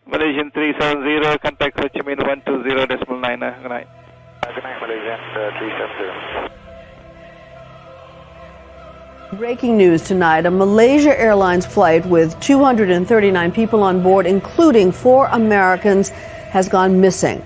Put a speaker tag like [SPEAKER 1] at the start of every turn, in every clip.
[SPEAKER 1] Malaysian 370, contact Ho Chi Minh 120.9. Good night.
[SPEAKER 2] Good night, Malaysian 370.
[SPEAKER 3] Breaking news tonight, a Malaysia Airlines flight with 239 people on board, including 4 Americans, has gone missing.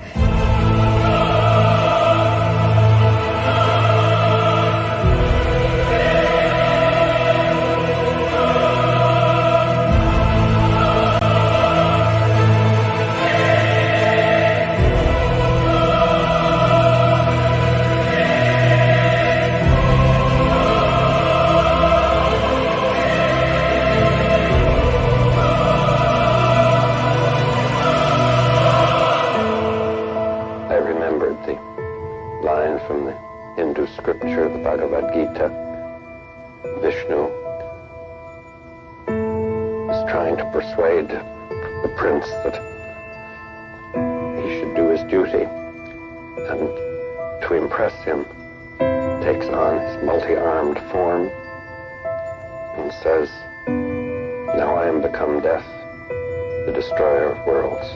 [SPEAKER 4] From the Hindu scripture, the Bhagavad Gita, Vishnu is trying to persuade the prince that he should do his duty, and to impress him takes on his multi-armed form and says, "Now I am become death, the destroyer of worlds."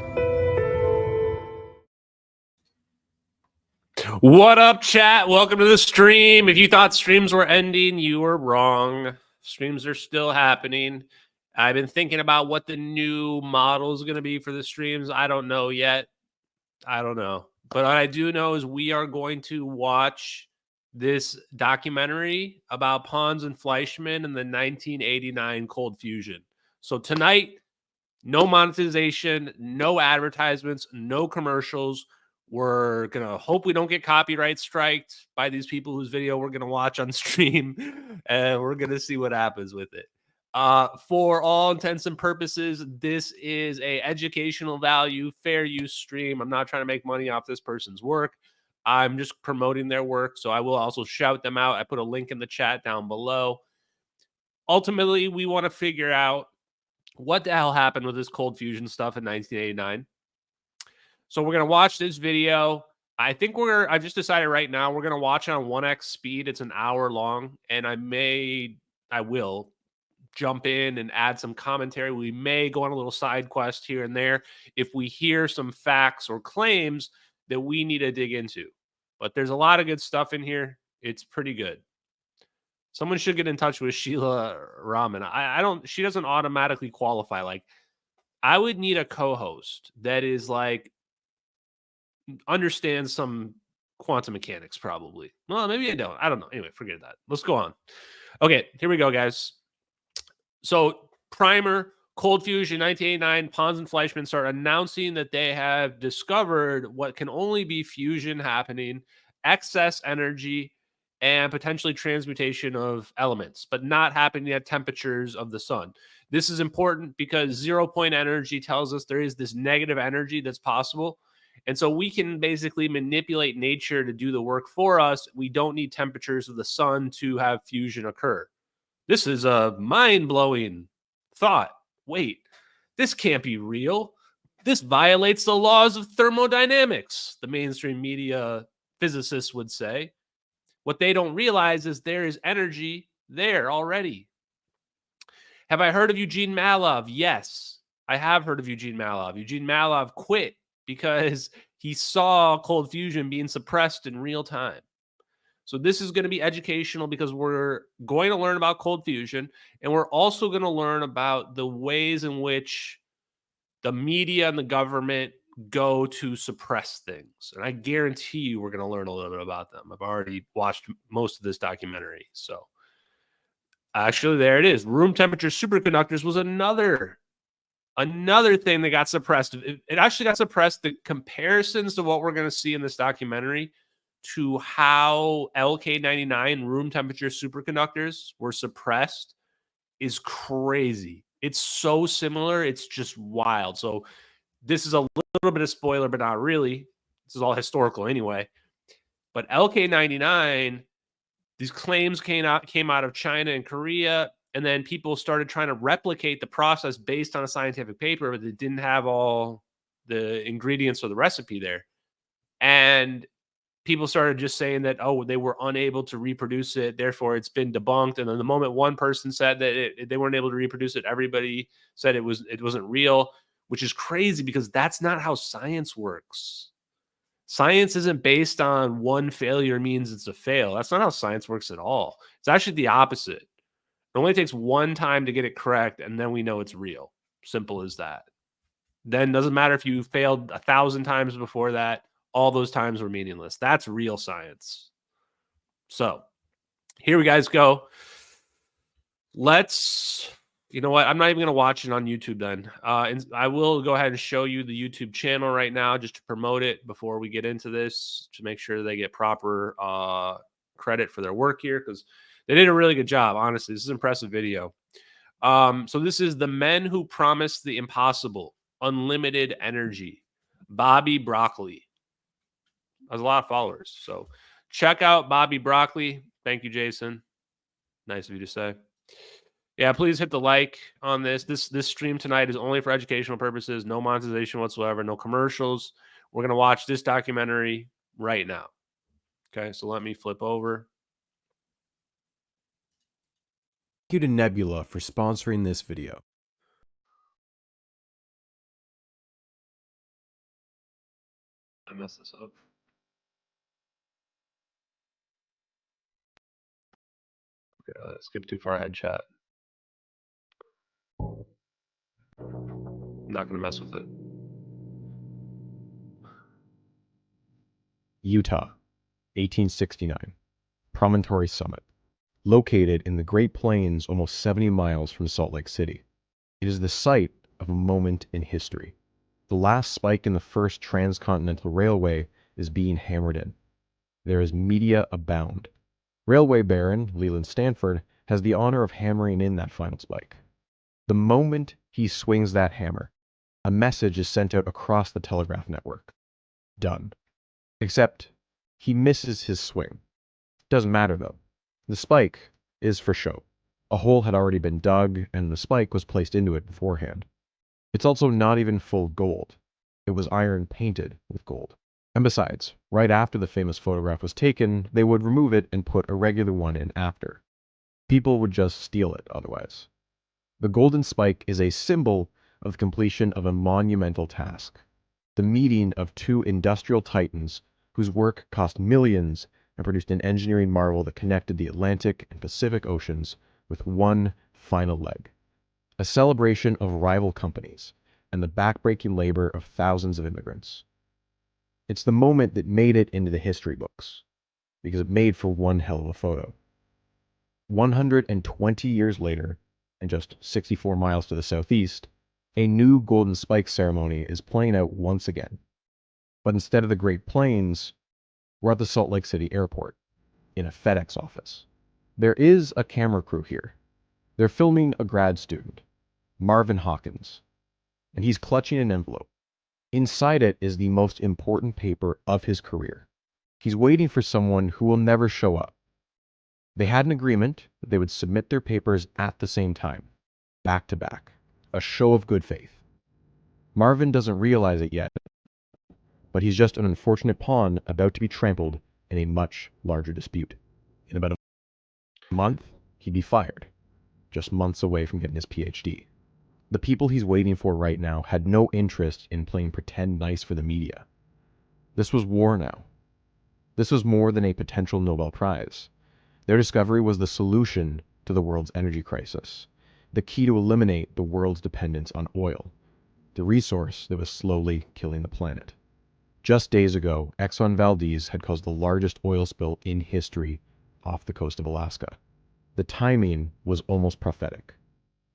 [SPEAKER 5] What up, chat? Welcome to the stream. If you thought streams were ending, you were wrong. Streams are still happening. I've been thinking about what the new model is going to be for the streams. I don't know yet. I don't know. But what I do know is we are going to watch this documentary about Pons and Fleischmann and the 1989 Cold Fusion. So tonight, no monetization, no advertisements, no commercials. We're going to hope we don't get copyright striked by these people whose video we're going to watch on stream, and we're going to see what happens with it. For all intents and purposes, this is a educational value, fair use stream. I'm not trying to make money off this person's work. I'm just promoting their work, so I will also shout them out. I put a link in the chat down below. Ultimately, we want to figure out what the hell happened with this cold fusion stuff in 1989. So we're going to watch this video. I think I just decided right now we're going to watch it on 1x speed. It's an hour long, and I will jump in and add some commentary. We may go on a little side quest here and there if we hear some facts or claims that we need to dig into. But there's a lot of good stuff in here. It's pretty good. Someone should get in touch with Sheila Rahman. She doesn't automatically qualify. Like, I would need a co-host that is like, understands some quantum mechanics, probably. Well, maybe I don't. I don't know. Anyway, forget that. Let's go on. Okay, here we go, guys. So, primer, Cold Fusion, 1989, Pons and Fleischmann start announcing that they have discovered what can only be fusion happening, excess energy, and potentially transmutation of elements, but not happening at temperatures of the sun. This is important because 0 point energy tells us there is this negative energy that's possible. And so we can basically manipulate nature to do the work for us. We don't need temperatures of the sun to have fusion occur. This is a mind-blowing thought. Wait, this can't be real. This violates the laws of thermodynamics, the mainstream media physicists would say. What they don't realize is there is energy there already. Have I heard of Eugene Malov? Yes, I have heard of Eugene Malov. Eugene Malov quit because he saw cold fusion being suppressed in real time. So this is going to be educational because we're going to learn about cold fusion, and we're also going to learn about the ways in which the media and the government go to suppress things. And I guarantee you we're going to learn a little bit about them. I've already watched most of this documentary. So actually, there it is. Room temperature superconductors was another thing that got suppressed. It actually got suppressed. The comparisons to what we're going to see in this documentary to how LK99 room temperature superconductors were suppressed is crazy. It's so similar. It's just wild. So this is a little bit of spoiler, but not really. This is all historical anyway. But LK99, these claims came out of China and Korea. And then people started trying to replicate the process based on a scientific paper, but they didn't have all the ingredients or the recipe there. And people started just saying that, oh, they were unable to reproduce it, therefore it's been debunked. And then the moment one person said that they weren't able to reproduce it, everybody said it wasn't real. which is crazy because that's not how science works. Science isn't based on one failure means it's a fail. That's not how science works at all. It's actually the opposite. It only takes one time to get it correct, and then we know it's real. Simple as that. Then doesn't matter if you failed 1,000 times before that. All those times were meaningless. That's real science. So here we guys go. Let's, you know what? I'm not even going to watch it on YouTube then. And I will go ahead and show you the YouTube channel right now just to promote it before we get into this, to make sure they get proper credit for their work here, because they did a really good job. Honestly, this is an impressive video. So this is The Men Who Promised the Impossible, Unlimited Energy, Bobby Broccoli. Has a lot of followers. So check out Bobby Broccoli. Thank you, Jason. Nice of you to say. Yeah, please hit the like on this. This stream tonight is only for educational purposes. No monetization whatsoever. No commercials. We're going to watch this documentary right now. Okay, so let me flip over.
[SPEAKER 6] Thank you to Nebula for sponsoring this video.
[SPEAKER 5] I messed this up. Okay, let's skip too far ahead, chat. I'm not going to mess with it.
[SPEAKER 6] Utah, 1869. Promontory Summit. Located in the Great Plains almost 70 miles from Salt Lake City. It is the site of a moment in history. The last spike in the first transcontinental railway is being hammered in. There is media abound. Railway Baron Leland Stanford has the honor of hammering in that final spike. The moment he swings that hammer, a message is sent out across the telegraph network. Done. Except he misses his swing. Doesn't matter though. The spike is for show. A hole had already been dug, and the spike was placed into it beforehand. It's also not even full gold. It was iron painted with gold. And besides, right after the famous photograph was taken, they would remove it and put a regular one in after. People would just steal it otherwise. The golden spike is a symbol of the completion of a monumental task. The meeting of two industrial titans whose work cost millions and produced an engineering marvel that connected the Atlantic and Pacific Oceans with one final leg. A celebration of rival companies and the backbreaking labor of thousands of immigrants. It's the moment that made it into the history books, because it made for one hell of a photo. 120 years later, and just 64 miles to the southeast, a new Golden Spike ceremony is playing out once again. But instead of the Great Plains, we're at the Salt Lake City airport, in a FedEx office. There is a camera crew here. They're filming a grad student, Marvin Hawkins, and he's clutching an envelope. Inside it is the most important paper of his career. He's waiting for someone who will never show up. They had an agreement that they would submit their papers at the same time, back to back, a show of good faith. Marvin doesn't realize it yet, but he's just an unfortunate pawn about to be trampled in a much larger dispute. In about a month, he'd be fired, just months away from getting his PhD. The people he's waiting for right now had no interest in playing pretend nice for the media. This was war now. This was more than a potential Nobel Prize. Their discovery was the solution to the world's energy crisis, the key to eliminate the world's dependence on oil, the resource that was slowly killing the planet. Just days ago, Exxon Valdez had caused the largest oil spill in history off the coast of Alaska. The timing was almost prophetic.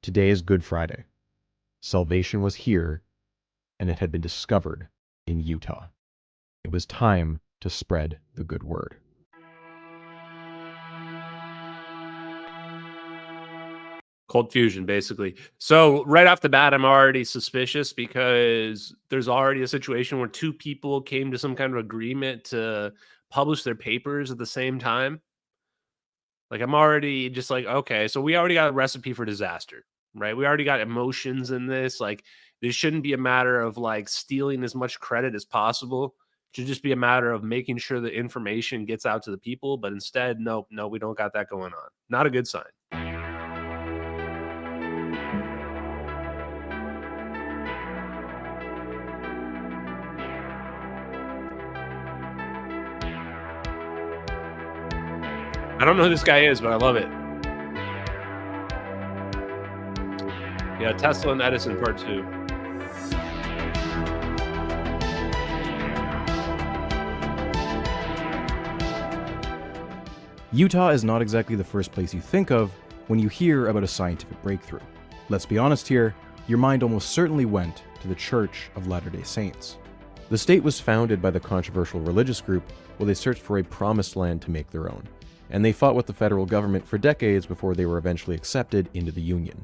[SPEAKER 6] Today is Good Friday. Salvation was here, and it had been discovered in Utah. It was time to spread the good word.
[SPEAKER 5] Cold fusion, basically. So right off the bat, I'm already suspicious because there's already a situation where two people came to some kind of agreement to publish their papers at the same time. Like, I'm already just like, okay, so we already got a recipe for disaster, right? We already got emotions in this. Like, this shouldn't be a matter of like stealing as much credit as possible. It should just be a matter of making sure the information gets out to the people. But instead, no, we don't got that going on. Not a good sign. I don't know who this guy is, but I love it. Yeah, Tesla and Edison Part 2.
[SPEAKER 6] Utah is not exactly the first place you think of when you hear about a scientific breakthrough. Let's be honest here, your mind almost certainly went to the Church of Latter-day Saints. The state was founded by the controversial religious group while they searched for a promised land to make their own, and they fought with the federal government for decades before they were eventually accepted into the Union.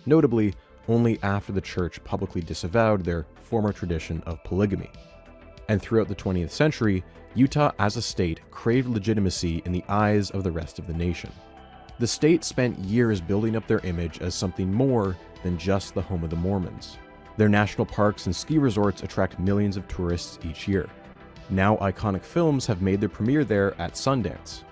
[SPEAKER 6] Notably, only after the church publicly disavowed their former tradition of polygamy. And throughout the 20th century, Utah as a state craved legitimacy in the eyes of the rest of the nation. The state spent years building up their image as something more than just the home of the Mormons. Their national parks and ski resorts attract millions of tourists each year. Now iconic films have made their premiere there at Sundance.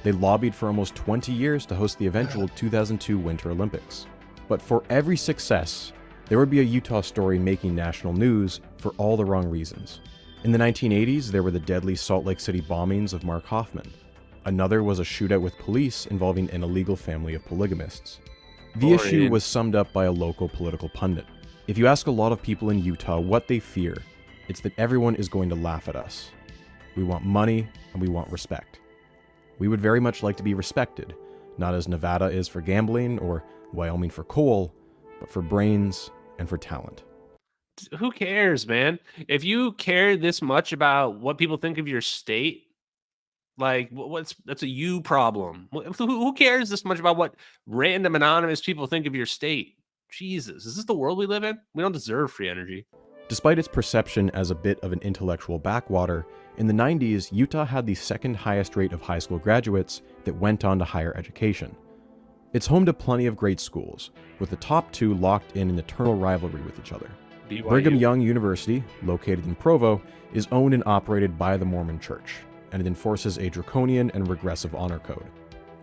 [SPEAKER 6] They lobbied for almost 20 years to host the eventual 2002 Winter Olympics. But for every success, there would be a Utah story making national news for all the wrong reasons. In the 1980s, there were the deadly Salt Lake City bombings of Mark Hoffman. Another was a shootout with police involving an illegal family of polygamists. The issue was summed up by a local political pundit. If you ask a lot of people in Utah what they fear, it's that everyone is going to laugh at us. We want money and we want respect. We would very much like to be respected, not as Nevada is for gambling or Wyoming for coal, but for brains and for talent.
[SPEAKER 5] Who cares, man? If you care this much about what people think of your state, like that's a you problem. Who cares this much about what random anonymous people think of your state? Jesus, is this the world we live in? We don't deserve free energy.
[SPEAKER 6] Despite its perception as a bit of an intellectual backwater, in the 90s, Utah had the second highest rate of high school graduates that went on to higher education. It's home to plenty of great schools, with the top two locked in an eternal rivalry with each other.
[SPEAKER 5] BYU.
[SPEAKER 6] Brigham Young University, located in Provo, is owned and operated by the Mormon Church, and it enforces a draconian and regressive honor code.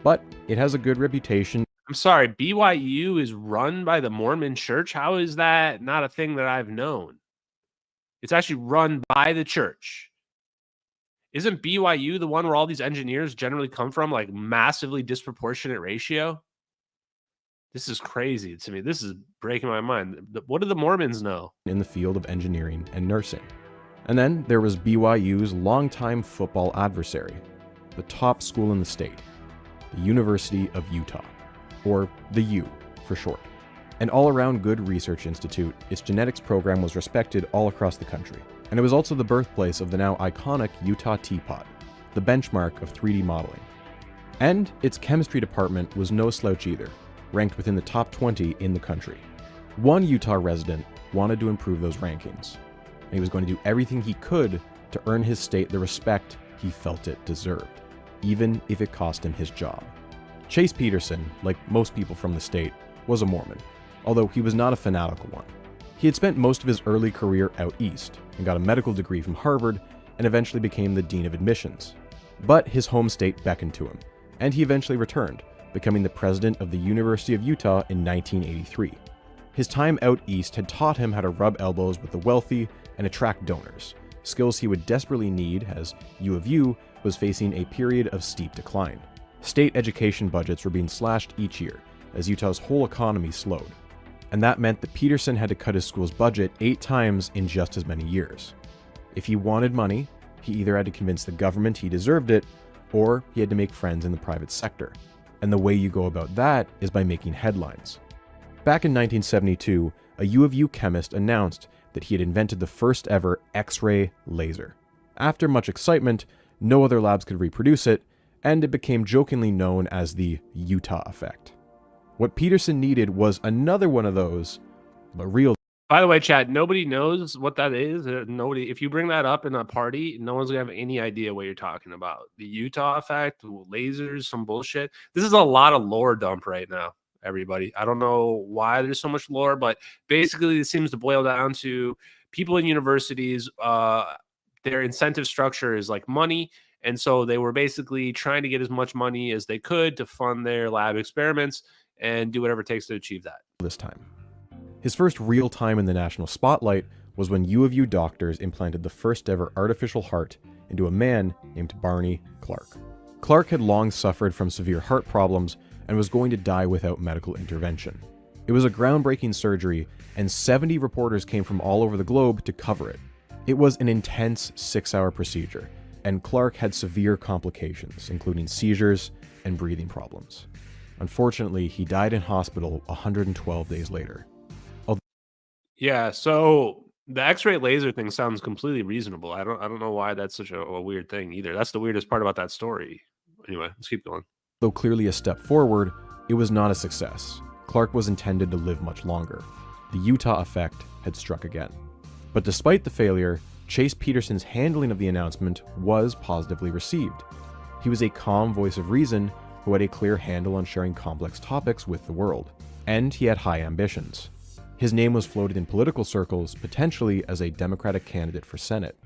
[SPEAKER 6] But it has a good reputation.
[SPEAKER 5] I'm sorry, BYU is run by the Mormon Church? How is that not a thing that I've known? It's actually run by the church. Isn't BYU the one where all these engineers generally come from, like massively disproportionate ratio? This is crazy to me. This is breaking my mind. What do the Mormons know?
[SPEAKER 6] In the field of engineering and nursing. And then there was BYU's longtime football adversary, the top school in the state, the University of Utah, or the U for short. An all-around good research institute, its genetics program was respected all across the country. And it was also the birthplace of the now iconic Utah Teapot, the benchmark of 3D modeling. And its chemistry department was no slouch either, ranked within the top 20 in the country. One Utah resident wanted to improve those rankings, and he was going to do everything he could to earn his state the respect he felt it deserved, even if it cost him his job. Chase Peterson, like most people from the state, was a Mormon, although he was not a fanatical one. He had spent most of his early career out east and got a medical degree from Harvard and eventually became the dean of admissions. But his home state beckoned to him, and he eventually returned, becoming the president of the University of Utah in 1983. His time out east had taught him how to rub elbows with the wealthy and attract donors, skills he would desperately need as U of U was facing a period of steep decline. State education budgets were being slashed each year as Utah's whole economy slowed, and that meant that Peterson had to cut his school's budget 8 times in just as many years. If he wanted money, he either had to convince the government he deserved it, or he had to make friends in the private sector. And the way you go about that is by making headlines. Back in 1972, a U of U chemist announced that he had invented the first ever X-ray laser. After much excitement, no other labs could reproduce it, and it became jokingly known as the Utah effect. What Peterson needed was another one of those, but real.
[SPEAKER 5] By the way, Chad, nobody knows what that is. Nobody, if you bring that up in a party, no one's gonna have any idea what you're talking about. The Utah effect, lasers, some bullshit. This is a lot of lore dump right now, everybody. I don't know why there's so much lore, but basically it seems to boil down to people in universities, their incentive structure is like money. And so they were basically trying to get as much money as they could to fund their lab experiments and do whatever it takes to achieve that.
[SPEAKER 6] This time. His first real time in the national spotlight was when U of U doctors implanted the first ever artificial heart into a man named Barney Clark. Clark had long suffered from severe heart problems and was going to die without medical intervention. It was a groundbreaking surgery, and 70 reporters came from all over the globe to cover it. It was an intense 6-hour procedure, and Clark had severe complications, including seizures and breathing problems. Unfortunately, he died in hospital 112 days later.
[SPEAKER 5] Yeah, so the X-ray laser thing sounds completely reasonable. I don't know why that's such a weird thing either. That's the weirdest part about that story. Anyway, let's keep going.
[SPEAKER 6] Though clearly a step forward, it was not a success. Clark was intended to live much longer. The Utah effect had struck again. But despite the failure, Chase Peterson's handling of the announcement was positively received. He was a calm voice of reason who had a clear handle on sharing complex topics with the world, and he had high ambitions. His name was floated in political circles, potentially as a Democratic candidate for Senate.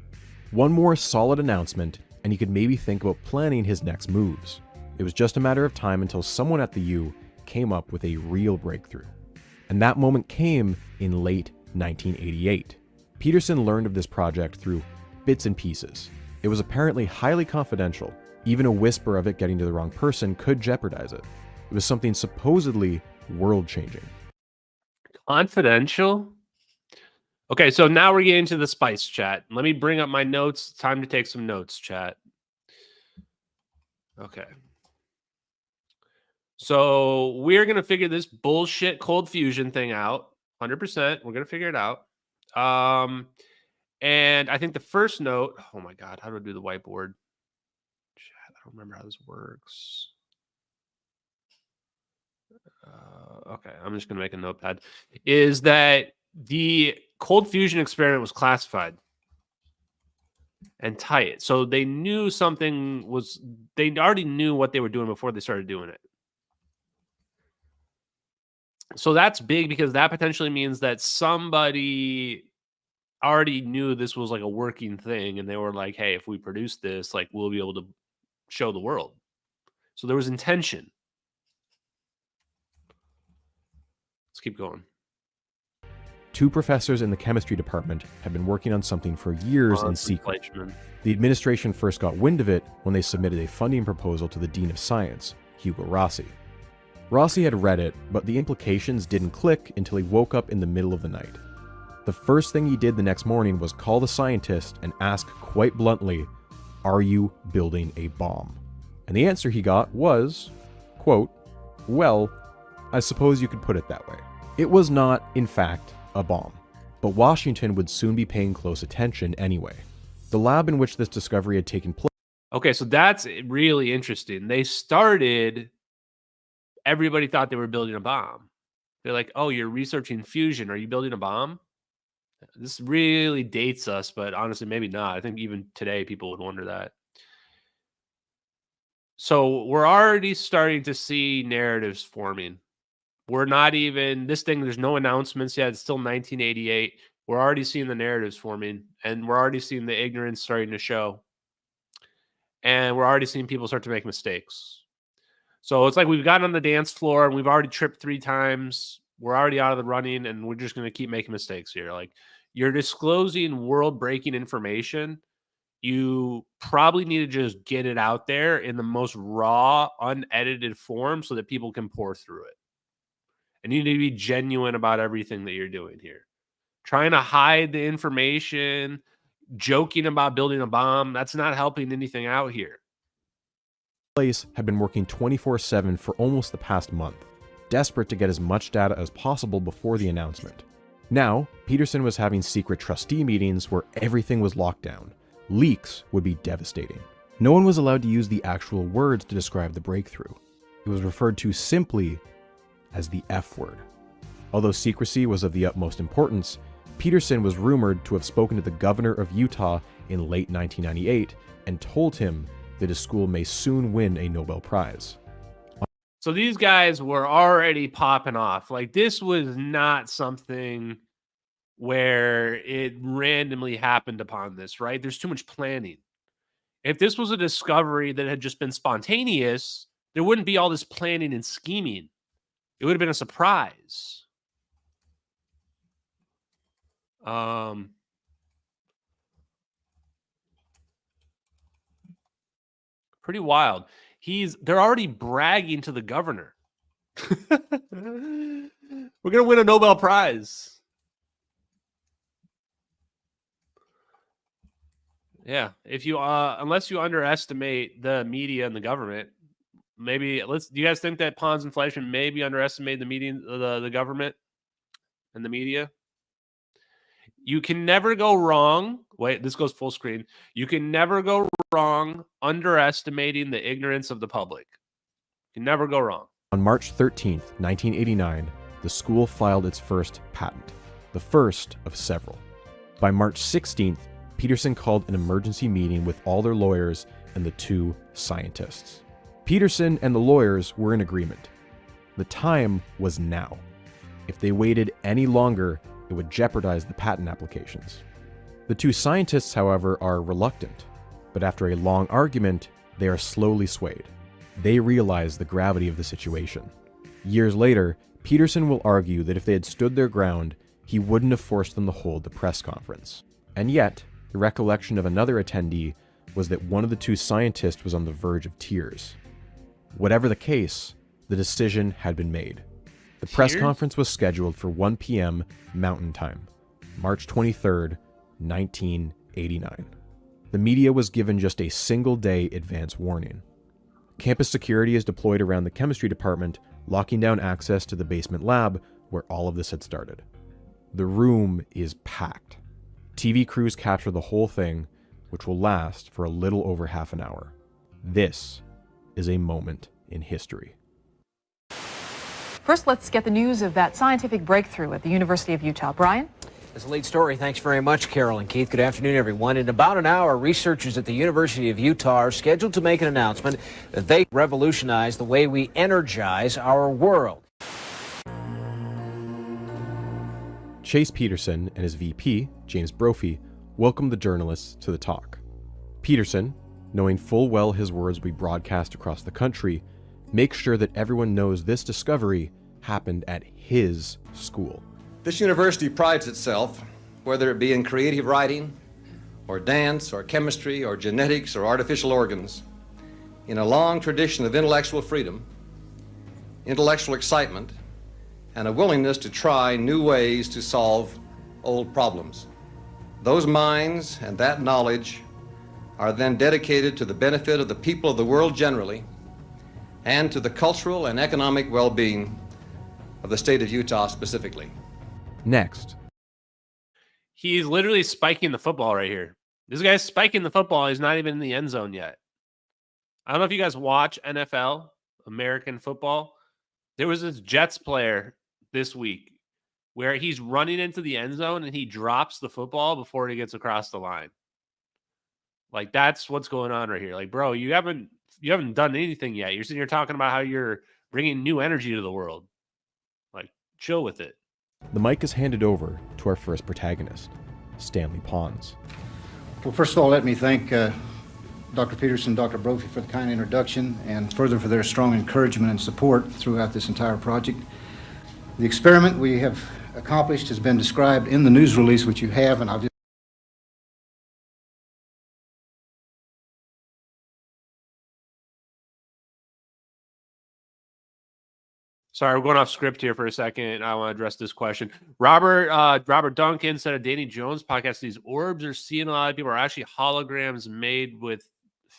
[SPEAKER 6] One more solid announcement, and he could maybe think about planning his next moves. It was just a matter of time until someone at the U came up with a real breakthrough. And that moment came in late 1988. Peterson learned of this project through bits and pieces. It was apparently highly confidential. Even a whisper of it getting to the wrong person could jeopardize it. It was something supposedly world-changing.
[SPEAKER 5] Confidential? Okay, so now we're getting to the spice chat. Let me bring up my notes. Time to take some notes, chat. Okay. So we're going to figure this bullshit cold fusion thing out. 100%. We're going to figure it out. And I think the first note, oh my God, how do I do the whiteboard? Chat, I don't remember how this works. Okay, I'm just going to make a notepad. Is that the cold fusion experiment was classified and tight. So they knew something was, they already knew what they were doing before they started doing it. So that's big because that potentially means that somebody already knew this was like a working thing. And they were like, hey, if we produce this, like we'll be able to show the world. So there was intention. Let's keep going.
[SPEAKER 6] Two professors in the chemistry department had been working on something for years in secret. The administration first got wind of it when they submitted a funding proposal to the Dean of Science, Hugo Rossi. Rossi had read it, but the implications didn't click until he woke up in the middle of the night. The first thing he did the next morning was call the scientist and ask quite bluntly, "Are you building a bomb?" And the answer he got was, quote, "Well, I suppose you could put it that way." It was not, in fact, a bomb, but Washington would soon be paying close attention anyway. The lab in which this discovery had taken place.
[SPEAKER 5] Okay, so that's really interesting. They started, everybody thought they were building a bomb. They're like, oh, you're researching fusion. Are you building a bomb? This really dates us, but honestly, maybe not. I think even today people would wonder that. So we're already starting to see narratives forming. We're not even, this thing, there's no announcements yet. It's still 1988. We're already seeing the narratives forming, and we're already seeing the ignorance starting to show. And we're already seeing people start to make mistakes. So it's like we've gotten on the dance floor and we've already tripped 3 times. We're already out of the running, and we're just going to keep making mistakes here. Like, you're disclosing world-breaking information. You probably need to just get it out there in the most raw, unedited form so that people can pour through it. And you need to be genuine about everything that you're doing here. Trying to hide the information, joking about building a bomb, that's not helping anything out here.
[SPEAKER 6] Place had been working 24/7 for almost the past month, desperate to get as much data as possible before the announcement. Now, Peterson was having secret trustee meetings where everything was locked down. Leaks would be devastating. No one was allowed to use the actual words to describe the breakthrough. It was referred to simply as the F word. Although secrecy was of the utmost importance, Peterson was rumored to have spoken to the governor of Utah in late 1998 and told him that his school may soon win a Nobel Prize.
[SPEAKER 5] So these guys were already popping off. Like, this was not something where it randomly happened upon this, right? There's too much planning. If this was a discovery that had just been spontaneous, there wouldn't be all this planning and scheming. It would have been a surprise. Pretty wild. They're already bragging to the governor. We're gonna win a Nobel Prize. Yeah, if you unless you underestimate the media and the government, maybe do you guys think that Pons and Fleischman maybe underestimate the media, the government and the media? You can never go wrong. Wait, this goes full screen. You can never go wrong underestimating the ignorance of the public. You can never go wrong.
[SPEAKER 6] On March 13th, 1989, the school filed its first patent, the first of several. By March 16th, Peterson called an emergency meeting with all their lawyers and the 2 scientists. Peterson and the lawyers were in agreement. The time was now. If they waited any longer, it would jeopardize the patent applications. The 2 scientists, however, are reluctant, but after a long argument, they are slowly swayed. They realize the gravity of the situation. Years later, Peterson will argue that if they had stood their ground, he wouldn't have forced them to hold the press conference. And yet, the recollection of another attendee was that one of the 2 scientists was on the verge of tears. Whatever the case, the decision had been made. The press conference was scheduled for 1 p.m. Mountain Time, March 23rd, 1989. The media was given just a single-day advance warning. Campus security is deployed around the chemistry department, locking down access to the basement lab where all of this had started. The room is packed. TV crews capture the whole thing, which will last for a little over half an hour. This is a moment in history.
[SPEAKER 7] First, let's get the news of that scientific breakthrough at the University of Utah. Brian?
[SPEAKER 8] It's a late story. Thanks very much, Carol and Keith. Good afternoon, everyone. In about an hour, researchers at the University of Utah are scheduled to make an announcement that they revolutionize the way we energize our world.
[SPEAKER 6] Chase Peterson and his VP, James Brophy, welcomed the journalists to the talk. Peterson, knowing full well his words will be broadcast across the country, makes sure that everyone knows this discovery happened at his school.
[SPEAKER 9] This university prides itself, whether it be in creative writing, or dance, or chemistry, or genetics, or artificial organs, in a long tradition of intellectual freedom, intellectual excitement, and a willingness to try new ways to solve old problems. Those minds and that knowledge are then dedicated to the benefit of the people of the world generally, and to the cultural and economic well-being of the state of Utah specifically.
[SPEAKER 6] Next.
[SPEAKER 5] He's literally spiking the football right here. This guy's spiking the football. He's not even in the end zone yet. I don't know if you guys watch NFL, American football. There was this Jets player this week where he's running into the end zone and he drops the football before he gets across the line. Like, that's what's going on right here. Like, bro, you haven't done anything yet. You're sitting here talking about how you're bringing new energy to the world. Like, chill with it.
[SPEAKER 6] The mic is handed over to our first protagonist, Stanley Pons.
[SPEAKER 10] Well, first of all, let me thank Dr. Peterson, Dr. Brophy for the kind introduction, and further for their strong encouragement and support throughout this entire project. The experiment we have accomplished has been described in the news release, which you have, and I'll just
[SPEAKER 5] Sorry, we're going off script here for a second. I want to address this question. Robert Duncan said a Danny Jones podcast, these orbs are seeing a lot of people are actually holograms made with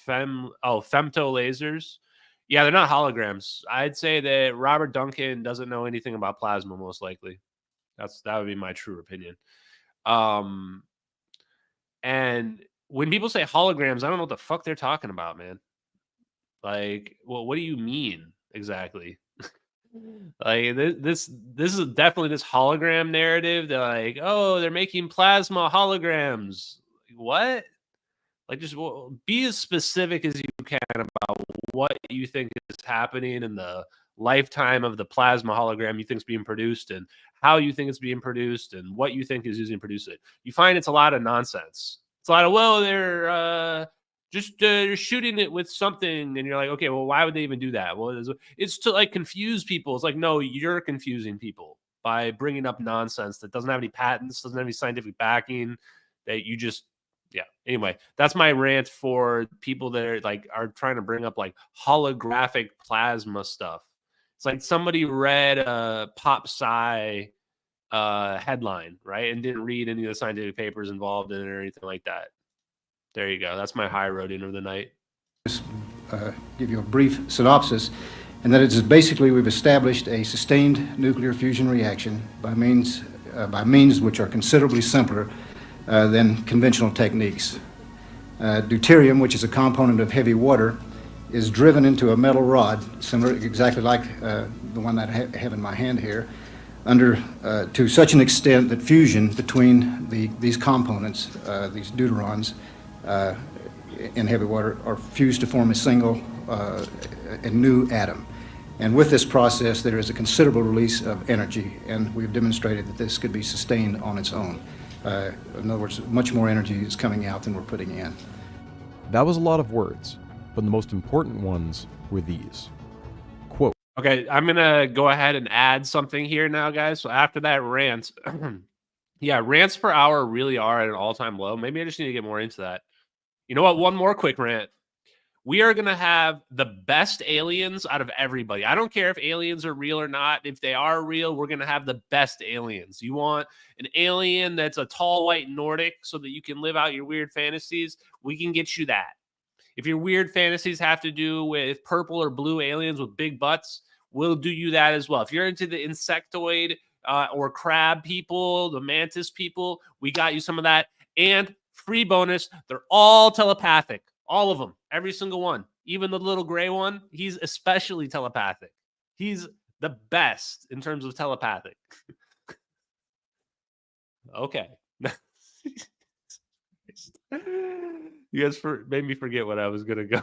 [SPEAKER 5] femto lasers. Yeah, they're not holograms. I'd say that Robert Duncan doesn't know anything about plasma, most likely. That would be my true opinion. And when people say holograms, I don't know what the fuck they're talking about, man. Like, well, what do you mean exactly? Like, this is definitely this hologram narrative that, like, oh, they're making plasma holograms. Like, what? Like, just be as specific as you can about what you think is happening in the lifetime of the plasma hologram you think is being produced, and how you think it's being produced, and what you think is using to produce it. You find it's a lot of nonsense. It's a lot of, well, they're just shooting it with something, and you're like, okay, well, why would they even do that? Well, it's to, like, confuse people. It's like, no, you're confusing people by bringing up nonsense that doesn't have any patents, doesn't have any scientific backing, that you just Yeah. Anyway, that's my rant for people that are trying to bring up like holographic plasma stuff. It's like somebody read a pop sci headline, right, and didn't read any of the scientific papers involved in it or anything like that. There you go. That's my high roading of the night.
[SPEAKER 10] Just give you a brief synopsis, and that it is basically we've established a sustained nuclear fusion reaction by means which are considerably simpler than conventional techniques. Deuterium, which is a component of heavy water, is driven into a metal rod, similar, exactly like the one that I have in my hand here, to such an extent that fusion between these components, these deuterons, in heavy water, are fused to form a single and new atom. And with this process, there is a considerable release of energy, and we've demonstrated that this could be sustained on its own. In other words, much more energy is coming out than we're putting in.
[SPEAKER 6] That was a lot of words, but the most important ones were these. Quote.
[SPEAKER 5] Okay, I'm going to go ahead and add something here now, guys. So after that rant, yeah, rants per hour really are at an all-time low. Maybe I just need to get more into that. You know what? One more quick rant. We are going to have the best aliens out of everybody. I don't care if aliens are real or not. If they are real, we're going to have the best aliens. You want an alien that's a tall, white Nordic so that you can live out your weird fantasies? We can get you that. If your weird fantasies have to do with purple or blue aliens with big butts, we'll do you that as well. If you're into the insectoid or crab people, the mantis people, we got you some of that. And free bonus, they're all telepathic. All of them. Every single one. Even the little gray one, he's especially telepathic. He's the best in terms of telepathic. Okay. You guys made me forget what I was going to go.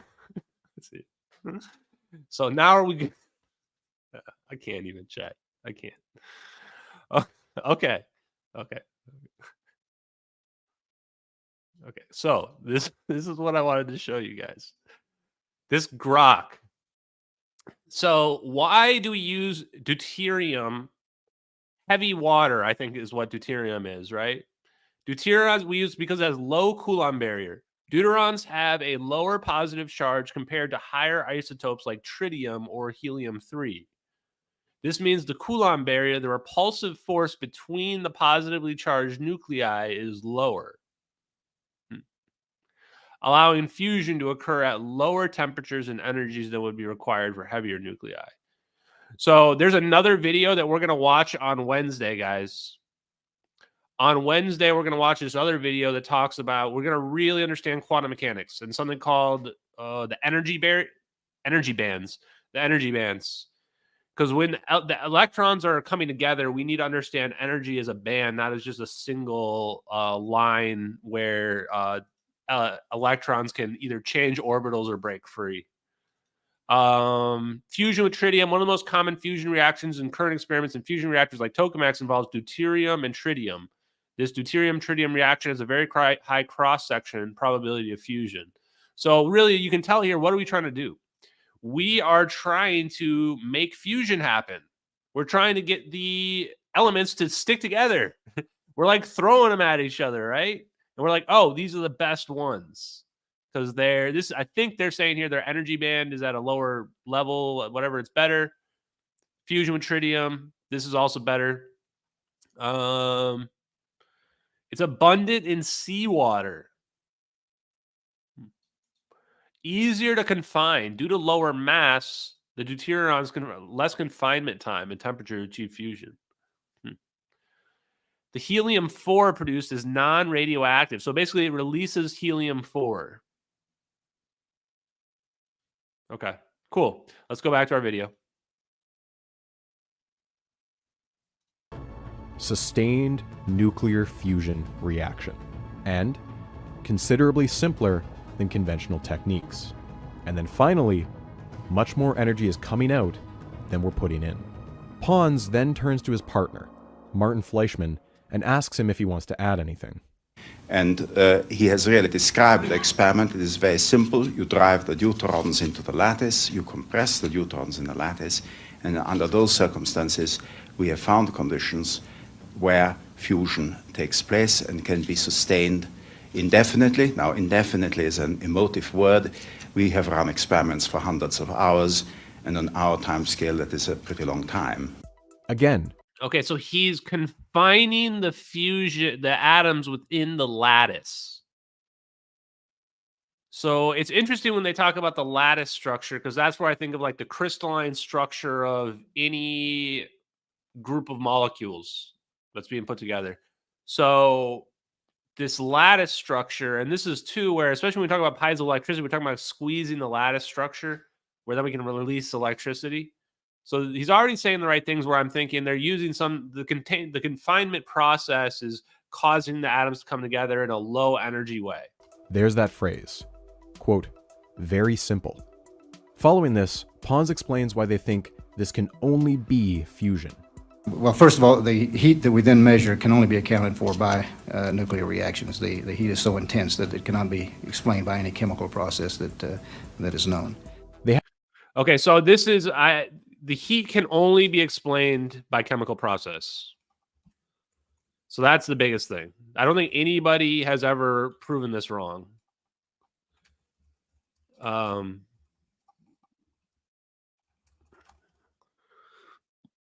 [SPEAKER 5] Let's see. So now are we... I can't even chat. I can't. Oh, okay. Okay. Okay, so this is what I wanted to show you guys. This grok. So why do we use deuterium? Heavy water, I think, is what deuterium is, right? Deuterium we use because it has low Coulomb barrier. Deuterons have a lower positive charge compared to higher isotopes like tritium or helium-3. This means the Coulomb barrier, the repulsive force between the positively charged nuclei, is lower, allowing fusion to occur at lower temperatures and energies than would be required for heavier nuclei. So there's another video that we're going to watch on Wednesday, guys. On Wednesday, we're going to watch this other video that talks about, we're going to really understand quantum mechanics and something called the energy bands. The energy bands. Because when the electrons are coming together, we need to understand energy as a band, not as just a single line where electrons can either change orbitals or break free. Fusion with tritium, one of the most common fusion reactions in current experiments in fusion reactors like tokamaks involves deuterium and tritium. This deuterium-tritium reaction has a very high cross-section probability of fusion. So really, you can tell here, what are we trying to do? We are trying to make fusion happen. We're trying to get the elements to stick together. We're like throwing them at each other, right? And we're like, oh, these are the best ones. Because I think they're saying here their energy band is at a lower level, whatever, it's better. Fusion with tritium, this is also better. It's abundant in seawater. Easier to confine. Due to lower mass, the deuterions can less confinement time and temperature to achieve fusion. The helium-4 produced is non-radioactive. So basically it releases helium-4. Okay, cool. Let's go back to our video.
[SPEAKER 6] Sustained nuclear fusion reaction, and considerably simpler than conventional techniques. And then finally, much more energy is coming out than we're putting in. Pons then turns to his partner, Martin Fleischmann, and asks him if he wants to add anything.
[SPEAKER 11] And he has really described the experiment. It is very simple. You drive the deuterons into the lattice, you compress the deuterons in the lattice, and under those circumstances, we have found conditions where fusion takes place and can be sustained indefinitely. Now, indefinitely is an emotive word. We have run experiments for hundreds of hours, and on our time scale, that is a pretty long time.
[SPEAKER 6] Again,
[SPEAKER 5] Okay, so he's confining the atoms within the lattice. So it's interesting when they talk about the lattice structure, because that's where I think of like the crystalline structure of any group of molecules that's being put together. So this lattice structure, and this is too where, especially when we talk about piezoelectricity, we're talking about squeezing the lattice structure where then we can release electricity. So he's already saying the right things where I'm thinking they're using the confinement process is causing the atoms to come together in a low energy way.
[SPEAKER 6] there's that phrase, quote, very simple. Following this, Pons explains why they think this can only be fusion.
[SPEAKER 10] Well, first of all, the heat that we then measure can only be accounted for by nuclear reactions. The heat is so intense that it cannot be explained by any chemical process that is known.
[SPEAKER 5] Okay, so this is the heat can only be explained by chemical process. So that's the biggest thing. I don't think anybody has ever proven this wrong.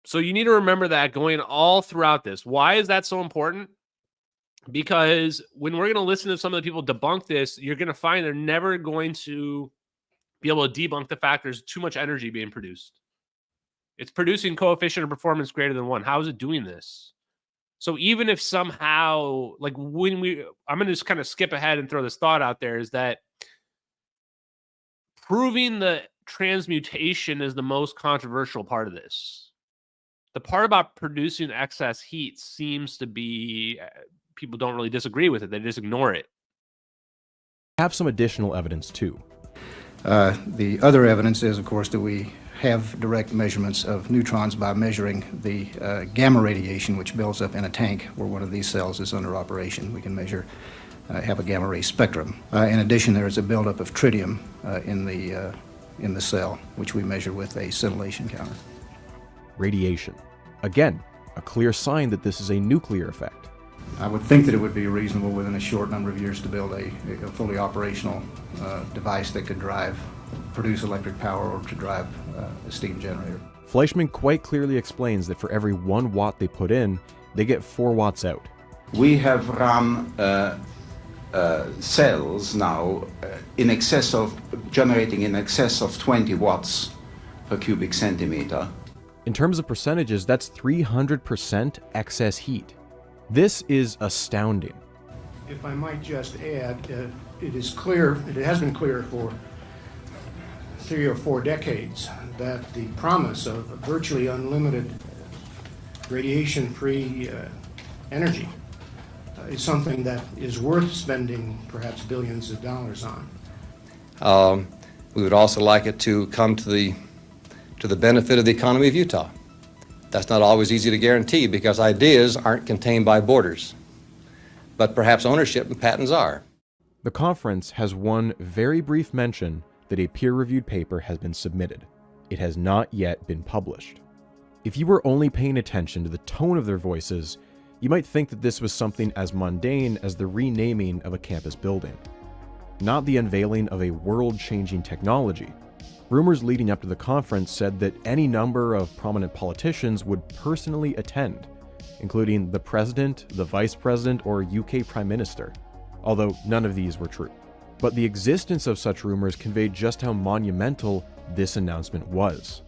[SPEAKER 5] So you need to remember that going all throughout this. Why is that so important? Because when we're going to listen to some of the people debunk this, you're going to find they're never going to be able to debunk the fact there's too much energy being produced. It's producing coefficient of performance greater than 1. How is it doing this? So even if somehow, like I'm going to just kind of skip ahead and throw this thought out there, is that proving the transmutation is the most controversial part of this. The part about producing excess heat seems to be, people don't really disagree with it. They just ignore it.
[SPEAKER 6] Have some additional evidence too.
[SPEAKER 10] The other evidence is, of course, that we have direct measurements of neutrons by measuring the gamma radiation which builds up in a tank where one of these cells is under operation. We can measure, have a gamma ray spectrum. In addition, there is a buildup of tritium in the cell, which we measure with a scintillation counter.
[SPEAKER 6] Radiation. Again, a clear sign that this is a nuclear effect.
[SPEAKER 10] I would think that it would be reasonable within a short number of years to build a fully operational device that could produce electric power or to drive a steam generator.
[SPEAKER 6] Fleischmann quite clearly explains that for every 1 watt they put in, they get 4 watts out.
[SPEAKER 11] We have run cells now generating in excess of 20 watts per cubic centimeter.
[SPEAKER 6] In terms of percentages, that's 300% excess heat. This is astounding.
[SPEAKER 12] If I might just add, it is clear, it has been clear for 3 or 4 decades that the promise of virtually unlimited radiation-free energy is something that is worth spending perhaps billions of dollars on.
[SPEAKER 9] We would also like it to come to the benefit of the economy of Utah. That's not always easy to guarantee because ideas aren't contained by borders, but perhaps ownership and patents are.
[SPEAKER 6] The conference has one very brief mention that a peer-reviewed paper has been submitted. It has not yet been published. If you were only paying attention to the tone of their voices, you might think that this was something as mundane as the renaming of a campus building, not the unveiling of a world-changing technology. Rumors leading up to the conference said that any number of prominent politicians would personally attend, including the president, the vice president, or UK prime minister, although none of these were true. But the existence of such rumors conveyed just how monumental this announcement was.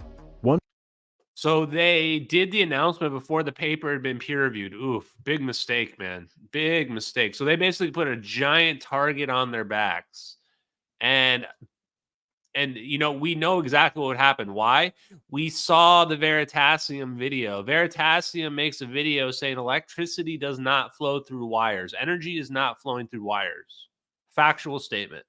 [SPEAKER 5] So they did the announcement before the paper had been peer-reviewed. Oof, big mistake, man. Big mistake. So they basically put a giant target on their backs. And you know, we know exactly what happened. Why? We saw the Veritasium video. Veritasium makes a video saying electricity does not flow through wires. Energy is not flowing through wires. Factual statement.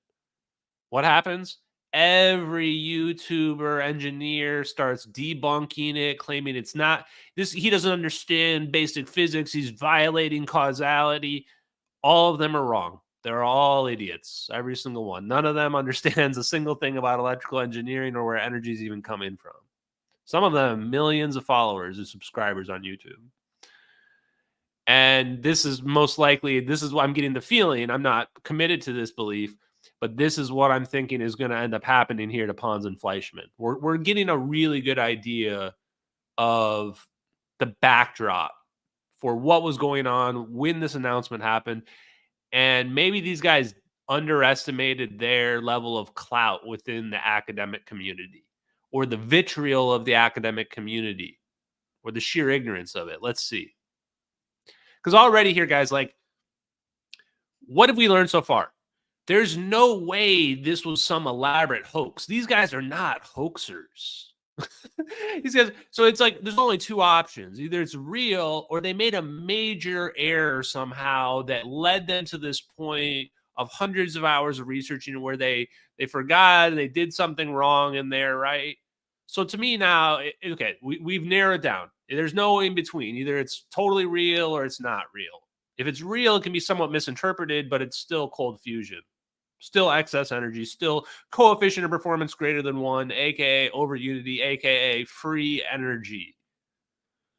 [SPEAKER 5] What happens? Every YouTuber engineer starts debunking it, claiming it's not this. He doesn't understand basic physics. He's violating causality. All of them are wrong. They're all idiots, every single one. None of them understands a single thing about electrical engineering or where energy is even coming from. Some of them, millions of followers and subscribers on YouTube. And this is most likely, this is what I'm getting the feeling. I'm not committed to this belief, but this is what I'm thinking is going to end up happening here to Pons and Fleischmann. We're getting a really good idea of the backdrop for what was going on when this announcement happened. And maybe these guys underestimated their level of clout within the academic community, or the vitriol of the academic community, or the sheer ignorance of it. Let's see. Because already here, guys, like, what have we learned so far? There's no way this was some elaborate hoax. These guys are not hoaxers. These guys, so it's like there's only two options. Either it's real or they made a major error somehow that led them to this point of hundreds of hours of researching where they forgot and they did something wrong in there, right? So to me now, okay, we've narrowed down. There's no in between. Either it's totally real or it's not real. If it's real, it can be somewhat misinterpreted, but it's still cold fusion. Still excess energy, still coefficient of performance greater than 1, aka over unity, aka free energy.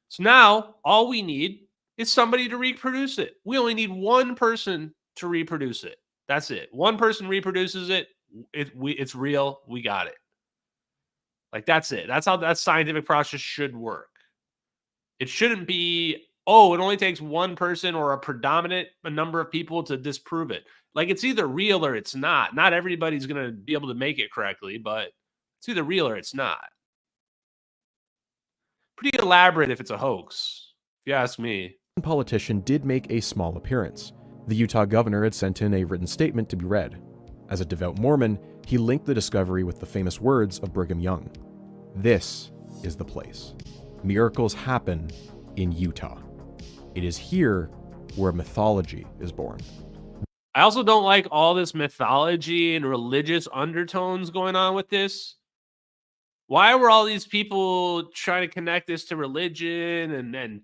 [SPEAKER 5] So now all we need is somebody to reproduce it. We only need one person to reproduce it. That's it. One person reproduces it. It's real. We got it. Like, that's it. That's how that scientific process should work. It shouldn't be, oh, it only takes one person or a predominant number of people to disprove it. Like, it's either real or it's not. Not everybody's going to be able to make it correctly, but it's either real or it's not. Pretty elaborate if it's a hoax, if you ask me.
[SPEAKER 6] One politician did make a small appearance. The Utah governor had sent in a written statement to be read. As a devout Mormon, he linked the discovery with the famous words of Brigham Young. This is the place. Miracles happen in Utah. It is here where mythology is born.
[SPEAKER 5] I also don't like all this mythology and religious undertones going on with this. Why were all these people trying to connect this to religion and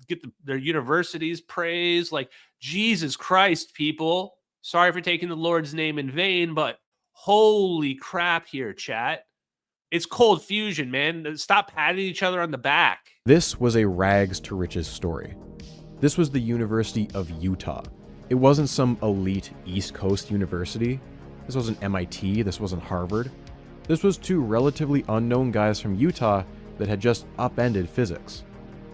[SPEAKER 5] get their universities praised? Like, Jesus Christ, people. Sorry for taking the Lord's name in vain, but holy crap here, chat. It's cold fusion, man. Stop patting each other on the back.
[SPEAKER 6] This was a rags to riches story. This was the University of Utah. It wasn't some elite East Coast university. This wasn't MIT. This wasn't Harvard. This was two relatively unknown guys from Utah that had just upended physics.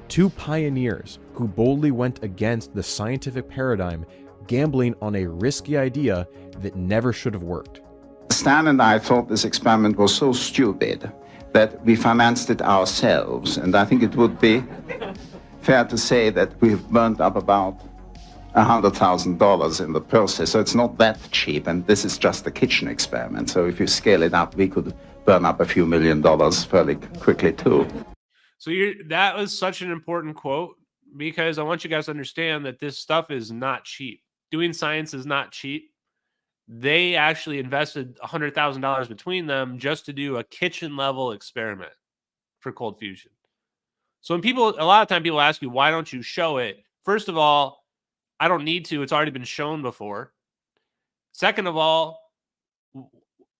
[SPEAKER 6] Two pioneers who boldly went against the scientific paradigm, gambling on a risky idea that never should have worked.
[SPEAKER 11] Stan and I thought this experiment was so stupid that we financed it ourselves, and I think it would be fair to say that we've burnt up about $100,000 in the process, so it's not that cheap, and this is just a kitchen experiment. So if you scale it up, we could burn up a few $1 million fairly quickly too.
[SPEAKER 5] So that was such an important quote, because I want you guys to understand that this stuff is not cheap. Doing science is not cheap. They actually invested $100,000 between them just to do a kitchen level experiment for cold fusion. So when a lot of time people ask you, why don't you show it? First of all, I don't need to. It's already been shown before. Second of all,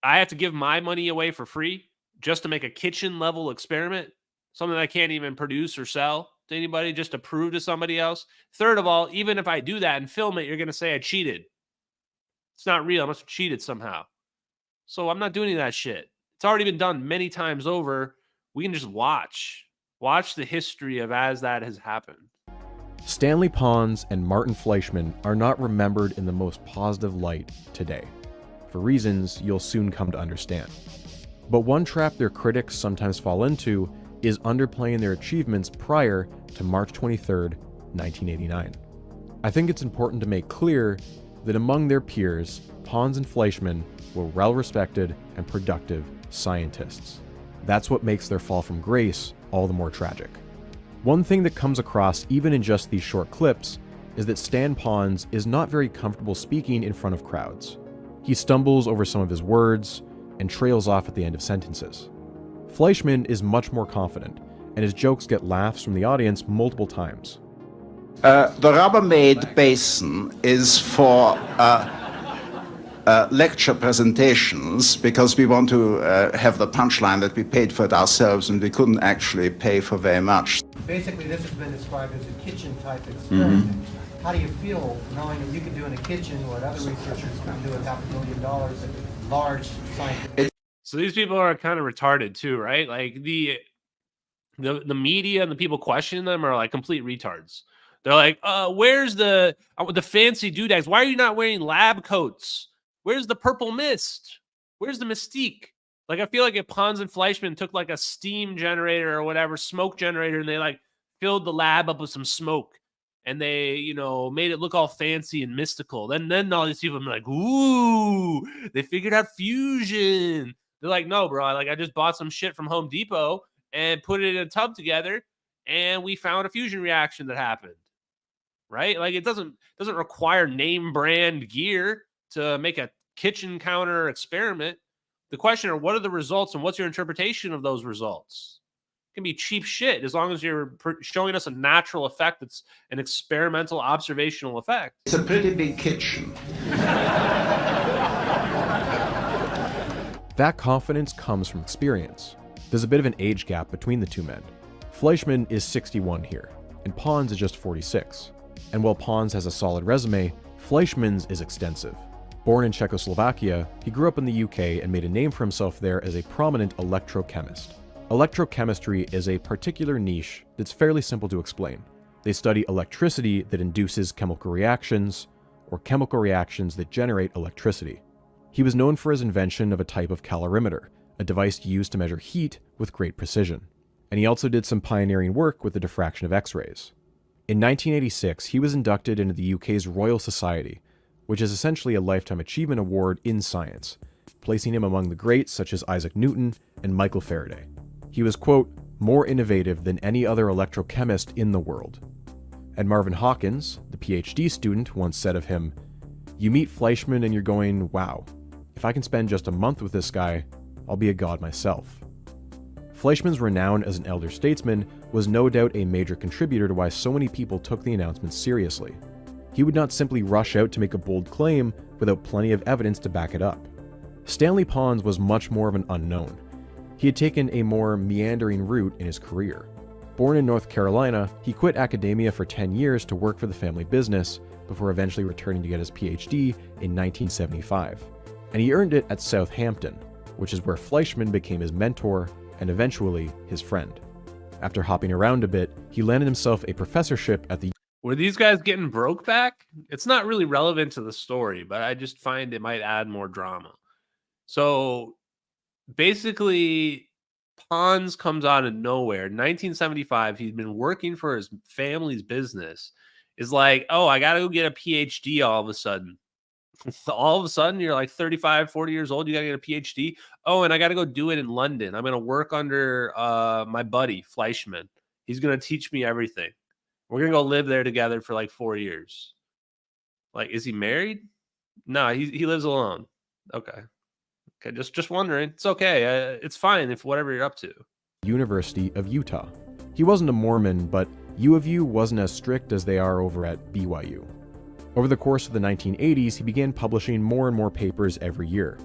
[SPEAKER 5] I have to give my money away for free just to make a kitchen level experiment, something I can't even produce or sell to anybody, just to prove to somebody else. Third of all, even if I do that and film it, you're going to say I cheated. It's not real. I must have cheated somehow. So I'm not doing any of that shit. It's already been done many times over. We can just watch the history of as that has happened.
[SPEAKER 6] Stanley Pons and Martin Fleischmann are not remembered in the most positive light today, for reasons you'll soon come to understand. But one trap their critics sometimes fall into is underplaying their achievements prior to March 23rd, 1989. I think it's important to make clear that among their peers, Pons and Fleischmann were well-respected and productive scientists. That's what makes their fall from grace all the more tragic. One thing that comes across even in just these short clips is that Stan Pons is not very comfortable speaking in front of crowds. He stumbles over some of his words and trails off at the end of sentences. Fleischmann is much more confident, and his jokes get laughs from the audience multiple times.
[SPEAKER 11] The Rubbermaid Basin is for lecture presentations because we want to have the punchline that we paid for it ourselves and we couldn't actually pay for very much.
[SPEAKER 13] Basically, this has been described as a kitchen-type experiment. How do you feel knowing that you can do in a kitchen what other researchers can do with $500 million at large scientific...
[SPEAKER 5] So these people are kind of retarded too, right? Like the media and the people questioning them are like complete retards. They're like, where's the fancy doodads? Why are you not wearing lab coats? Where's the purple mist? Where's the mystique? Like, I feel like if Pons and Fleischmann took like a steam generator or whatever, smoke generator, and they like filled the lab up with some smoke and they, you know, made it look all fancy and mystical, then all these people are like, ooh, they figured out fusion. They're like, no, bro, I just bought some shit from Home Depot and put it in a tub together and we found a fusion reaction that happened. Right? Like, it doesn't require name brand gear to make a kitchen counter experiment. The question are, what are the results and what's your interpretation of those results? It can be cheap shit as long as you're showing us a natural effect that's an experimental observational effect.
[SPEAKER 11] It's a pretty big kitchen.
[SPEAKER 6] That confidence comes from experience. There's a bit of an age gap between the two men. Fleischmann is 61 here, and Pons is just 46. And while Pons has a solid resume, Fleischmann's is extensive. Born in Czechoslovakia, he grew up in the UK and made a name for himself there as a prominent electrochemist. Electrochemistry is a particular niche that's fairly simple to explain. They study electricity that induces chemical reactions, or chemical reactions that generate electricity. He was known for his invention of a type of calorimeter, a device used to measure heat with great precision. And he also did some pioneering work with the diffraction of X-rays. In 1986, he was inducted into the UK's Royal Society, which is essentially a Lifetime Achievement Award in science, placing him among the greats such as Isaac Newton and Michael Faraday. He was, quote, more innovative than any other electrochemist in the world. And Marvin Hawkins, the PhD student, once said of him, "You meet Fleischmann and you're going, wow, if I can spend just a month with this guy, I'll be a god myself." Fleischmann's renown as an elder statesman was no doubt a major contributor to why so many people took the announcement seriously. He would not simply rush out to make a bold claim without plenty of evidence to back it up. Stanley Pons was much more of an unknown. He had taken a more meandering route in his career. Born in North Carolina, he quit academia for 10 years to work for the family business before eventually returning to get his PhD in 1975. And he earned it at Southampton, which is where Fleischmann became his mentor and eventually his friend. After hopping around a bit, he landed himself a professorship at the...
[SPEAKER 5] Were these guys getting broke back? It's not really relevant to the story, but I just find it might add more drama. So basically, Pons comes out of nowhere. 1975, he's been working for his family's business. Is like, oh, I got to go get a PhD all of a sudden. All of a sudden, you're like 35, 40 years old. You got to get a PhD. Oh, and I got to go do it in London. I'm going to work under my buddy, Fleischmann. He's going to teach me everything. We're going to go live there together for like 4 years. Like, is he married? No, he lives alone. Okay, just wondering. It's okay. It's fine if whatever you're up to.
[SPEAKER 6] University of Utah. He wasn't a Mormon, but U of U wasn't as strict as they are over at BYU. Over the course of the 1980s, he began publishing more and more papers every year.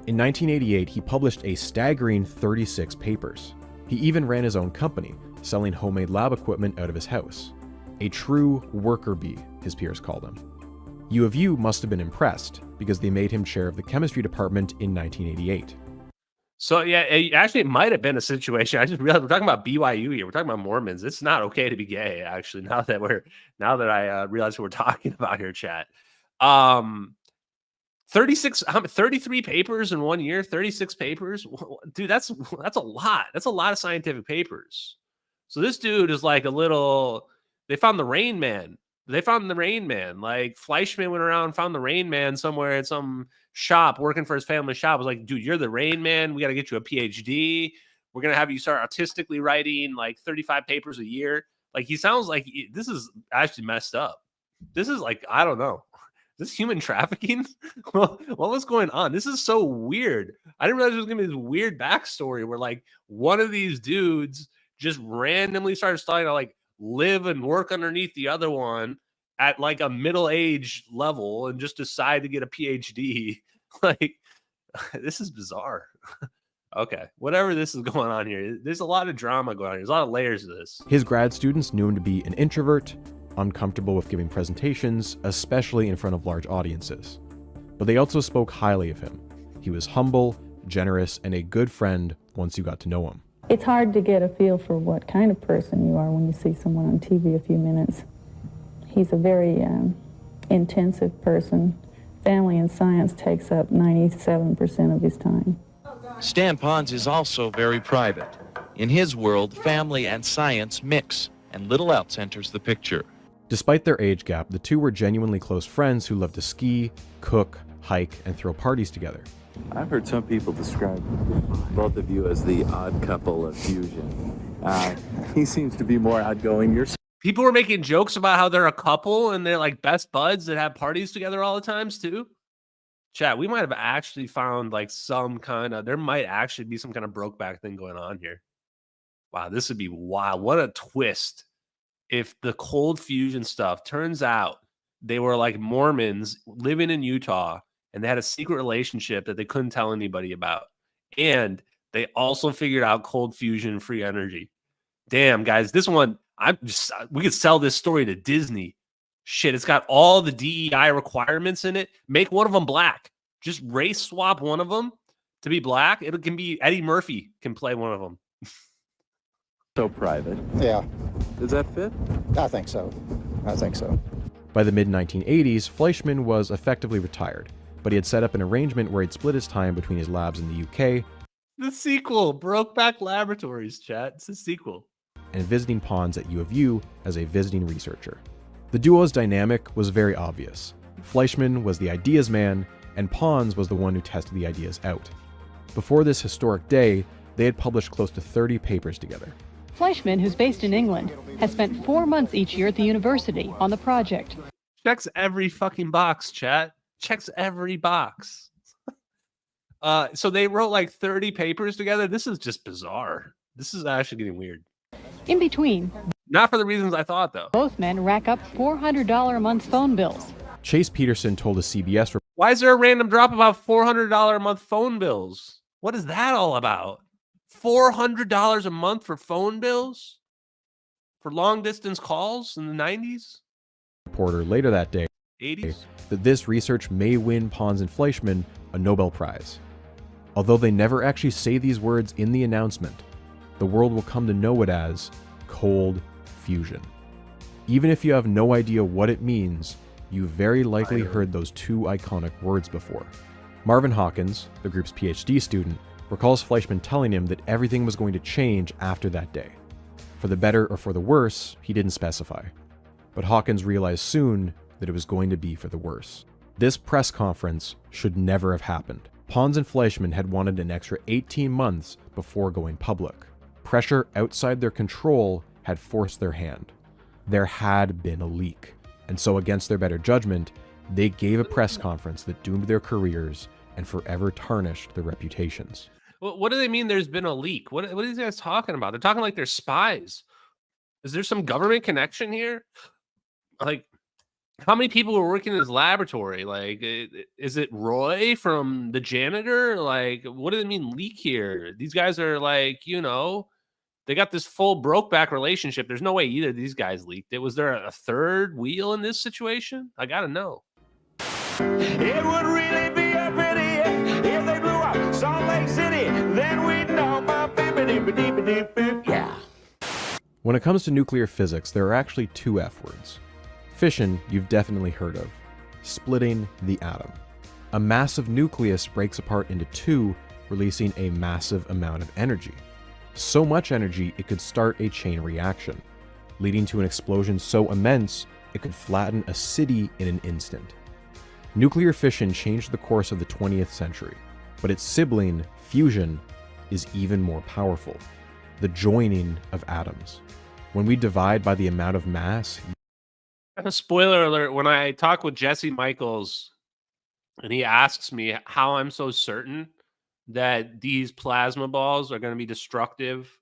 [SPEAKER 6] In 1988, he published a staggering 36 papers. He even ran his own company, selling homemade lab equipment out of his house. A true worker bee, his peers called him. U of U must have been impressed, because they made him chair of the chemistry department in 1988.
[SPEAKER 5] So yeah, it might have been a situation. I just realized we're talking about BYU here. We're talking about Mormons. It's not okay to be gay, actually. Now that I realize what we're talking about here, chat. 33 papers in 1 year. 36 papers, dude. That's a lot. That's a lot of scientific papers. So this dude is like a little. They found the Rain Man. Like Fleischmann went around and found the Rain Man somewhere at some shop working for his family shop. Was like, dude, you're the Rain Man. We got to get you a PhD. We're going to have you start artistically writing like 35 papers a year. Like, he sounds like this is actually messed up. This is like, I don't know. Is this human trafficking? What was going on? This is so weird. I didn't realize there was going to be this weird backstory where like one of these dudes just randomly started starting to like live and work underneath the other one at like a middle-aged level and just decide to get a PhD Like, this is bizarre. Okay, whatever this is going on here, there's a lot of drama going on. There's a lot of layers to this.
[SPEAKER 6] His grad students knew him to be an introvert, uncomfortable with giving presentations, especially in front of large audiences. But they also spoke highly of him. He was humble, generous, and a good friend once you got to know him.
[SPEAKER 14] It's hard to get a feel for what kind of person you are when you see someone on TV a few minutes. He's a very intensive person. Family and science takes up 97% of his time.
[SPEAKER 15] Stan Pons is also very private. In his world, family and science mix, and little else enters the picture.
[SPEAKER 6] Despite their age gap, the two were genuinely close friends who loved to ski, cook, hike, and throw parties together.
[SPEAKER 16] I've heard some people describe both of you as the odd couple of fusion. He seems to be more outgoing.
[SPEAKER 5] People were making jokes about how they're a couple and they're like best buds that have parties together all the times too. Chat, we might have actually found like there might actually be some kind of Brokeback thing going on here. Wow, this would be wild. What a twist if the cold fusion stuff turns out they were like Mormons living in Utah and they had a secret relationship that they couldn't tell anybody about. And they also figured out cold fusion free energy. Damn, guys, this one, we could sell this story to Disney. Shit, it's got all the DEI requirements in it. Make one of them black. Just race swap one of them to be black. It can be Eddie Murphy can play one of them.
[SPEAKER 16] So private.
[SPEAKER 10] Yeah.
[SPEAKER 16] Does that fit?
[SPEAKER 10] I think so.
[SPEAKER 6] By the mid-1980s, Fleischmann was effectively retired, but he had set up an arrangement where he'd split his time between his labs in the UK.
[SPEAKER 5] The sequel, Brokeback Laboratories, chat. It's a sequel.
[SPEAKER 6] And visiting Pons at U of U as a visiting researcher. The duo's dynamic was very obvious. Fleischmann was the ideas man, and Pons was the one who tested the ideas out. Before this historic day, they had published close to 30 papers together.
[SPEAKER 7] Fleischmann, who's based in England, has spent 4 months each year at the university on the project.
[SPEAKER 5] Checks every fucking box, chat. Checks every box. So they wrote like 30 papers together. This is just bizarre. This is actually getting weird.
[SPEAKER 7] In between,
[SPEAKER 5] not for the reasons I thought, though.
[SPEAKER 7] Both men rack up $400 a month phone bills.
[SPEAKER 6] Chase Peterson told a CBS report.
[SPEAKER 5] Why is there a random drop about $400 a month phone bills? What is that all about? $400 a month for phone bills? For long distance calls in the 90s?
[SPEAKER 6] Reporter later that day
[SPEAKER 5] 80s?
[SPEAKER 6] That this research may win Pons and Fleischmann a Nobel Prize. Although they never actually say these words in the announcement, the world will come to know it as cold fusion. Even if you have no idea what it means, you very likely heard those two iconic words before. Marvin Hawkins, the group's PhD student, recalls Fleischmann telling him that everything was going to change after that day. For the better or for the worse, he didn't specify. But Hawkins realized soon that it was going to be for the worse. This press conference should never have happened. Pons and Fleischmann had wanted an extra 18 months before going public. Pressure outside their control had forced their hand. There had been a leak. And so against their better judgment, they gave a press conference that doomed their careers and forever tarnished their reputations.
[SPEAKER 5] What do they mean there's been a leak? What are these guys talking about? They're talking like they're spies. Is there some government connection here? Like, how many people were working in this laboratory? Like, is it Roy from The Janitor? Like, what do they mean leak here? These guys are like, they got this full Brokeback relationship. There's no way either of these guys leaked it. Was there a third wheel in this situation? I gotta know.
[SPEAKER 17] It would really be a pity if they blew up Salt Lake City. Then we'd know my yeah.
[SPEAKER 6] When it comes to nuclear physics, there are actually two F words. Fission, you've definitely heard of. Splitting the atom. A massive nucleus breaks apart into two, releasing a massive amount of energy. So much energy it could start a chain reaction, leading to an explosion so immense it could flatten a city in an instant. Nuclear fission changed the course of the 20th century, but its sibling, fusion, is even more powerful. The joining of atoms. When we divide by the amount of mass...
[SPEAKER 5] A spoiler alert, when I talk with Jesse Michaels and he asks me how I'm so certain that these plasma balls are going to be destructive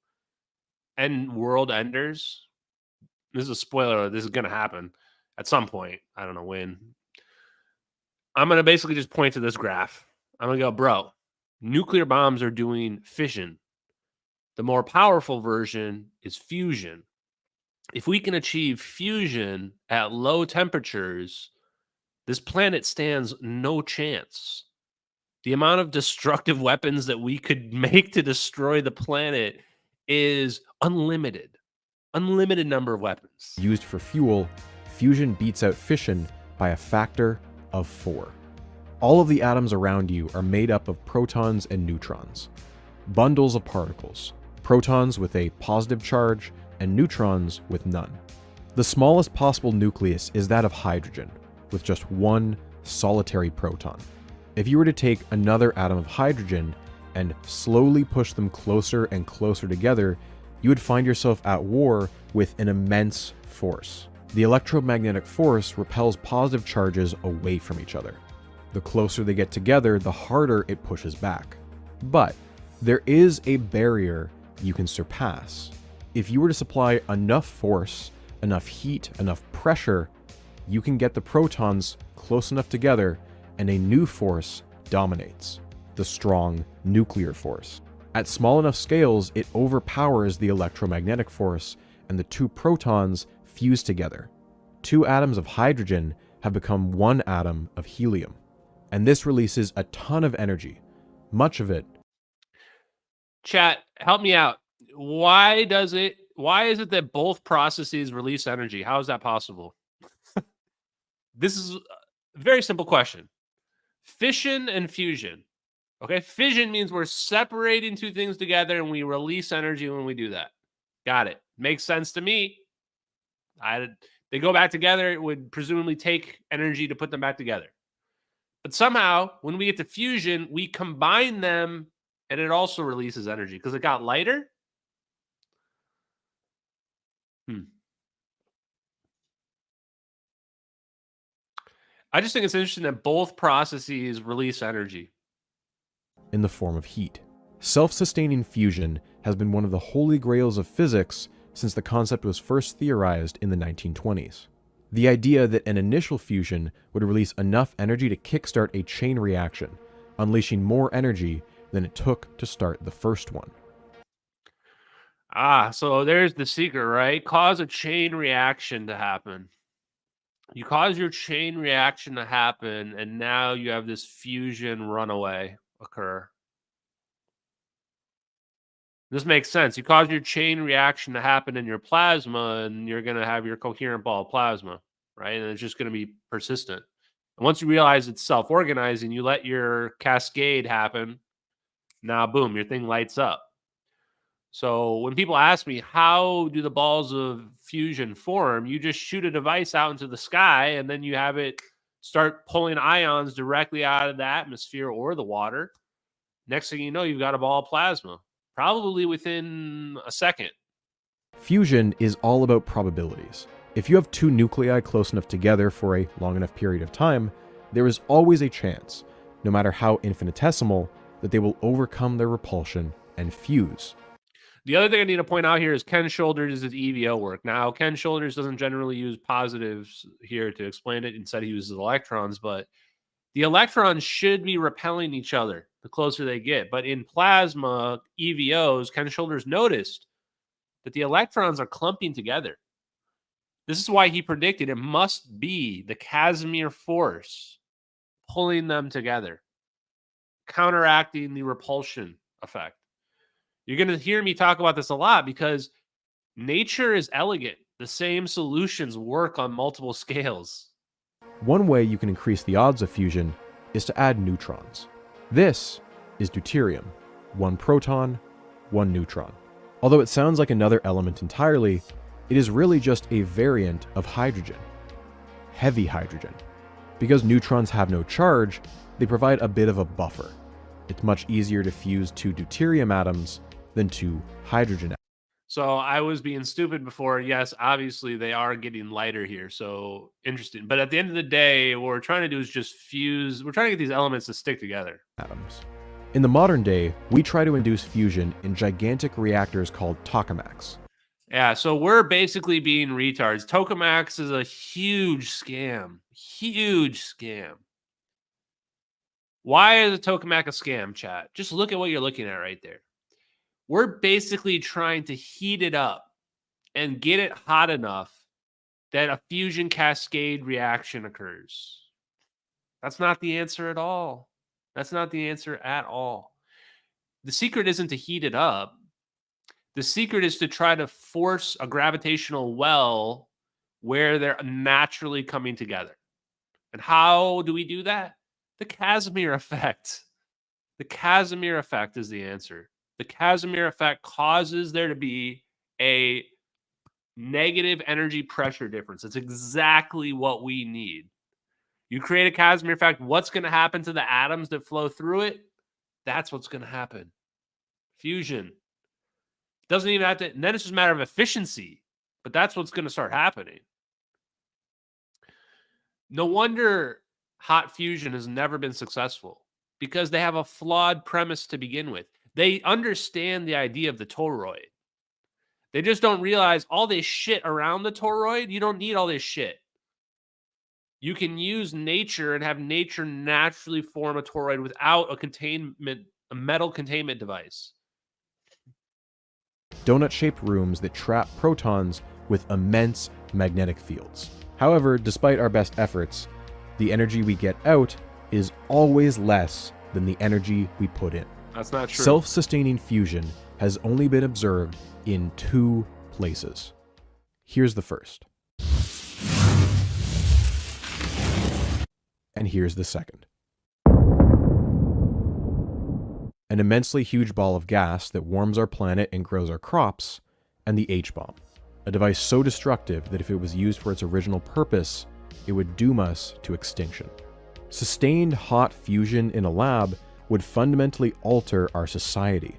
[SPEAKER 5] and world enders, this is a spoiler alert, this is going to happen at some point. I don't know when. I'm going to basically just point to this graph. I'm going to go, bro, nuclear bombs are doing fission. The more powerful version is fusion. If we can achieve fusion at low temperatures, this planet stands no chance. The amount of destructive weapons that we could make to destroy the planet is unlimited. Unlimited number of weapons.
[SPEAKER 6] Used for fuel, fusion beats out fission by a factor of 4. All of the atoms around you are made up of protons and neutrons, bundles of particles, protons with a positive charge and neutrons with none. The smallest possible nucleus is that of hydrogen, with just one solitary proton. If you were to take another atom of hydrogen and slowly push them closer and closer together, you would find yourself at war with an immense force. The electromagnetic force repels positive charges away from each other. The closer they get together, the harder it pushes back. But there is a barrier you can surpass. If you were to supply enough force, enough heat, enough pressure, you can get the protons close enough together and a new force dominates, the strong nuclear force. At small enough scales, it overpowers the electromagnetic force and the two protons fuse together. 2 atoms of hydrogen have become 1 atom of helium. And this releases a ton of energy, much of it.
[SPEAKER 5] Chat, help me out. Why is it that both processes release energy? How is that possible? This is a very simple question. Fission and fusion. Okay, fission means we're separating 2 things together and we release energy when we do that. Got it. Makes sense to me. They go back together, it would presumably take energy to put them back together. But somehow, when we get to fusion, we combine them and it also releases energy because it got lighter. I just think it's interesting that both processes release energy.
[SPEAKER 6] In the form of heat. Self-sustaining fusion has been one of the holy grails of physics since the concept was first theorized in the 1920s. The idea that an initial fusion would release enough energy to kickstart a chain reaction, unleashing more energy than it took to start the first one.
[SPEAKER 5] So there's the secret, right? Cause a chain reaction to happen. You cause your chain reaction to happen, and now you have this fusion runaway occur. This makes sense. You cause your chain reaction to happen in your plasma, and you're going to have your coherent ball of plasma, right? And it's just going to be persistent. And once you realize it's self-organizing, you let your cascade happen. Now, boom, your thing lights up. So when people ask me, how do the balls of fusion form? You just shoot a device out into the sky, and then you have it start pulling ions directly out of the atmosphere or the water. Next thing you know, you've got a ball of plasma, probably within a second.
[SPEAKER 6] Fusion is all about probabilities. If you have 2 nuclei close enough together for a long enough period of time, there is always a chance, no matter how infinitesimal, that they will overcome their repulsion and fuse.
[SPEAKER 5] The other thing I need to point out here is Ken Shoulders' EVO work. Now, Ken Shoulders doesn't generally use positives here to explain it. Instead, he uses electrons, but the electrons should be repelling each other the closer they get. But in plasma EVOs, Ken Shoulders noticed that the electrons are clumping together. This is why he predicted it must be the Casimir force pulling them together, counteracting the repulsion effect. You're going to hear me talk about this a lot because nature is elegant. The same solutions work on multiple scales.
[SPEAKER 6] One way you can increase the odds of fusion is to add neutrons. This is deuterium. 1 proton, 1 neutron. Although it sounds like another element entirely, it is really just a variant of hydrogen. Heavy hydrogen. Because neutrons have no charge, they provide a bit of a buffer. It's much easier to fuse 2 deuterium atoms than 2 hydrogen atoms.
[SPEAKER 5] So I was being stupid before. Yes, obviously they are getting lighter here. So interesting. But at the end of the day, what we're trying to do is just fuse. We're trying to get these elements to stick together.
[SPEAKER 6] Atoms. In the modern day, we try to induce fusion in gigantic reactors called tokamaks.
[SPEAKER 5] Yeah, so we're basically being retards. Tokamaks is a huge scam. Huge scam. Why is a tokamak a scam, chat? Just look at what you're looking at right there. We're basically trying to heat it up and get it hot enough that a fusion cascade reaction occurs. That's not the answer at all. That's not the answer at all. The secret isn't to heat it up. The secret is to try to force a gravitational well where they're naturally coming together. And how do we do that? The Casimir effect. The Casimir effect is the answer. The Casimir effect causes there to be a negative energy pressure difference. It's exactly what we need. You create a Casimir effect, what's going to happen to the atoms that flow through it? That's what's going to happen. Fusion. Doesn't even have to, and then it's just a matter of efficiency, but that's what's going to start happening. No wonder hot fusion has never been successful, because they have a flawed premise to begin with. They understand the idea of the toroid. They just don't realize all this shit around the toroid. You don't need all this shit. You can use nature and have nature naturally form a toroid without a metal containment device.
[SPEAKER 6] Donut-shaped rooms that trap protons with immense magnetic fields. However, despite our best efforts, the energy we get out is always less than the energy we put in.
[SPEAKER 5] That's not true.
[SPEAKER 6] Self-sustaining fusion has only been observed in 2 places. Here's the first. And here's the second. An immensely huge ball of gas that warms our planet and grows our crops, and the H-bomb, a device so destructive that if it was used for its original purpose, it would doom us to extinction. Sustained hot fusion in a lab would fundamentally alter our society.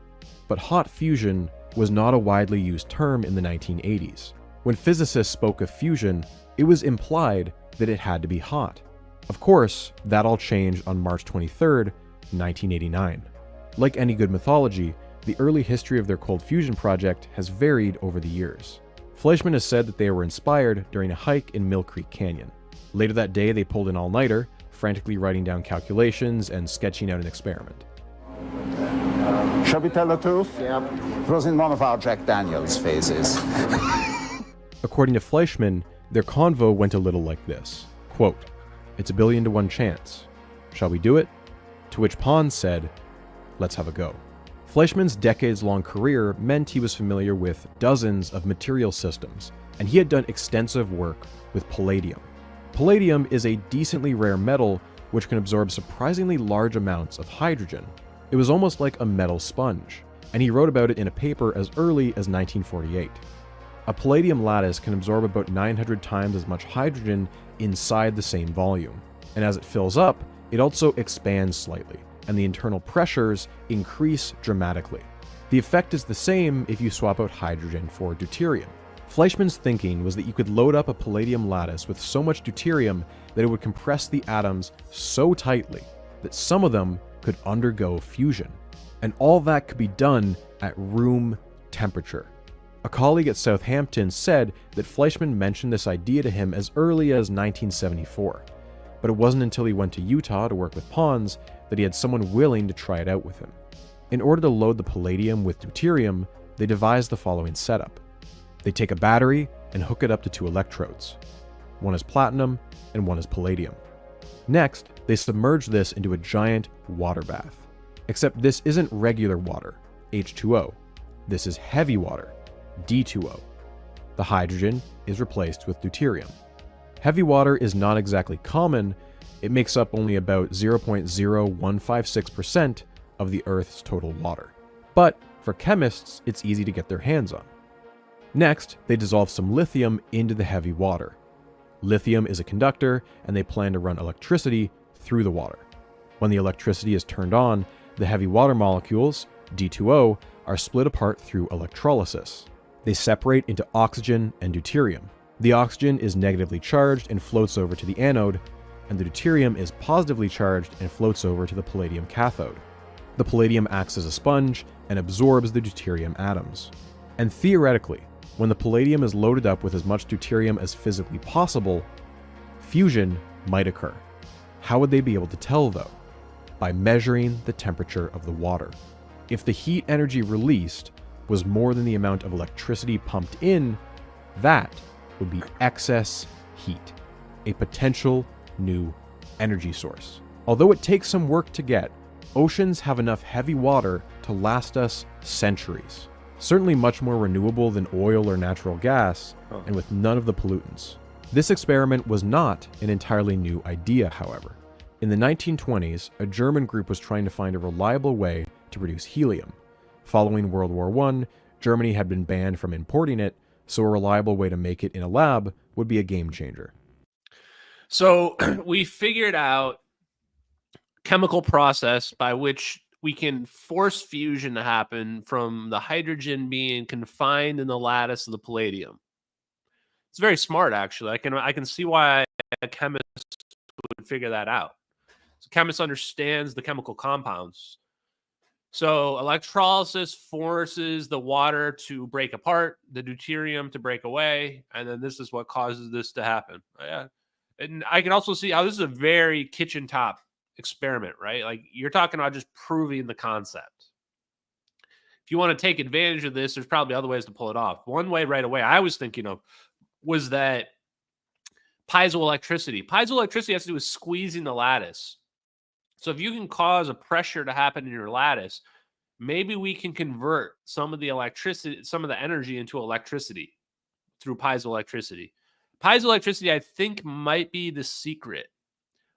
[SPEAKER 6] But hot fusion was not a widely used term in the 1980s. When physicists spoke of fusion, it was implied that it had to be hot. Of course, that all changed on March 23rd, 1989. Like any good mythology, the early history of their cold fusion project has varied over the years. Fleischmann has said that they were inspired during a hike in Mill Creek Canyon. Later that day, they pulled an all-nighter, frantically writing down calculations and sketching out an experiment.
[SPEAKER 18] Shall we tell the truth? Yeah. It was in one of our Jack Daniels phases.
[SPEAKER 6] According to Fleischmann, their convo went a little like this. Quote, "It's a 1,000,000,000 to 1 chance. Shall we do it?" To which Pons said, "Let's have a go." Fleischmann's decades-long career meant he was familiar with dozens of material systems, and he had done extensive work with palladium. Palladium is a decently rare metal which can absorb surprisingly large amounts of hydrogen. It was almost like a metal sponge, and he wrote about it in a paper as early as 1948. A palladium lattice can absorb about 900 times as much hydrogen inside the same volume, and as it fills up, it also expands slightly, and the internal pressures increase dramatically. The effect is the same if you swap out hydrogen for deuterium. Fleischmann's thinking was that you could load up a palladium lattice with so much deuterium that it would compress the atoms so tightly that some of them could undergo fusion, and all that could be done at room temperature. A colleague at Southampton said that Fleischmann mentioned this idea to him as early as 1974, but it wasn't until he went to Utah to work with Pons that he had someone willing to try it out with him. In order to load the palladium with deuterium, they devised the following setup. They take a battery and hook it up to 2 electrodes. One is platinum and one is palladium. Next, they submerge this into a giant water bath. Except this isn't regular water, H2O. This is heavy water, D2O. The hydrogen is replaced with deuterium. Heavy water is not exactly common. It makes up only about 0.0156% of the Earth's total water. But for chemists, it's easy to get their hands on. Next, they dissolve some lithium into the heavy water. Lithium is a conductor, and they plan to run electricity through the water. When the electricity is turned on, the heavy water molecules, D2O, are split apart through electrolysis. They separate into oxygen and deuterium. The oxygen is negatively charged and floats over to the anode, and the deuterium is positively charged and floats over to the palladium cathode. The palladium acts as a sponge and absorbs the deuterium atoms. And theoretically, when the palladium is loaded up with as much deuterium as physically possible, fusion might occur. How would they be able to tell, though? by measuring the temperature of the water. If the heat energy released was more than the amount of electricity pumped in, that would be excess heat, a potential new energy source. Although it takes some work to get, oceans have enough heavy water to last us centuries. Certainly much more renewable than oil or natural gas, and with none of the pollutants. This experiment was not an entirely new idea, however. In the 1920s, a German group was trying to find a reliable way to produce helium. Following World War I, Germany had been banned from importing it, so a reliable way to make it in a lab would be a game changer.
[SPEAKER 5] So we figured out chemical process by which we can force fusion to happen from the hydrogen being confined in the lattice of the palladium. It's very smart, actually. I can see why a chemist would figure that out. So chemist understands the chemical compounds. So electrolysis forces the water to break apart, the deuterium to break away, and then this is what causes this to happen. Yeah. And I can also see how this is a very kitchen top experiment, right? Like, you're talking about just proving the concept. If you want to take advantage of this, there's probably other ways to pull it off. One way right away I was thinking of was that piezoelectricity. Piezoelectricity has to do with squeezing the lattice. So if you can cause a pressure to happen in your lattice, maybe we can convert some of the electricity, some of the energy into electricity through piezoelectricity. Piezoelectricity, I think, might be the secret.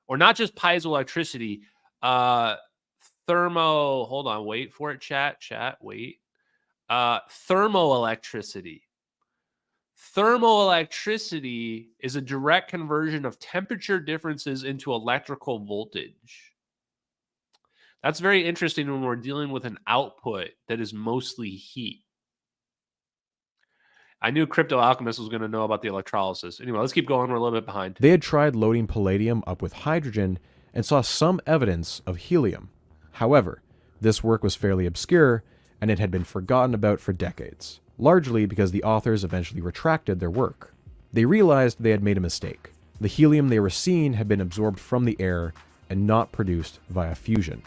[SPEAKER 5] Or not just piezoelectricity, hold on, wait for it, chat, wait. Thermoelectricity. Thermoelectricity is a direct conversion of temperature differences into electrical voltage. That's very interesting when we're dealing with an output that is mostly heat. I knew Crypto Alchemist was going to know about the electrolysis. Anyway, let's keep going. We're a little bit behind.
[SPEAKER 6] They had tried loading palladium up with hydrogen and saw some evidence of helium. However, this work was fairly obscure, and it had been forgotten about for decades, largely because the authors eventually retracted their work. They realized they had made a mistake. The helium they were seeing had been absorbed from the air and not produced via fusion.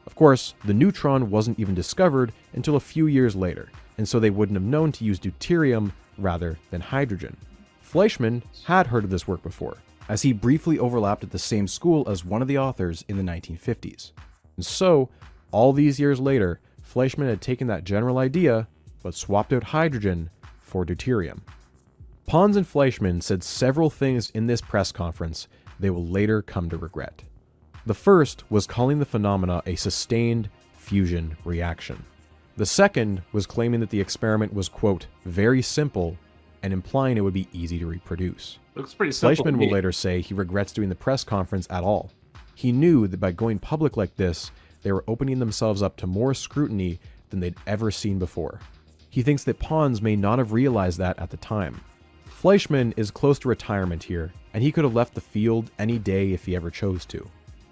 [SPEAKER 6] Of course, the neutron wasn't even discovered until a few years later, and so they wouldn't have known to use deuterium rather than hydrogen. Fleischmann had heard of this work before, as he briefly overlapped at the same school as one of the authors in the 1950s. And so, all these years later, Fleischmann had taken that general idea, but swapped out hydrogen for deuterium. Pons and Fleischmann said several things in this press conference they will later come to regret. The first was calling the phenomena a sustained fusion reaction. The second was claiming that the experiment was, quote, very simple, and implying it would be easy to reproduce.
[SPEAKER 5] Looks pretty simple.
[SPEAKER 6] Fleischmann will later say he regrets doing the press conference at all. He knew that by going public like this, they were opening themselves up to more scrutiny than they'd ever seen before. He thinks that Pons may not have realized that at the time. Fleischmann is close to retirement here, and he could have left the field any day if he ever chose to.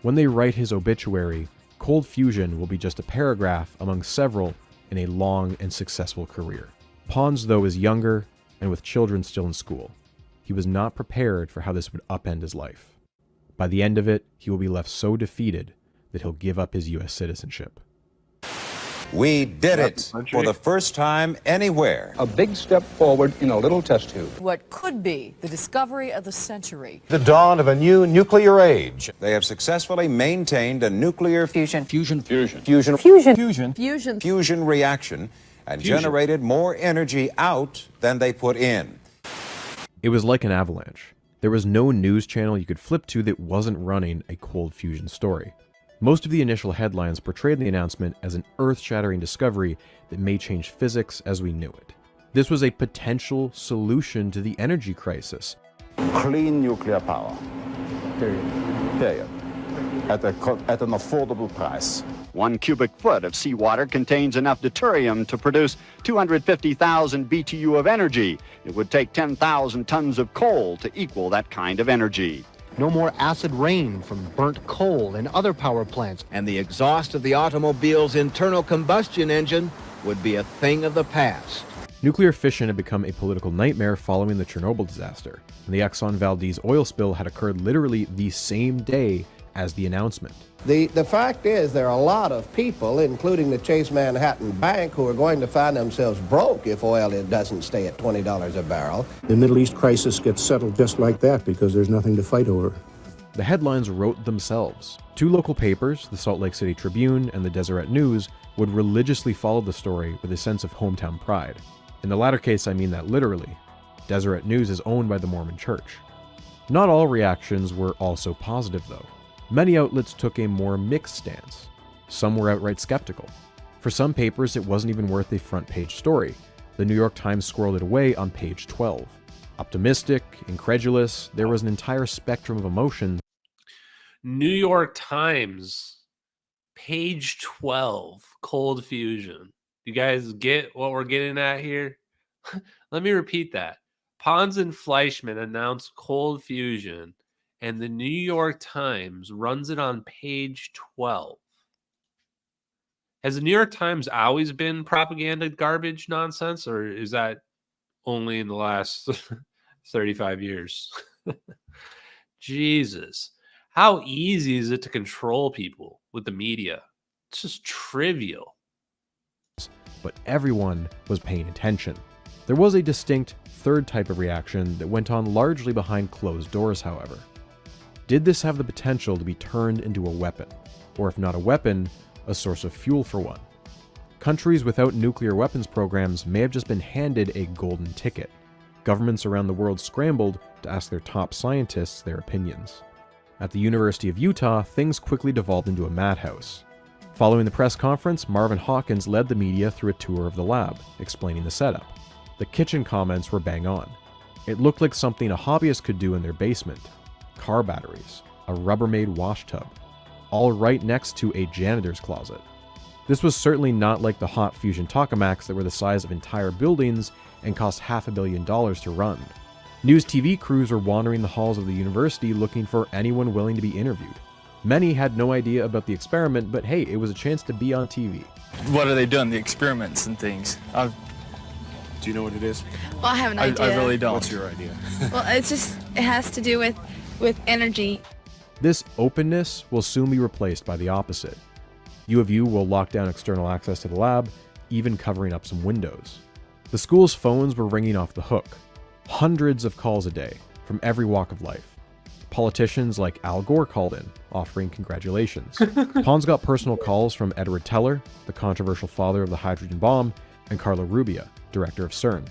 [SPEAKER 6] When they write his obituary, cold fusion will be just a paragraph among several in a long and successful career. Pons, though, is younger and with children still in school. He was not prepared for how this would upend his life. By the end of it, he will be left so defeated that he'll give up his U.S. citizenship.
[SPEAKER 19] We did it for the first time anywhere.
[SPEAKER 20] A big step forward in a little test tube.
[SPEAKER 21] What could be the discovery of the century.
[SPEAKER 19] The dawn of a new nuclear age. They have successfully maintained a nuclear fusion reaction and generated more energy out than they put in.
[SPEAKER 6] It was like an avalanche. There was no news channel you could flip to that wasn't running a cold fusion story. Most of the initial headlines portrayed the announcement as an earth-shattering discovery that may change physics as we knew it. This was a potential solution to the energy crisis.
[SPEAKER 18] Clean nuclear power. Period. At an affordable price.
[SPEAKER 22] 1 cubic foot of seawater contains enough deuterium to produce 250,000 BTU of energy. It would take 10,000 tons of coal to equal that kind of energy.
[SPEAKER 13] No more acid rain from burnt coal and other power plants.
[SPEAKER 8] And the exhaust of the automobile's internal combustion engine would be a thing of the past.
[SPEAKER 6] Nuclear fission had become a political nightmare following the Chernobyl disaster, and the Exxon Valdez oil spill had occurred literally the same day as the announcement.
[SPEAKER 1] The fact is there are a lot of people, including the Chase Manhattan Bank, who are going to find themselves broke if oil doesn't stay at $20 a barrel.
[SPEAKER 20] The Middle East crisis gets settled just like that because there's nothing to fight over.
[SPEAKER 6] The headlines wrote themselves. Two local papers, the Salt Lake City Tribune and the Deseret News, would religiously follow the story with a sense of hometown pride. In the latter case, I mean that literally. Deseret News is owned by the Mormon Church. Not all reactions were also positive, though. Many outlets took a more mixed stance. Some were outright skeptical. For some papers, it wasn't even worth a front-page story. The New York Times squirreled it away on page 12. Optimistic, incredulous, there was an entire spectrum of emotions.
[SPEAKER 5] New York Times, page 12, cold fusion. You guys get what we're getting at here? Let me repeat that. Pons and Fleischman announced cold fusion, and the New York Times runs it on page 12. Has the New York Times always been propaganda garbage nonsense, or is that only in the last 35 years? Jesus. How easy is it to control people with the media? It's just trivial.
[SPEAKER 6] But everyone was paying attention. There was a distinct third type of reaction that went on largely behind closed doors, however. Did this have the potential to be turned into a weapon? Or if not a weapon, a source of fuel for one? Countries without nuclear weapons programs may have just been handed a golden ticket. Governments around the world scrambled to ask their top scientists their opinions. At the University of Utah, things quickly devolved into a madhouse. Following the press conference, Marvin Hawkins led the media through a tour of the lab, explaining the setup. The kitchen comments were bang on. It looked like something a hobbyist could do in their basement. Car batteries, a Rubbermaid wash tub, all right next to a janitor's closet. This was certainly not like the hot fusion tokamaks that were the size of entire buildings and cost $500 million to run. News TV crews were wandering the halls of the university looking for anyone willing to be interviewed. Many had no idea about the experiment, but hey, it was a chance to be on TV.
[SPEAKER 2] What are they doing? The experiments and things.
[SPEAKER 23] Do you know what it is?
[SPEAKER 2] Well, I have an idea. I really don't.
[SPEAKER 23] What's your idea?
[SPEAKER 2] Well, it has to do with energy.
[SPEAKER 6] This openness will soon be replaced by the opposite. U of U will lock down external access to the lab, even covering up some windows. The school's phones were ringing off the hook. Hundreds of calls a day, from every walk of life. Politicians like Al Gore called in, offering congratulations. Pons got personal calls from Edward Teller, the controversial father of the hydrogen bomb, and Carlo Rubbia, director of CERN.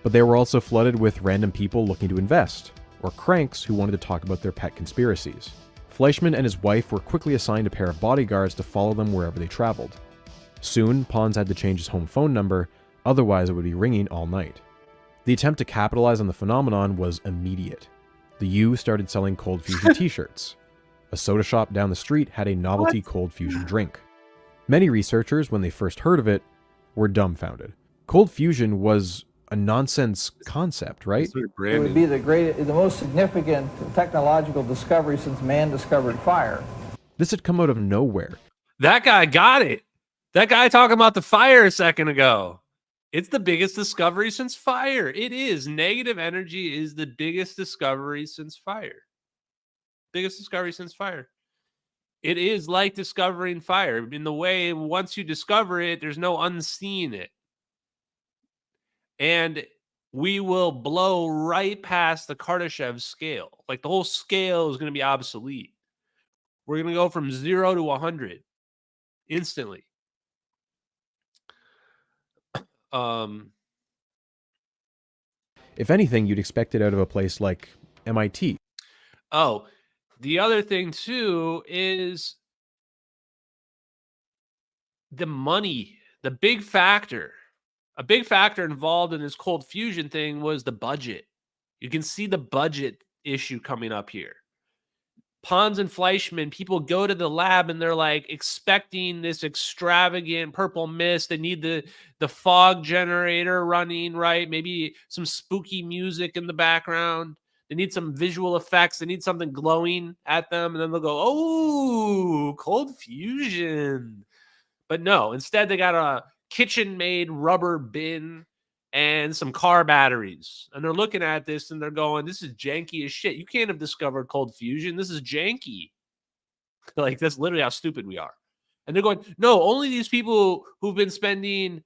[SPEAKER 6] But they were also flooded with random people looking to invest, or cranks who wanted to talk about their pet conspiracies. Fleischman and his wife were quickly assigned a pair of bodyguards to follow them wherever they traveled. Soon, Pons had to change his home phone number, otherwise it would be ringing all night. The attempt to capitalize on the phenomenon was immediate. The U started selling cold fusion t-shirts. A soda shop down the street had a novelty cold fusion drink. Many researchers, when they first heard of it, were dumbfounded. Cold fusion was a nonsense concept, right?
[SPEAKER 24] It would be the most significant technological discovery since man discovered fire.
[SPEAKER 6] This had come out of nowhere.
[SPEAKER 5] That guy got it. That guy talking about the fire a second ago. It's the biggest discovery since fire. It is. Negative energy is the biggest discovery since fire. Biggest discovery since fire. It is like discovering fire in the way once you discover it, there's no unseeing it. And we will blow right past the Kardashev scale. Like the whole scale is going to be obsolete. We're going to go from 0 to 100 instantly.
[SPEAKER 6] If anything, you'd expect it out of a place like MIT.
[SPEAKER 5] Oh, the other thing too is the money. The big factor, a big factor involved in this cold fusion thing was the budget. You can see the budget issue coming up here. Pons and Fleischman, people go to the lab and they're like expecting this extravagant purple mist. They need the fog generator running, right? Maybe some spooky music in the background. They need some visual effects. They need something glowing at them. And then they'll go, oh, cold fusion. But no, instead they got a kitchen-made rubber bin and some car batteries. And they're looking at this and they're going, this is janky as shit. You can't have discovered cold fusion. This is janky. Like, that's literally how stupid we are. And they're going, no, only these people who've been spending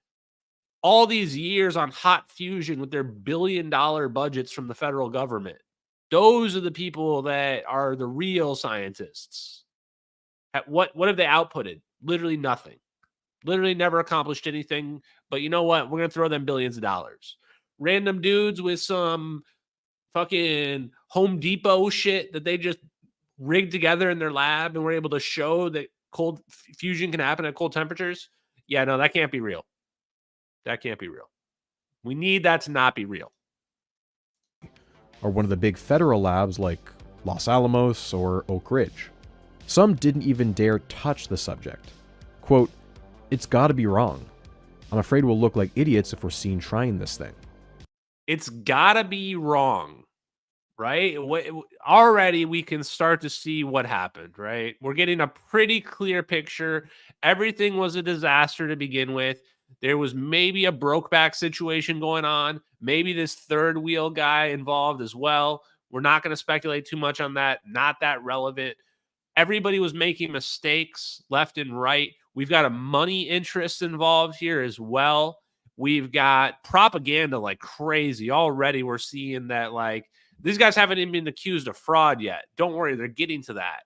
[SPEAKER 5] all these years on hot fusion with their billion-dollar budgets from the federal government. Those are the people that are the real scientists. What have they outputted? Literally nothing. Literally never accomplished anything. But you know what? We're going to throw them billions of dollars. Random dudes with some fucking Home Depot shit that they just rigged together in their lab and were able to show that cold fusion can happen at cold temperatures. Yeah, no, that can't be real. That can't be real. We need that to not be real.
[SPEAKER 6] Or one of the big federal labs like Los Alamos or Oak Ridge. Some didn't even dare touch the subject. Quote, "It's gotta be wrong. I'm afraid we'll look like idiots if we're seen trying this thing."
[SPEAKER 5] It's gotta be wrong, right? Already we can start to see what happened, right? We're getting a pretty clear picture. Everything was a disaster to begin with. There was maybe a Brokeback situation going on. Maybe this third wheel guy involved as well. We're not going to speculate too much on that. Not that relevant. Everybody was making mistakes left and right. We've got a money interest involved here as well. We've got propaganda like crazy. Already we're seeing that, like, these guys haven't even been accused of fraud yet. Don't worry, they're getting to that.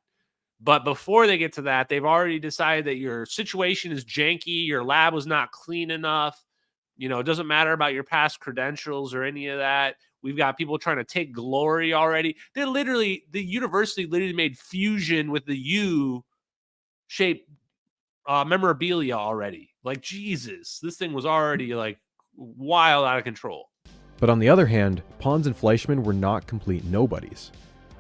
[SPEAKER 5] But before they get to that, they've already decided that your situation is janky, your lab was not clean enough. You know, it doesn't matter about your past credentials or any of that. We've got people trying to take glory already. The university literally made fusion with the U-shaped memorabilia already. Like, Jesus, this thing was already like wild out of control.
[SPEAKER 6] But on the other hand, Pons and Fleischmann were not complete nobodies.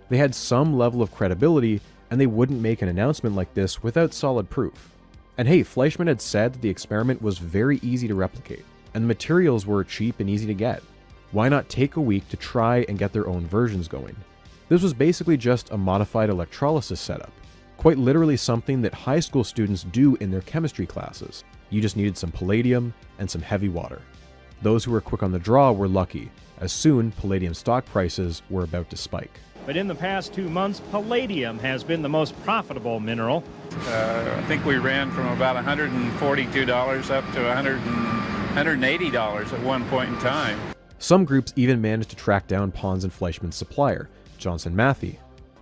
[SPEAKER 6] They had some level of credibility, and they wouldn't make an announcement like this without solid proof. And hey, Fleischmann had said that the experiment was very easy to replicate, and the materials were cheap and easy to get. Why not take a week to try and get their own versions going? This was basically just a modified electrolysis setup, quite literally something that high school students do in their chemistry classes. You just needed some palladium and some heavy water. Those who were quick on the draw were lucky, as soon palladium stock prices were about to spike.
[SPEAKER 3] But in the past 2 months, palladium has been the most profitable mineral.
[SPEAKER 4] I think we ran from about $142 up to $180 at one point in time.
[SPEAKER 6] Some groups even managed to track down Pons and Fleischmann's supplier, Johnson Matthey.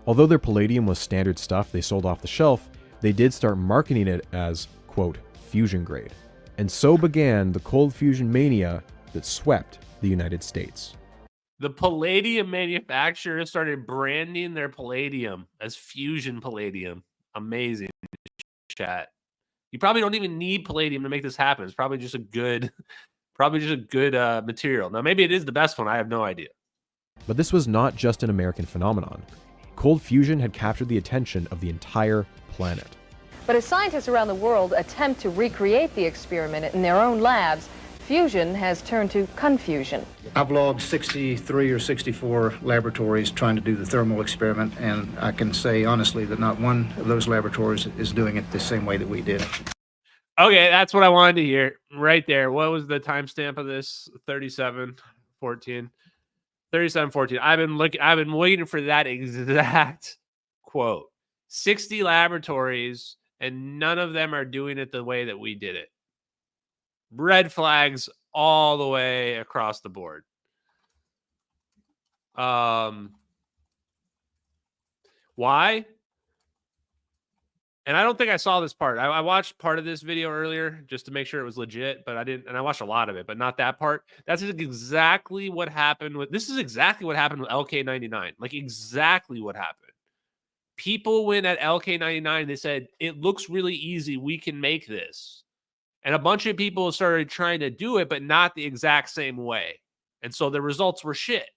[SPEAKER 6] Although their palladium was standard stuff they sold off the shelf, they did start marketing it as, quote, fusion grade. And so began the cold fusion mania that swept the United States.
[SPEAKER 5] The palladium manufacturers started branding their palladium as fusion palladium. Amazing, chat. You probably don't even need palladium to make this happen. It's probably just a good, material. Now, maybe it is the best one. I have no idea.
[SPEAKER 6] But this was not just an American phenomenon. Cold fusion had captured the attention of the entire planet.
[SPEAKER 21] But as scientists around the world attempt to recreate the experiment in their own labs, fusion has turned to confusion.
[SPEAKER 10] I've logged 63 or 64 laboratories trying to do the thermal experiment, and I can say honestly that not one of those laboratories is doing it the same way that we did.
[SPEAKER 5] Okay, that's what I wanted to hear right there. What was the timestamp of this? 37:14. 37:14. I've been waiting for that exact quote. 60 laboratories, and none of them are doing it the way that we did it. Red flags all the way across the board. Why? And I don't think I saw this part. I watched part of this video earlier just to make sure it was legit, but I didn't. And I watched a lot of it, but not that part. That's exactly what happened with. This is exactly what happened with LK99. Like, exactly what happened. People went at LK99. They said, it looks really easy. We can make this. And a bunch of people started trying to do it, but not the exact same way. And so the results were shit.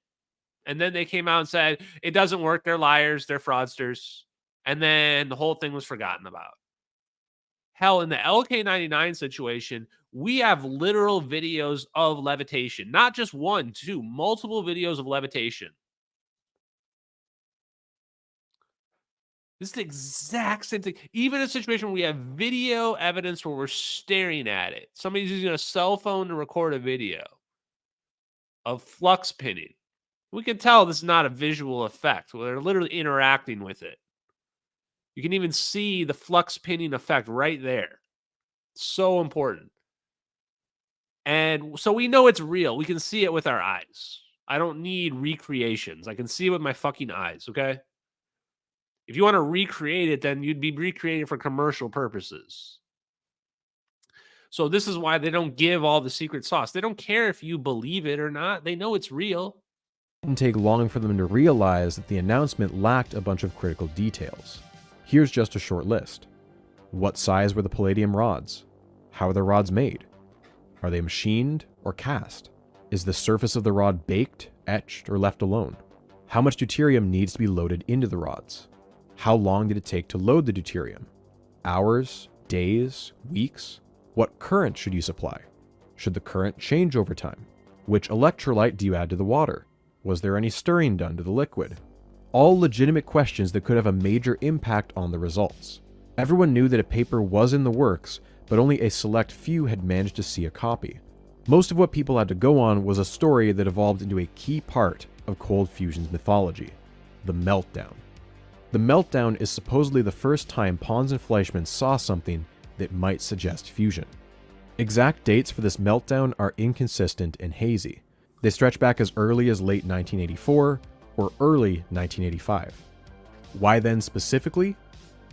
[SPEAKER 5] And then they came out and said, it doesn't work. They're liars. They're fraudsters. And then the whole thing was forgotten about. Hell, in the LK99 situation, we have literal videos of levitation. Not just one, two, multiple videos of levitation. This is the exact same thing. Even in a situation where we have video evidence where we're staring at it. Somebody's using a cell phone to record a video of flux pinning. We can tell this is not a visual effect. They're literally interacting with it. You can even see the flux pinning effect right there. So important. And so we know it's real. We can see it with our eyes. I don't need recreations. I can see it with my fucking eyes, okay? If you want to recreate it, then you'd be recreating for commercial purposes. So this is why they don't give all the secret sauce. They don't care if you believe it or not. They know it's real.
[SPEAKER 6] It didn't take long for them to realize that the announcement lacked a bunch of critical details. Here's just a short list. What size were the palladium rods? How are the rods made? Are they machined or cast? Is the surface of the rod baked, etched, or left alone? How much deuterium needs to be loaded into the rods? How long did it take to load the deuterium? Hours, days, weeks? What current should you supply? Should the current change over time? Which electrolyte do you add to the water? Was there any stirring done to the liquid? All legitimate questions that could have a major impact on the results. Everyone knew that a paper was in the works, but only a select few had managed to see a copy. Most of what people had to go on was a story that evolved into a key part of cold fusion's mythology, the meltdown. The meltdown is supposedly the first time Pons and Fleischmann saw something that might suggest fusion. Exact dates for this meltdown are inconsistent and hazy. They stretch back as early as late 1984 or early 1985. Why then specifically?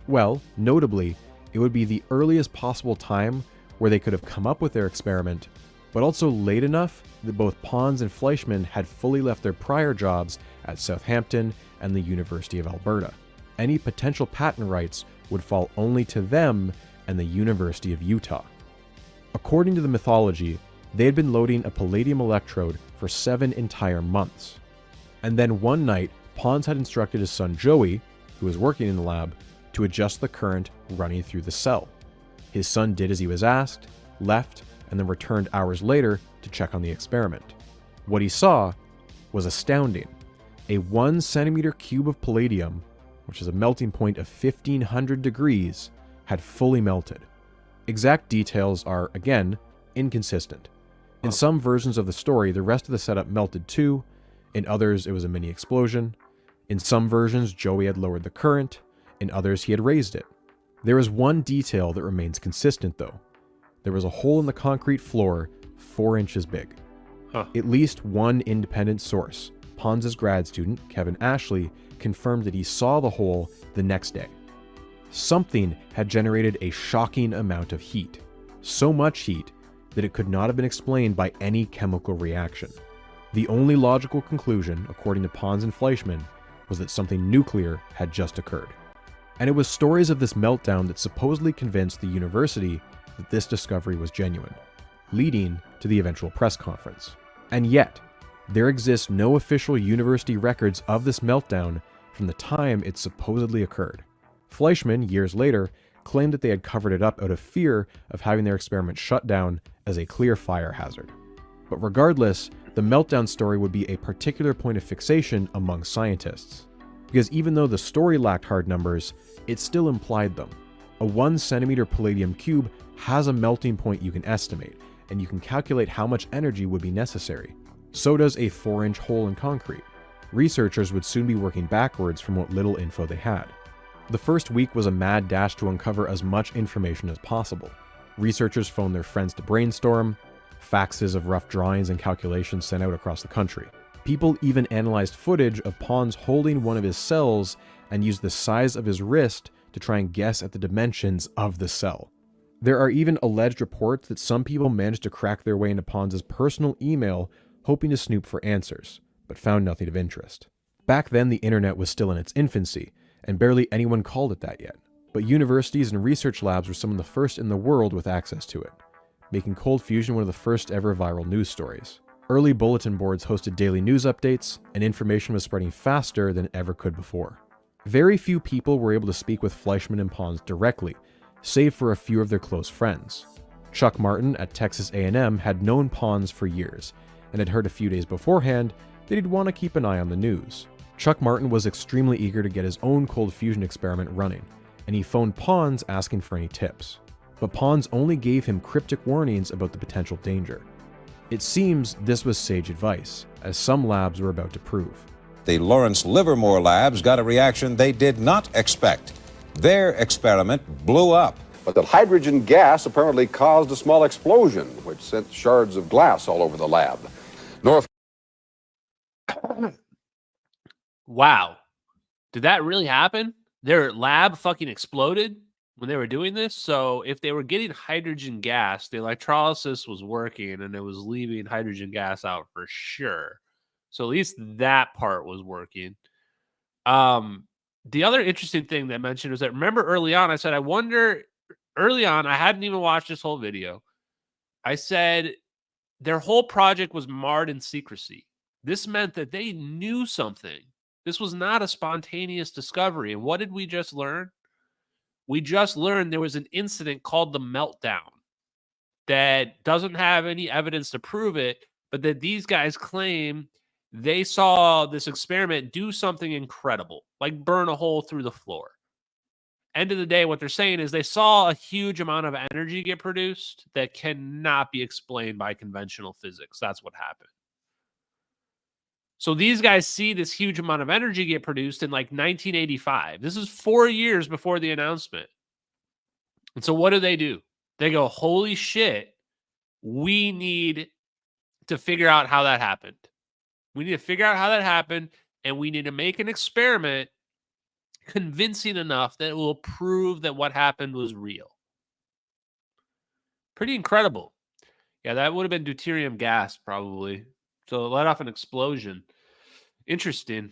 [SPEAKER 6] Well, notably, it would be the earliest possible time where they could have come up with their experiment, but also late enough that both Pons and Fleischmann had fully left their prior jobs at Southampton and the University of Alberta. Any potential patent rights would fall only to them and the University of Utah. According to the mythology, they had been loading a palladium electrode for 7 entire months. And then one night, Pons had instructed his son Joey, who was working in the lab, to adjust the current running through the cell. His son did as he was asked, left, and then returned hours later to check on the experiment. What he saw was astounding. A 1 centimeter cube of palladium, which is a melting point of 1500 degrees, had fully melted. Exact details are, again, inconsistent. In some versions of the story, the rest of the setup melted too. In others, it was a mini explosion. In some versions, Joey had lowered the current. In others, he had raised it. There is one detail that remains consistent, though. There was a hole in the concrete floor 4 inches big. At least one independent source, Pons' grad student, Kevin Ashley, confirmed that he saw the hole the next day. Something had generated a shocking amount of heat. So much heat that it could not have been explained by any chemical reaction. The only logical conclusion, according to Pons and Fleischmann, was that something nuclear had just occurred. And it was stories of this meltdown that supposedly convinced the university that this discovery was genuine, leading to the eventual press conference. And yet, there exists no official university records of this meltdown from the time it supposedly occurred. Fleischmann, years later, claimed that they had covered it up out of fear of having their experiment shut down as a clear fire hazard. But regardless, the meltdown story would be a particular point of fixation among scientists. Because even though the story lacked hard numbers, it still implied them. A 1 centimeter palladium cube has a melting point you can estimate, and you can calculate how much energy would be necessary. So does a 4-inch hole in concrete. Researchers would soon be working backwards from what little info they had. The first week was a mad dash to uncover as much information as possible. Researchers phoned their friends to brainstorm, faxes of rough drawings and calculations sent out across the country. People even analyzed footage of Pons holding one of his cells and used the size of his wrist to try and guess at the dimensions of the cell. There are even alleged reports that some people managed to crack their way into Pons' personal email hoping to snoop for answers, but found nothing of interest. Back then, the internet was still in its infancy, and barely anyone called it that yet. But universities and research labs were some of the first in the world with access to it, making cold fusion one of the first ever viral news stories. Early bulletin boards hosted daily news updates, and information was spreading faster than it ever could before. Very few people were able to speak with Fleischmann and Pons directly, save for a few of their close friends. Chuck Martin at Texas A&M had known Pons for years, and had heard a few days beforehand that he'd want to keep an eye on the news. Chuck Martin was extremely eager to get his own cold fusion experiment running, and he phoned Pons asking for any tips. But Pons only gave him cryptic warnings about the potential danger. It seems this was sage advice, as some labs were about to prove.
[SPEAKER 19] The Lawrence Livermore labs got a reaction they did not expect. Their experiment blew up.
[SPEAKER 9] But that hydrogen gas apparently caused a small explosion, which sent shards of glass all over the lab.
[SPEAKER 5] Wow. Did that really happen? Their lab fucking exploded when they were doing this? So if they were getting hydrogen gas, the electrolysis was working and it was leaving hydrogen gas out for sure. So at least that part was working. The other interesting thing that I mentioned was that, remember early on, I said, I wonder, early on, I hadn't even watched this whole video. I said their whole project was marred in secrecy. This meant that they knew something. This was not a spontaneous discovery. And what did we just learn? We just learned there was an incident called the meltdown that doesn't have any evidence to prove it, but that these guys claim they saw this experiment do something incredible, like burn a hole through the floor. End of the day, what they're saying is they saw a huge amount of energy get produced that cannot be explained by conventional physics. That's what happened. So these guys see this huge amount of energy get produced in like 1985. This is 4 years before the announcement. And so what do? They go, holy shit, we need to figure out how that happened. We need to figure out how that happened, and we need to make an experiment convincing enough that it will prove that what happened was real. Pretty incredible. Yeah, that would have been deuterium gas probably. So it let off an explosion. Interesting.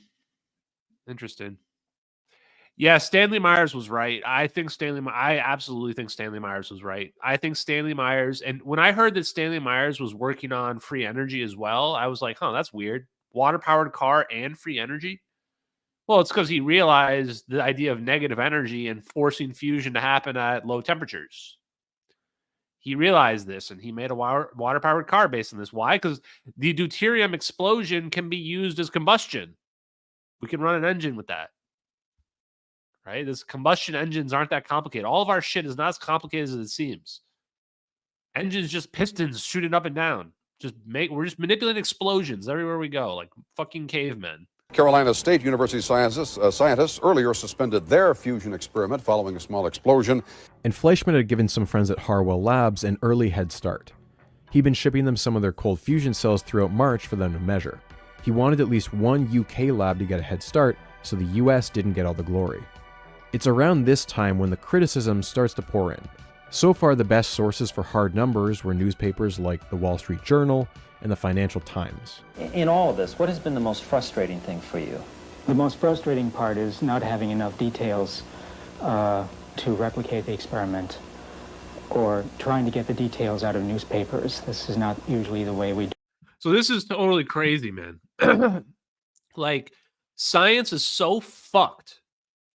[SPEAKER 5] Yeah, Stanley Myers was right. I absolutely think Stanley Myers was right. I think Stanley Myers, and when I heard that Stanley Myers was working on free energy as well, I was like, huh, that's weird. Water-powered car and free energy? Well, it's because he realized the idea of negative energy and forcing fusion to happen at low temperatures. He realized this, and he made a water-powered car based on this. Why? Because the deuterium explosion can be used as combustion. We can run an engine with that. Right? This combustion engines aren't that complicated. All of our shit is not as complicated as it seems. Engines just pistons shooting up and down. We're just manipulating explosions everywhere we go, like fucking cavemen.
[SPEAKER 9] Carolina State University scientists earlier suspended their fusion experiment following a small explosion.
[SPEAKER 6] And Fleischmann had given some friends at Harwell Labs an early head start. He'd been shipping them some of their cold fusion cells throughout March for them to measure. He wanted at least one UK lab to get a head start, so the US didn't get all the glory. It's around this time when the criticism starts to pour in. So far, the best sources for hard numbers were newspapers like the Wall Street Journal and the Financial Times.
[SPEAKER 11] In all of this, what has been the most frustrating thing for you?
[SPEAKER 12] The most frustrating part is not having enough details to replicate the experiment, or trying to get the details out of newspapers. This is not usually the way we do.
[SPEAKER 5] So this is totally crazy, man. Like, science is so fucked.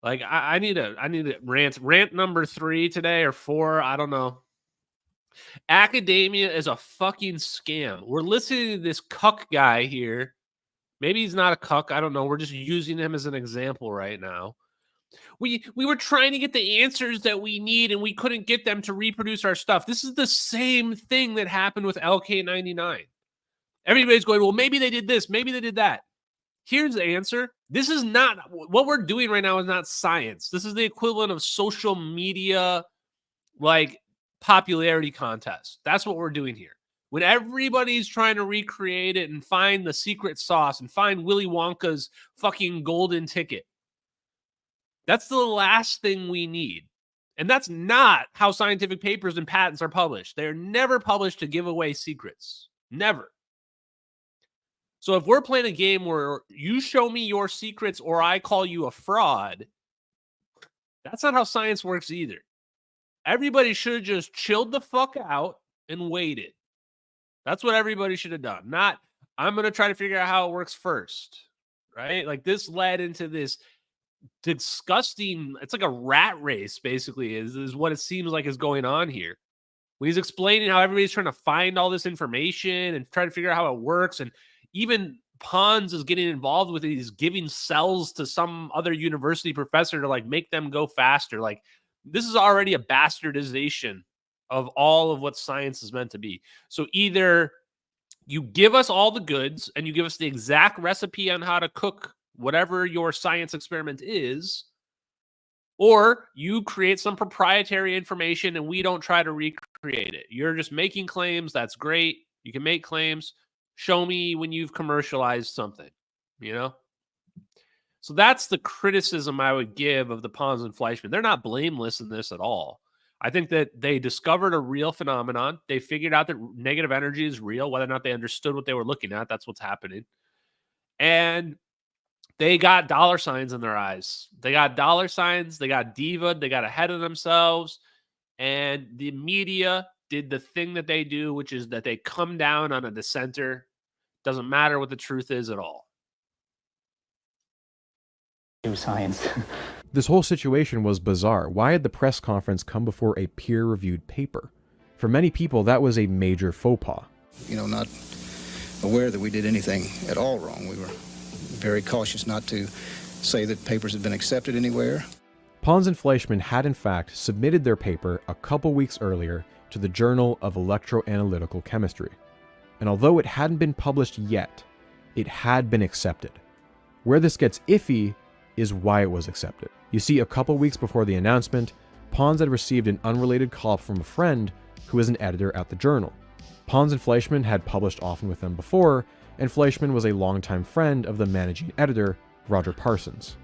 [SPEAKER 5] Like, I need to rant number 3 today, or 4, I don't know. Academia is a fucking scam. We're listening to this cuck guy here. Maybe he's not a cuck, I don't know. We're just using him as an example right now. We were trying to get the answers that we need, and we couldn't get them to reproduce our stuff. This is the same thing that happened with LK99. Everybody's going, well, maybe they did this, maybe they did that. Here's the answer. This is not what we're doing right now is not science. This is the equivalent of social media, like, popularity contest. That's what we're doing here. When everybody's trying to recreate it and find the secret sauce and find Willy Wonka's fucking golden ticket. That's the last thing we need. And that's not how scientific papers and patents are published. They're never published to give away secrets. Never. So if we're playing a game where you show me your secrets or I call you a fraud, that's not how science works either. Everybody should have just chilled the fuck out and waited. That's what everybody should have done. Not, I'm going to try to figure out how it works first, right? Like, this led into this disgusting, it's like a rat race, basically, is what it seems like is going on here. When he's explaining how everybody's trying to find all this information and try to figure out how it works, and even Pons is getting involved with it. He's giving cells to some other university professor to, like, make them go faster. Like, this is already a bastardization of all of what science is meant to be. So either you give us all the goods and you give us the exact recipe on how to cook whatever your science experiment is, Or you create some proprietary information and we don't try to recreate it. You're just making claims. That's great. You can make claims. Show me when you've commercialized something, you know? So that's the criticism I would give of the Pons and Fleischmann. They're not blameless in this at all. I think that they discovered a real phenomenon. They figured out that negative energy is real, whether or not they understood what they were looking at. That's what's happening. And they got dollar signs in their eyes. They got dollar signs. They got diva. They got ahead of themselves. And the media did the thing that they do, which is that they come down on a dissenter. Doesn't matter what the truth is at all.
[SPEAKER 12] Do science.
[SPEAKER 6] This whole situation was bizarre. Why had the press conference come before a peer-reviewed paper? For many people, that was a major faux pas.
[SPEAKER 10] Not aware that we did anything at all wrong. We were very cautious not to say that papers had been accepted anywhere.
[SPEAKER 6] Pons and Fleischmann had in fact submitted their paper a couple weeks earlier to the Journal of Electroanalytical Chemistry. And although it hadn't been published yet, it had been accepted. Where this gets iffy is why it was accepted. You see, a couple weeks before the announcement, Pons had received an unrelated call from a friend who was an editor at the journal. Pons and Fleischmann had published often with them before, and Fleischmann was a longtime friend of the managing editor, Roger Parsons.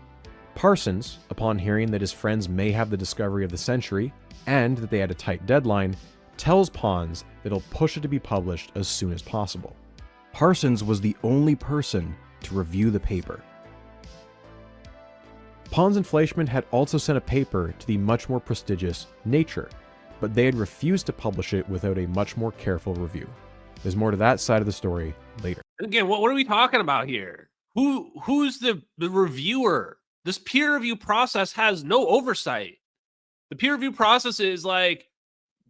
[SPEAKER 6] Parsons, upon hearing that his friends may have the discovery of the century, and that they had a tight deadline, tells Pons that he'll push it to be published as soon as possible. Parsons was the only person to review the paper. Pons and Fleischmann had also sent a paper to the much more prestigious Nature, but they had refused to publish it without a much more careful review. There's more to that side of the story later.
[SPEAKER 5] Again, what are we talking about here? Who's the reviewer? This peer review process has no oversight. The peer review process is like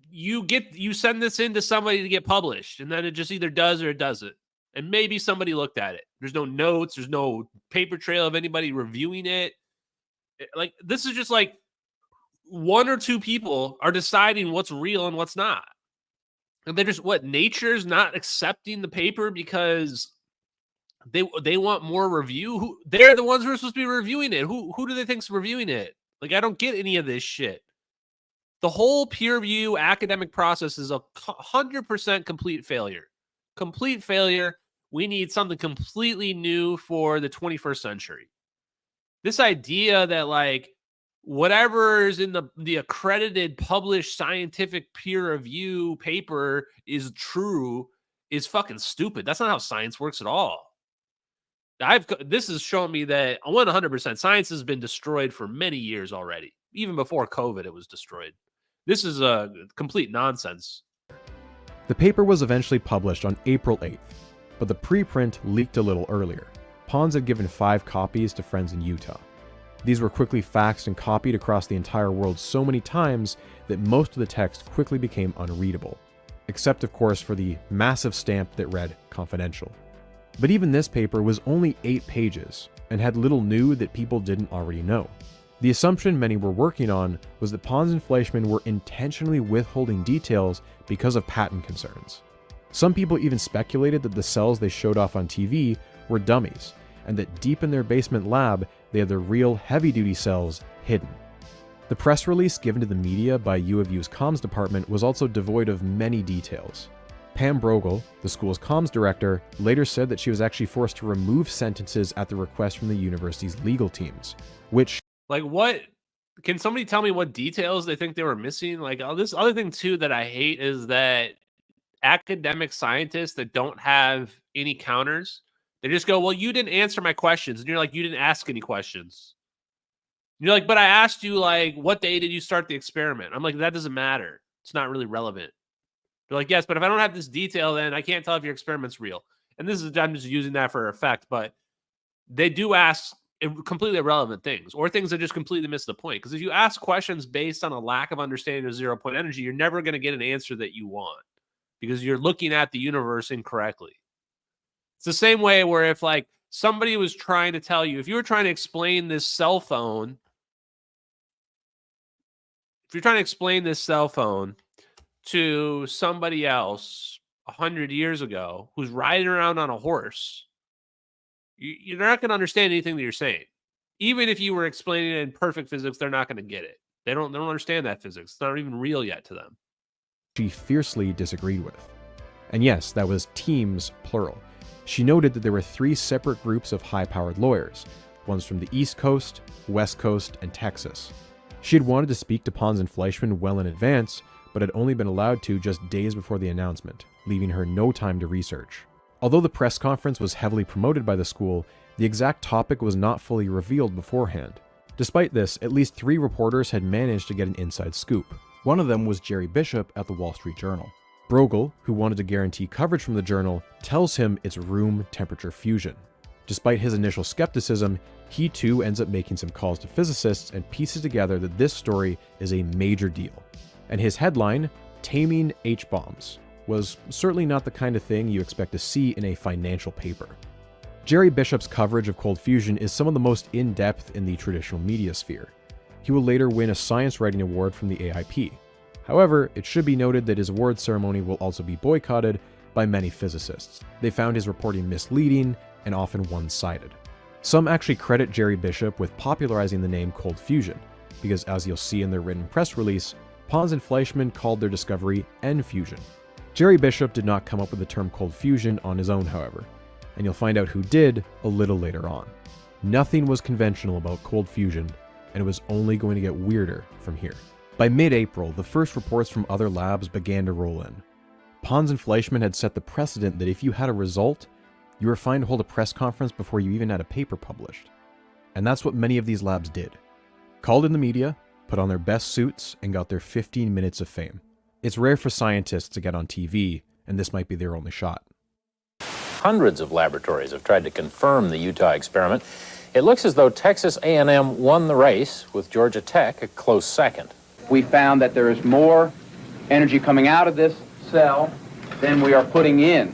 [SPEAKER 5] you send this in to somebody to get published, and then it just either does or it doesn't. And maybe somebody looked at it. There's no notes, there's no paper trail of anybody reviewing it. Like, this is just like one or two people are deciding what's real and what's not. And they're just, Nature's not accepting the paper because they want more review? They're the ones who are supposed to be reviewing it. Who do they think's reviewing it? Like, I don't get any of this shit. The whole peer review academic process is 100% complete failure. Complete failure. We need something completely new for the 21st century. This idea that like whatever is in the accredited published scientific peer review paper is true is fucking stupid. That's not how science works at all. This has shown me that 100% science has been destroyed for many years already. Even before COVID, it was destroyed. This is a complete nonsense.
[SPEAKER 6] The paper was eventually published on April 8th, but the preprint leaked a little earlier. Pons had given 5 copies to friends in Utah. These were quickly faxed and copied across the entire world so many times that most of the text quickly became unreadable, except of course for the massive stamp that read confidential. But even this paper was only 8 pages and had little new that people didn't already know. The assumption many were working on was that Pons and Fleischmann were intentionally withholding details because of patent concerns. Some people even speculated that the cells they showed off on TV were dummies, and that deep in their basement lab, they had the real heavy-duty cells hidden. The press release given to the media by U of U's comms department was also devoid of many details. Pam Brogel, the school's comms director, later said that she was actually forced to remove sentences at the request from the university's legal teams, which...
[SPEAKER 5] Like, what? Can somebody tell me what details they think they were missing? Like, this other thing, too, that I hate is that academic scientists that don't have any counters, they just go, well, you didn't answer my questions. And you're like, you didn't ask any questions. And you're like, but I asked you, like, what day did you start the experiment? I'm like, that doesn't matter. It's not really relevant. They're like, yes, but if I don't have this detail, then I can't tell if your experiment's real. And this is, I'm just using that for effect, but they do ask completely irrelevant things or things that just completely miss the point. Because if you ask questions based on a lack of understanding of 0-point energy, you're never going to get an answer that you want because you're looking at the universe incorrectly. It's the same way where if like somebody was trying to tell you, if you were trying to explain this cell phone, to somebody else 100 years ago who's riding around on a horse, you're not going to understand anything that you're saying. Even if you were explaining it in perfect physics, they're not going to get it. They don't understand that physics. It's not even real yet to them.
[SPEAKER 6] She fiercely disagreed with. And yes, that was teams, plural. She noted that there were 3 separate groups of high-powered lawyers, ones from the East Coast, West Coast, and Texas. She had wanted to speak to Pons and Fleischman well in advance, but had only been allowed to just days before the announcement, leaving her no time to research. Although the press conference was heavily promoted by the school, the exact topic was not fully revealed beforehand. Despite this, at least 3 reporters had managed to get an inside scoop. One of them was Jerry Bishop at the Wall Street Journal. Bruegel, who wanted to guarantee coverage from the journal, tells him it's room temperature fusion. Despite his initial skepticism, he too ends up making some calls to physicists and pieces together that this story is a major deal. And his headline, Taming H-Bombs, was certainly not the kind of thing you expect to see in a financial paper. Jerry Bishop's coverage of cold fusion is some of the most in-depth in the traditional media sphere. He will later win a science writing award from the AIP. However, it should be noted that his award ceremony will also be boycotted by many physicists. They found his reporting misleading and often one-sided. Some actually credit Jerry Bishop with popularizing the name cold fusion, because as you'll see in their written press release, Pons and Fleischman called their discovery N-fusion. Jerry Bishop did not come up with the term cold fusion on his own, however, and you'll find out who did a little later on. Nothing was conventional about cold fusion, and it was only going to get weirder from here. By mid-April, the first reports from other labs began to roll in. Pons and Fleischman had set the precedent that if you had a result, you were fine to hold a press conference before you even had a paper published. And that's what many of these labs did. Called in the media, put on their best suits, and got their 15 minutes of fame. It's rare for scientists to get on TV, and this might be their only shot.
[SPEAKER 7] Hundreds of laboratories have tried to confirm the Utah experiment. It looks as though Texas A&M won the race, with Georgia Tech a close second.
[SPEAKER 24] We found that there is more energy coming out of this cell than we are putting in.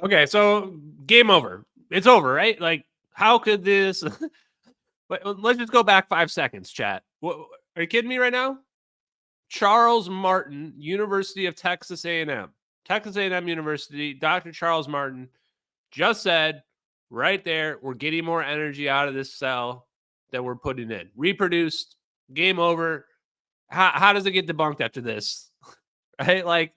[SPEAKER 5] Okay, so game over. It's over, right? Like, how could this... But let's just go back 5 seconds, chat. What, are you kidding me right now? Charles Martin, University of Texas A&M. Texas A&M University, Dr. Charles Martin just said right there, we're getting more energy out of this cell that we're putting in. Reproduced, game over. How does it get debunked after this? Right? Like,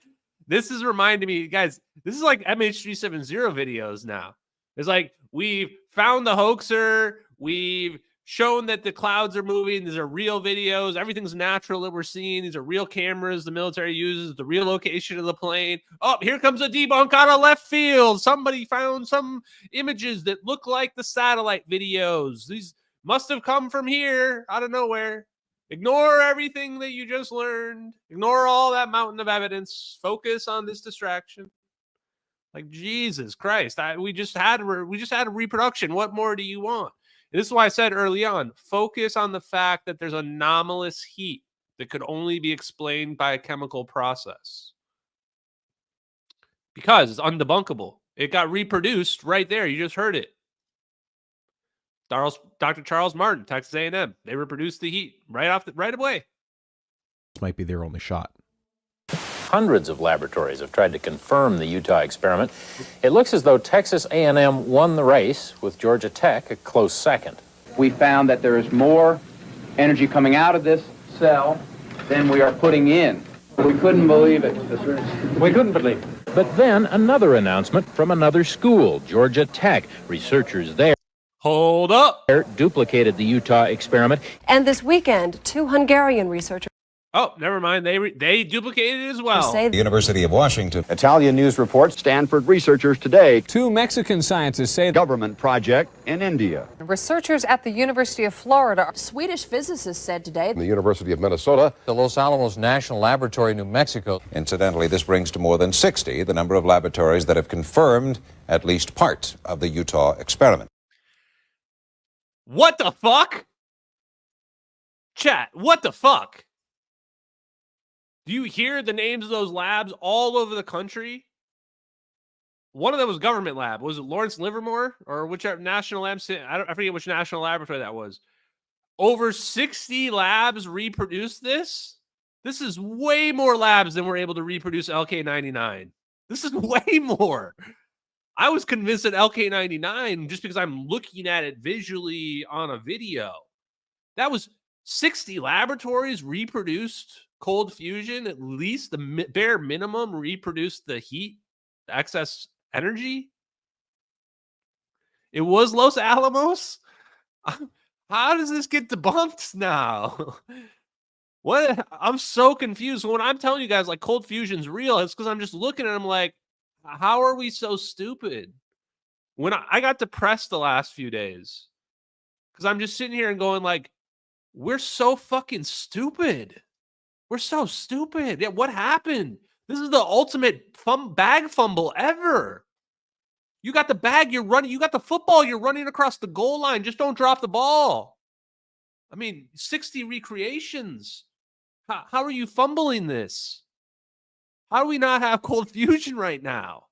[SPEAKER 5] this is reminding me, guys, this is like MH370 videos now. It's like, we've found the hoaxer. We've shown that the clouds are moving. These are real videos. Everything's natural that we're seeing. These are real cameras the military uses, the real location of the plane. Oh, here comes a debunk out of left field. Somebody found some images that look like the satellite videos. These must have come from here out of nowhere. Ignore everything that you just learned. Ignore all that mountain of evidence. Focus on this distraction. Like, Jesus Christ. We just had a reproduction. What more do you want? And this is why I said early on, focus on the fact that there's anomalous heat that could only be explained by a chemical process. Because it's undebunkable. It got reproduced right there. You just heard it. Dr. Charles Martin, Texas A&M. They reproduced the heat right away.
[SPEAKER 6] This might be their only shot.
[SPEAKER 7] Hundreds of laboratories have tried to confirm the Utah experiment. It looks as though Texas A&M won the race, with Georgia Tech a close second.
[SPEAKER 24] We found that there is more energy coming out of this cell than we are putting in. We couldn't believe it. We couldn't believe it.
[SPEAKER 7] But then another announcement from another school, Georgia Tech. Researchers there
[SPEAKER 5] hold up
[SPEAKER 7] duplicated the Utah experiment.
[SPEAKER 14] And this weekend, 2 Hungarian researchers.
[SPEAKER 5] Oh, never mind. They duplicated it as well.
[SPEAKER 19] The University of Washington.
[SPEAKER 22] Italian news reports Stanford researchers today. 2 Mexican scientists say government project in India.
[SPEAKER 21] Researchers at the University of Florida. Swedish physicists said today.
[SPEAKER 9] The University of Minnesota.
[SPEAKER 15] The Los Alamos National Laboratory, New Mexico.
[SPEAKER 19] Incidentally, this brings to more than 60 the number of laboratories that have confirmed at least part of the Utah experiment.
[SPEAKER 5] What the fuck? Chat, what the fuck? Do you hear the names of those labs all over the country? One of them was government lab. Was it Lawrence Livermore or whichever national lab? I forget which national laboratory that was. Over 60 labs reproduced this. This is way more labs than were able to reproduce LK99. This is way more. I was convinced that LK99 just because I'm looking at it visually on a video. That was 60 laboratories reproduced cold fusion, at least the bare minimum reproduced the heat, the excess energy. It was Los Alamos. How does this get debunked now? What? I'm so confused. When I'm telling you guys like cold fusion's real, it's because I'm just looking at them like, how are we so stupid? When I got depressed the last few days because I'm just sitting here and going like, we're so fucking stupid. We're so stupid. Yeah, what happened? This is the ultimate bag fumble ever. You got the bag, you're running. You got the football, you're running across the goal line. Just don't drop the ball. I mean, 60 recreations. How are you fumbling this? How do we not have cold fusion right now?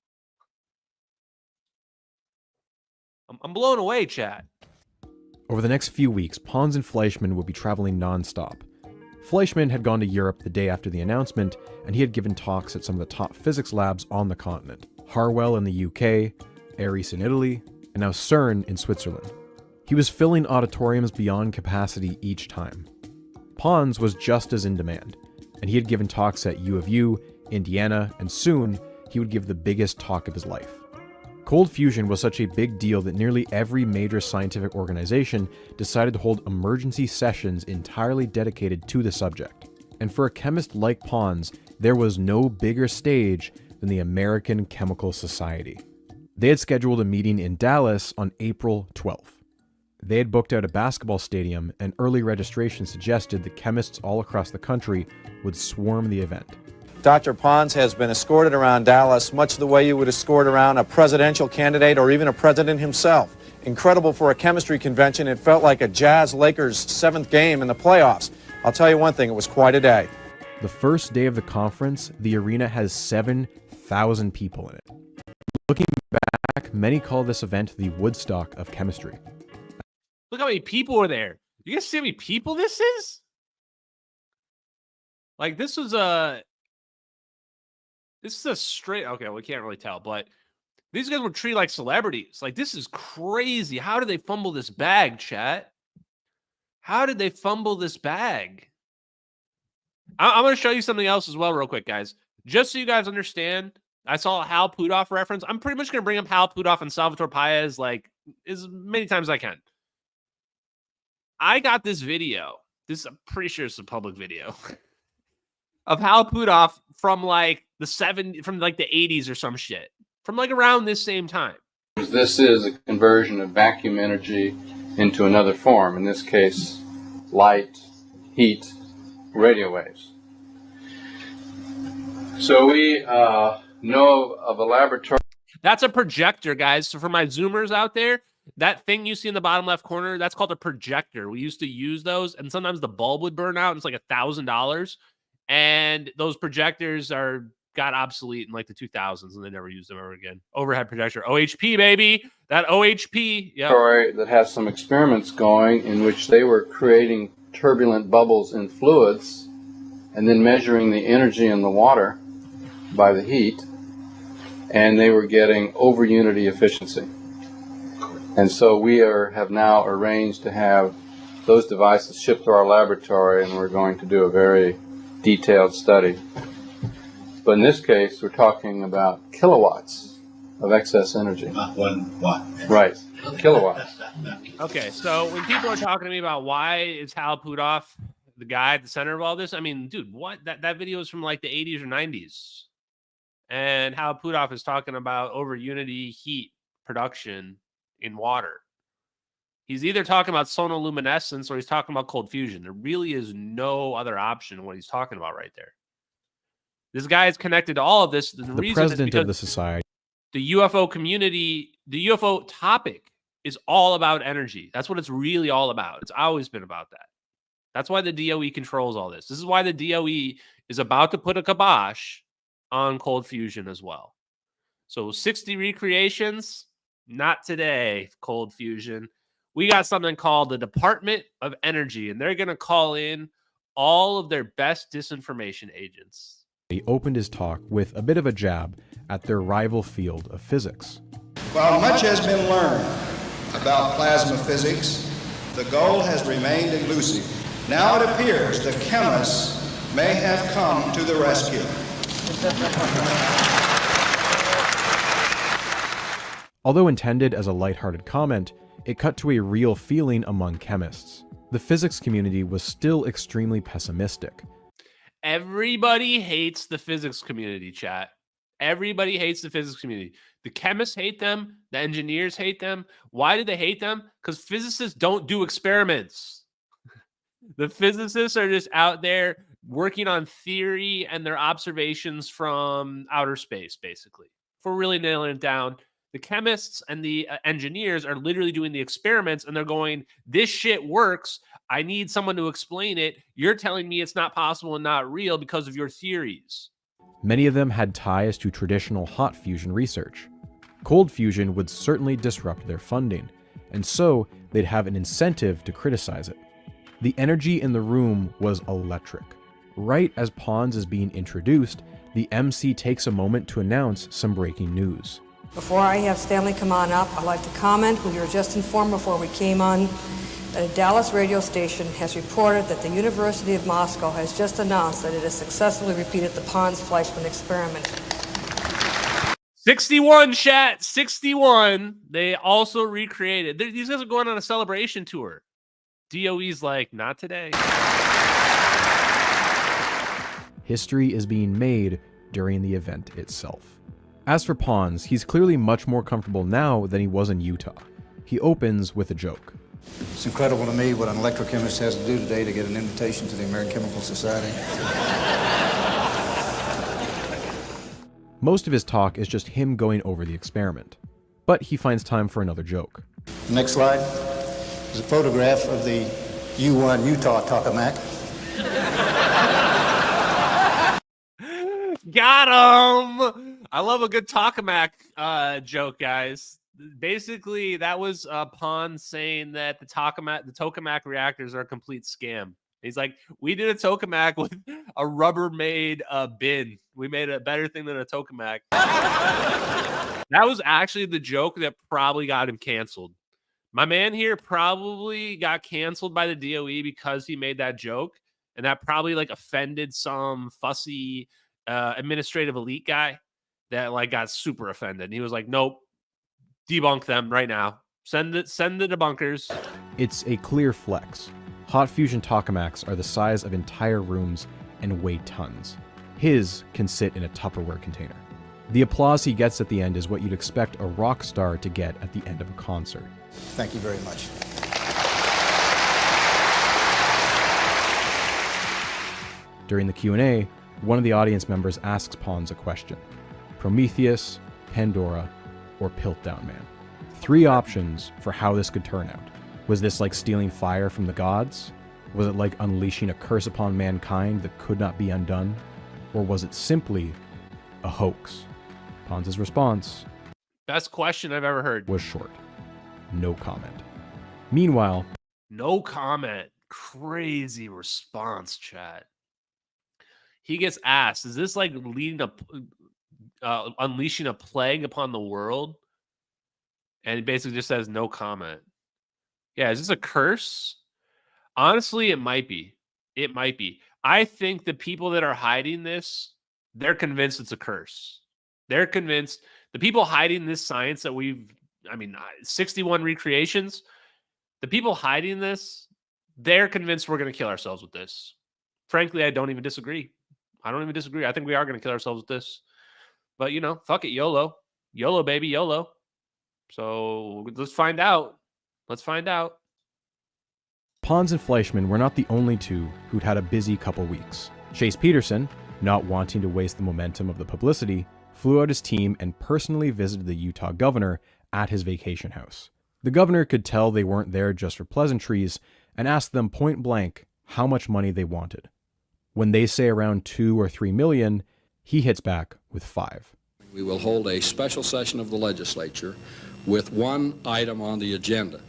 [SPEAKER 5] I'm blown away, chat.
[SPEAKER 6] Over the next few weeks, Pons and Fleischmann would be traveling nonstop. Fleischmann had gone to Europe the day after the announcement, and he had given talks at some of the top physics labs on the continent. Harwell in the UK, ARES in Italy, and now CERN in Switzerland. He was filling auditoriums beyond capacity each time. Pons was just as in demand, and he had given talks at U of U, Indiana, and soon he would give the biggest talk of his life. Cold fusion was such a big deal that nearly every major scientific organization decided to hold emergency sessions entirely dedicated to the subject. And for a chemist like Pons, there was no bigger stage than the American Chemical Society. They had scheduled a meeting in Dallas on April 12th. They had booked out a basketball stadium, and early registration suggested that chemists all across the country would swarm the event.
[SPEAKER 13] Dr. Pons has been escorted around Dallas much the way you would escort around a presidential candidate or even a president himself. Incredible for a chemistry convention. It felt like a Jazz-Lakers 7th game in the playoffs. I'll tell you one thing, it was quite a day.
[SPEAKER 6] The first day of the conference, the arena has 7,000 people in it. Looking back, many call this event the Woodstock of chemistry.
[SPEAKER 5] Look how many people are there. You guys see how many people this is? Like, this is a straight, okay, we can't really tell, but these guys were treated like celebrities. Like, this is crazy. How did they fumble this bag, chat? How did they fumble this bag? I'm going to show you something else as well real quick, guys. Just so you guys understand, I saw a Hal Puthoff reference. I'm pretty much going to bring up Hal Puthoff and Salvatore Paez like as many times as I can. I got this video. I'm pretty sure it's a public video of Hal Puthoff from like the 80s or some shit. From like around this same time.
[SPEAKER 24] This is a conversion of vacuum energy into another form. In this case, light, heat, radio waves. So we know of a laboratory.
[SPEAKER 5] That's a projector, guys. So for my Zoomers out there, that thing you see in the bottom left corner, that's called a projector. We used to use those, and sometimes the bulb would burn out, and it's like $1,000. And those projectors got obsolete in like the 2000s, and they never used them ever again. Overhead projector, OHP, baby. That OHP. Yeah.
[SPEAKER 24] That has some experiments going in which they were creating turbulent bubbles in fluids and then measuring the energy in the water by the heat, and they were getting over unity efficiency. And so we have now arranged to have those devices shipped to our laboratory, and we're going to do a very detailed study. But in this case, we're talking about kilowatts of excess energy.
[SPEAKER 16] Not 1 watt.
[SPEAKER 24] Right, kilowatts.
[SPEAKER 5] Okay, so when people are talking to me about why is Hal Puthoff the guy at the center of all this, I mean, dude, what? That video is from like the 80s or 90s. And Hal Puthoff is talking about over unity heat production in water. He's either talking about sonoluminescence or he's talking about cold fusion. There really is no other option in what he's talking about right there. This guy is connected to all of this. The reason
[SPEAKER 6] president
[SPEAKER 5] is because
[SPEAKER 6] of the society.
[SPEAKER 5] The UFO community, the UFO topic is all about energy. That's what it's really all about. It's always been about that. That's why the DOE controls all this. This is why the DOE is about to put a kibosh on cold fusion as well. So 60 recreations, not today, cold fusion. We got something called the Department of Energy, and they're going to call in all of their best disinformation agents.
[SPEAKER 6] He opened his talk with a bit of a jab at their rival field of physics.
[SPEAKER 8] While much has been learned about plasma physics, the goal has remained elusive. Now it appears the chemists may have come to the rescue.
[SPEAKER 6] Although intended as a lighthearted comment, it cut to a real feeling among chemists. The physics community was still extremely pessimistic.
[SPEAKER 5] Everybody hates the physics community, chat. Everybody hates the physics community. The chemists hate them. The engineers hate them. Why do they hate them? Because physicists don't do experiments. The physicists are just out there working on theory and their observations from outer space, basically. If we're really nailing it down, the chemists and the engineers are literally doing the experiments, and they're going, this shit works. I need someone to explain it. You're telling me it's not possible and not real because of your theories.
[SPEAKER 6] Many of them had ties to traditional hot fusion research. Cold fusion would certainly disrupt their funding, and so they'd have an incentive to criticize it. The energy in the room was electric. Right as Pons is being introduced, the MC takes a moment to announce some breaking news.
[SPEAKER 16] Before I have Stanley come on up, I'd like to comment. We were just informed before we came on that a Dallas radio station has reported that the University of Moscow has just announced that it has successfully repeated the Pons-Fleischmann experiment.
[SPEAKER 5] 61, chat, 61. They also recreated. These guys are going on a celebration tour. DOE's like, not today.
[SPEAKER 6] History is being made during the event itself. As for Pons, he's clearly much more comfortable now than he was in Utah. He opens with a joke.
[SPEAKER 10] It's incredible to me what an electrochemist has to do today to get an invitation to the American Chemical Society.
[SPEAKER 6] Most of his talk is just him going over the experiment, but he finds time for another joke.
[SPEAKER 10] Next slide is a photograph of the U1 Utah tokamak.
[SPEAKER 5] Got him! I love a good tokamak joke, guys. Basically, that was Pons saying that the tokamak reactors are a complete scam. He's like, we did a tokamak with a Rubbermaid bin. We made a better thing than a tokamak. That was actually the joke that probably got him canceled. My man here probably got canceled by the DOE because he made that joke, and that probably like offended some fussy administrative elite guy that like got super offended. And he was like, nope, debunk them right now. Send the debunkers.
[SPEAKER 6] It's a clear flex. Hot fusion tokamaks are the size of entire rooms and weigh tons. His can sit in a Tupperware container. The applause he gets at the end is what you'd expect a rock star to get at the end of a concert.
[SPEAKER 10] Thank you very much.
[SPEAKER 6] During the Q&A, one of the audience members asks Pons a question. Prometheus, Pandora, or Piltdown Man. 3 options for how this could turn out. Was this like stealing fire from the gods? Was it like unleashing a curse upon mankind that could not be undone? Or was it simply a hoax? Pons' response,
[SPEAKER 5] best question I've ever heard,
[SPEAKER 6] was short. No comment. Meanwhile,
[SPEAKER 5] no comment. Crazy response, chat. He gets asked, is this like leading to unleashing a plague upon the world? And he basically just says no comment. Yeah, is this a curse? Honestly, it might be. It might be. I think the people that are hiding this, they're convinced it's a curse. They're convinced. The people hiding this science that 61 recreations, the people hiding this, they're convinced we're going to kill ourselves with this. Frankly, I don't even disagree. I think we are going to kill ourselves with this. But, fuck it, YOLO. YOLO, baby, YOLO. So let's find out. Let's find out.
[SPEAKER 6] Pons and Fleischmann were not the only two who'd had a busy couple weeks. Chase Peterson, not wanting to waste the momentum of the publicity, flew out his team and personally visited the Utah governor at his vacation house. The governor could tell they weren't there just for pleasantries and asked them point blank how much money they wanted. When they say around 2 or 3 million, he hits back with 5.
[SPEAKER 17] We will hold a special session of the legislature with one item on the agenda.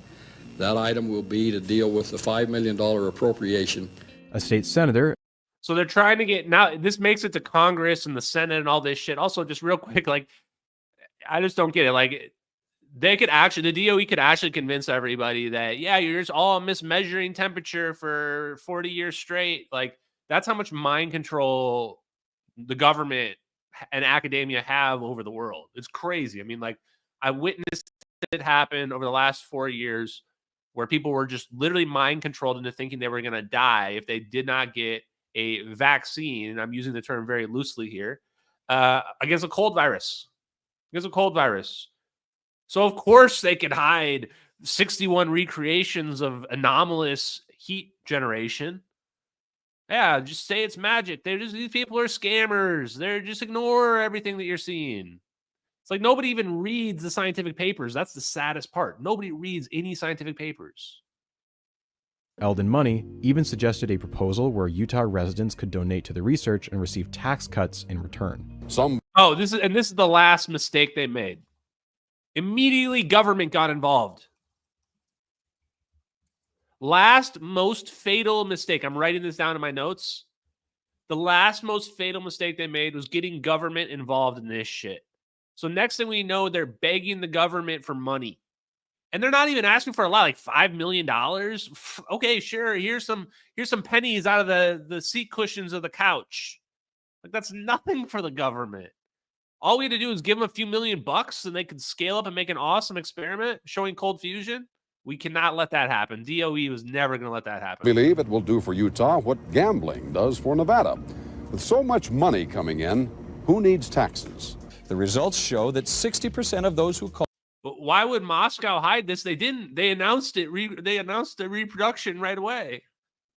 [SPEAKER 17] That item will be to deal with the $5 million appropriation.
[SPEAKER 6] A state senator.
[SPEAKER 5] So they're trying to get, now this makes it to Congress and the Senate and all this shit. Also, just real quick, like, I just don't get it. Like, they could actually, the DOE could actually convince everybody that, yeah, you're just all mismeasuring temperature for 40 years straight. Like, that's how much mind control the government and academia have over the world. It's crazy. I mean, like, I witnessed it happen over the last 4 years where people were just literally mind controlled into thinking they were going to die if they did not get a vaccine. And I'm using the term very loosely here, against a cold virus. Against a cold virus. So, of course, they could hide 61 recreations of anomalous heat generation. Yeah, just say it's magic. These people are scammers. They're just ignore everything that you're seeing. It's like nobody even reads the scientific papers. That's the saddest part. Nobody reads any scientific papers.
[SPEAKER 6] Eldon Money even suggested a proposal where Utah residents could donate to the research and receive tax cuts in return.
[SPEAKER 5] This is the last mistake they made. Immediately, government got involved. Last most fatal mistake. I'm writing this down in my notes. The last most fatal mistake they made was getting government involved in this shit. So next thing we know, they're begging the government for money. And they're not even asking for a lot, like $5 million. Okay, sure. Here's some pennies out of the seat cushions of the couch. Like, that's nothing for the government. All we had to do is give them a few $1,000,000 and they could scale up and make an awesome experiment showing cold fusion. We cannot let that happen. DOE was never going to let that happen.
[SPEAKER 9] Believe it will do for Utah what gambling does for Nevada. With so much money coming in, who needs taxes?
[SPEAKER 1] The results show that 60% of those who call.
[SPEAKER 5] But why would Moscow hide this? They didn't. They announced it. They announced the reproduction right away.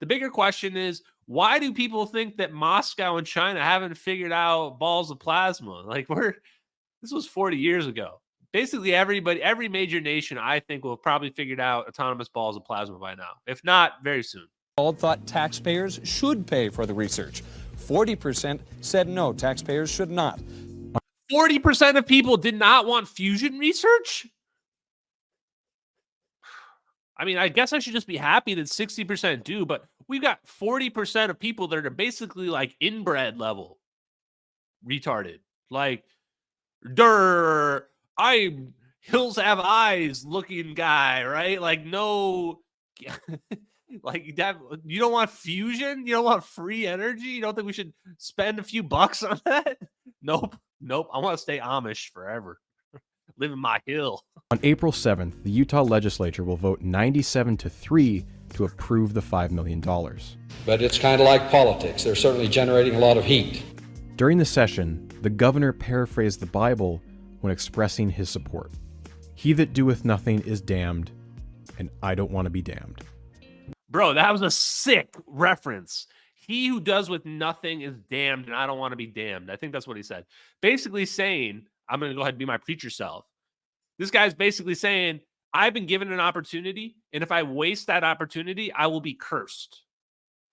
[SPEAKER 5] The bigger question is, why do people think that Moscow and China haven't figured out balls of plasma? Like, this was 40 years ago. Basically, every major nation, I think, will have probably figured out autonomous balls of plasma by now. If not, very soon.
[SPEAKER 1] All thought taxpayers should pay for the research. 40% said no, taxpayers should not.
[SPEAKER 5] 40% of people did not want fusion research? I mean, I guess I should just be happy that 60% do, but we've got 40% of people that are basically like inbred level retarded. Like, I'm Hills Have Eyes looking guy, right? Like, no, like that. You don't want fusion? You don't want free energy? You don't think we should spend a few bucks on that? Nope. I want to stay Amish forever. Live in my hill.
[SPEAKER 6] On April 7th, the Utah legislature will vote 97-3 to approve the $5 million.
[SPEAKER 17] But it's kind of like politics. They're certainly generating a lot of heat.
[SPEAKER 6] During the session, the governor paraphrased the Bible when expressing his support. He that doeth nothing is damned, and I don't want to be damned.
[SPEAKER 5] Bro, that was a sick reference. He who does with nothing is damned, and I don't want to be damned. I think that's what he said. Basically saying, I'm going to go ahead and be my preacher self. This guy's basically saying, I've been given an opportunity, and if I waste that opportunity, I will be cursed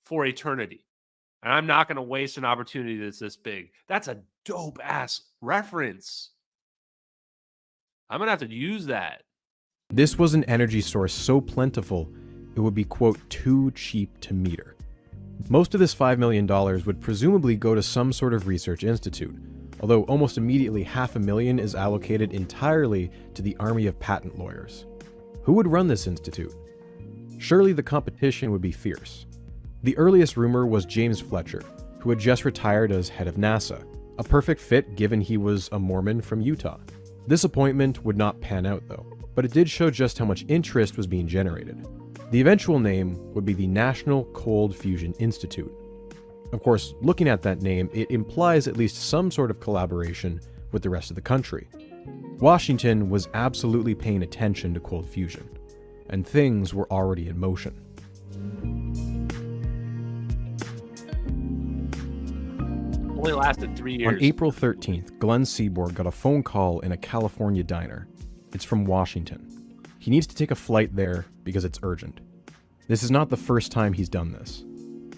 [SPEAKER 5] for eternity. And I'm not going to waste an opportunity that's this big. That's a dope-ass reference. I'm going to have to use that.
[SPEAKER 6] This was an energy source so plentiful, it would be, quote, too cheap to meter. Most of this $5 million would presumably go to some sort of research institute, although almost immediately $500,000 is allocated entirely to the army of patent lawyers. Who would run this institute? Surely the competition would be fierce. The earliest rumor was James Fletcher, who had just retired as head of NASA, a perfect fit given he was a Mormon from Utah. This appointment would not pan out though, but it did show just how much interest was being generated. The eventual name would be the National Cold Fusion Institute. Of course, looking at that name, it implies at least some sort of collaboration with the rest of the country. Washington was absolutely paying attention to cold fusion, and things were already in motion.
[SPEAKER 5] Only lasted 3 years.
[SPEAKER 6] On April 13th, Glenn Seaborg got a phone call in a California diner. It's from Washington. He needs to take a flight there because it's urgent. This is not the first time he's done this.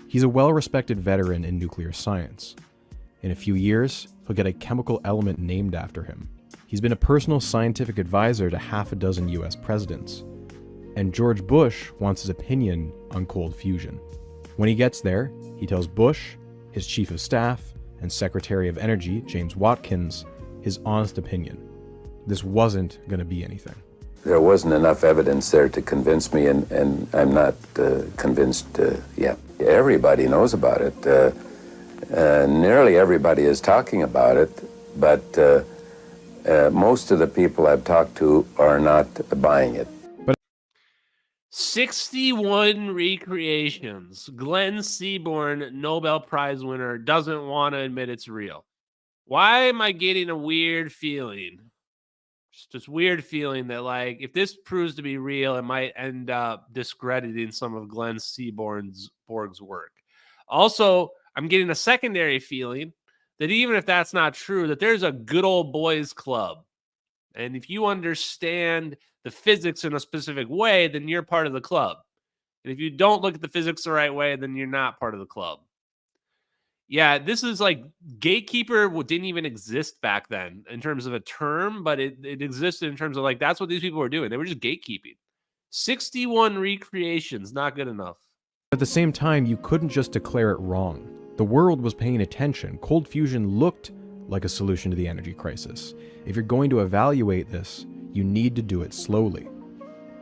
[SPEAKER 6] He's a well-respected veteran in nuclear science. In a few years, he'll get a chemical element named after him. He's been a personal scientific advisor to half a dozen US presidents. And George Bush wants his opinion on cold fusion. When he gets there, he tells Bush, his chief of staff, and Secretary of Energy, James Watkins, his honest opinion. this wasn't going to be anything.
[SPEAKER 2] There wasn't enough evidence there to convince me, and I'm not convinced yet. Everybody knows about it. Nearly everybody is talking about it, but most of the people I've talked to are not buying it.
[SPEAKER 5] 61 recreations. Glenn Seaborn, Nobel Prize winner, doesn't want to admit it's real. Why am I getting a weird feeling? Just this weird feeling that, like, if this proves to be real, it might end up discrediting some of Glenn Seaborn's work. Also, I'm getting a secondary feeling that even if that's not true, that there's a good old boys club. And if you understand the physics in a specific way, then you're part of the club. And if you don't look at the physics the right way, then you're not part of the club. Yeah, this is like gatekeeper didn't even exist back then in terms of a term, but it existed in terms of, like, that's what these people were doing. They were just gatekeeping. 61 recreations, not good enough.
[SPEAKER 6] At the same time, you couldn't just declare it wrong. The world was paying attention. Cold fusion looked like a solution to the energy crisis. If you're going to evaluate this, you need to do it slowly.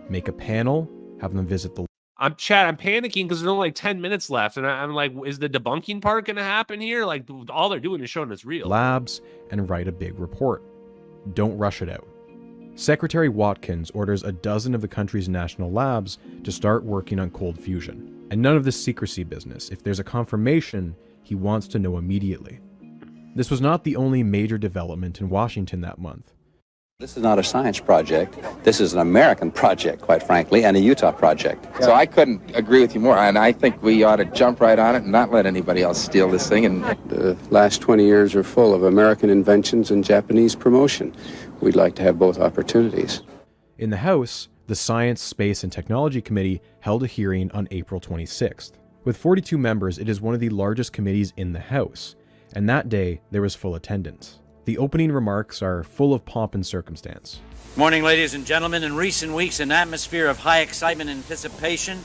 [SPEAKER 6] Make a panel, have them visit the...
[SPEAKER 5] I'm panicking because there's only like 10 minutes left. And I'm like, is the debunking part going to happen here? Like, all they're doing is showing it's real.
[SPEAKER 6] Labs and write a big report. Don't rush it out. Secretary Watkins orders a dozen of the country's national labs to start working on cold fusion. And none of this secrecy business. If there's a confirmation, he wants to know immediately. This was not the only major development in Washington that month.
[SPEAKER 18] This is not a science project. This is an American project, quite frankly, and a Utah project. So I couldn't agree with you more, and I think we ought to jump right on it and not let anybody else steal this thing. And
[SPEAKER 24] the last 20 years are full of American inventions and Japanese promotion. We'd like to have both opportunities.
[SPEAKER 6] In the House, the Science, Space, and Technology Committee held a hearing on April 26th. With 42 members, it is one of the largest committees in the House, and that day there was full attendance. The opening remarks are full of pomp and circumstance.
[SPEAKER 20] Morning, ladies and gentlemen. In recent weeks, an atmosphere of high excitement and anticipation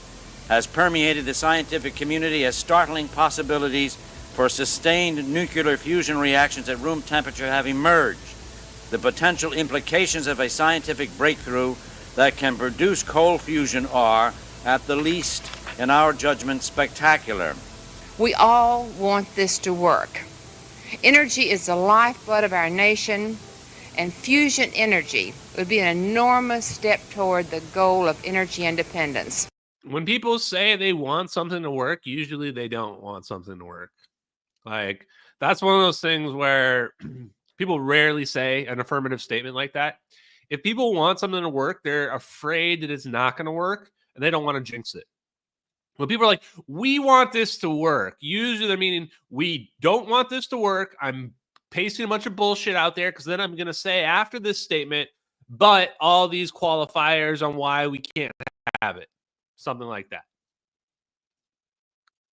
[SPEAKER 20] has permeated the scientific community as startling possibilities for sustained nuclear fusion reactions at room temperature have emerged. The potential implications of a scientific breakthrough that can produce cold fusion are, at the least, in our judgment, spectacular.
[SPEAKER 23] We all want this to work. Energy is the lifeblood of our nation, and fusion energy would be an enormous step toward the goal of energy independence.
[SPEAKER 5] When people say they want something to work, usually they don't want something to work. Like, that's one of those things where people rarely say an affirmative statement like that. If people want something to work, they're afraid that it's not going to work, and they don't want to jinx it. When people are like, we want this to work, usually they're meaning, we don't want this to work. I'm pasting a bunch of bullshit out there because then I'm going to say after this statement, but all these qualifiers on why we can't have it. Something like that.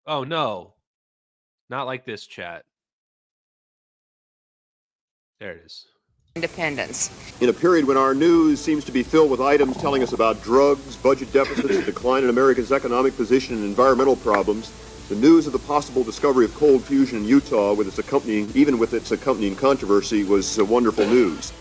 [SPEAKER 5] Oh, no. Not like this, chat. There it is.
[SPEAKER 23] Independence.
[SPEAKER 25] In a period when our news seems to be filled with items telling us about drugs, budget deficits, a decline in America's economic position, and environmental problems, the news of the possible discovery of cold fusion in Utah, with its accompanying controversy, was wonderful news.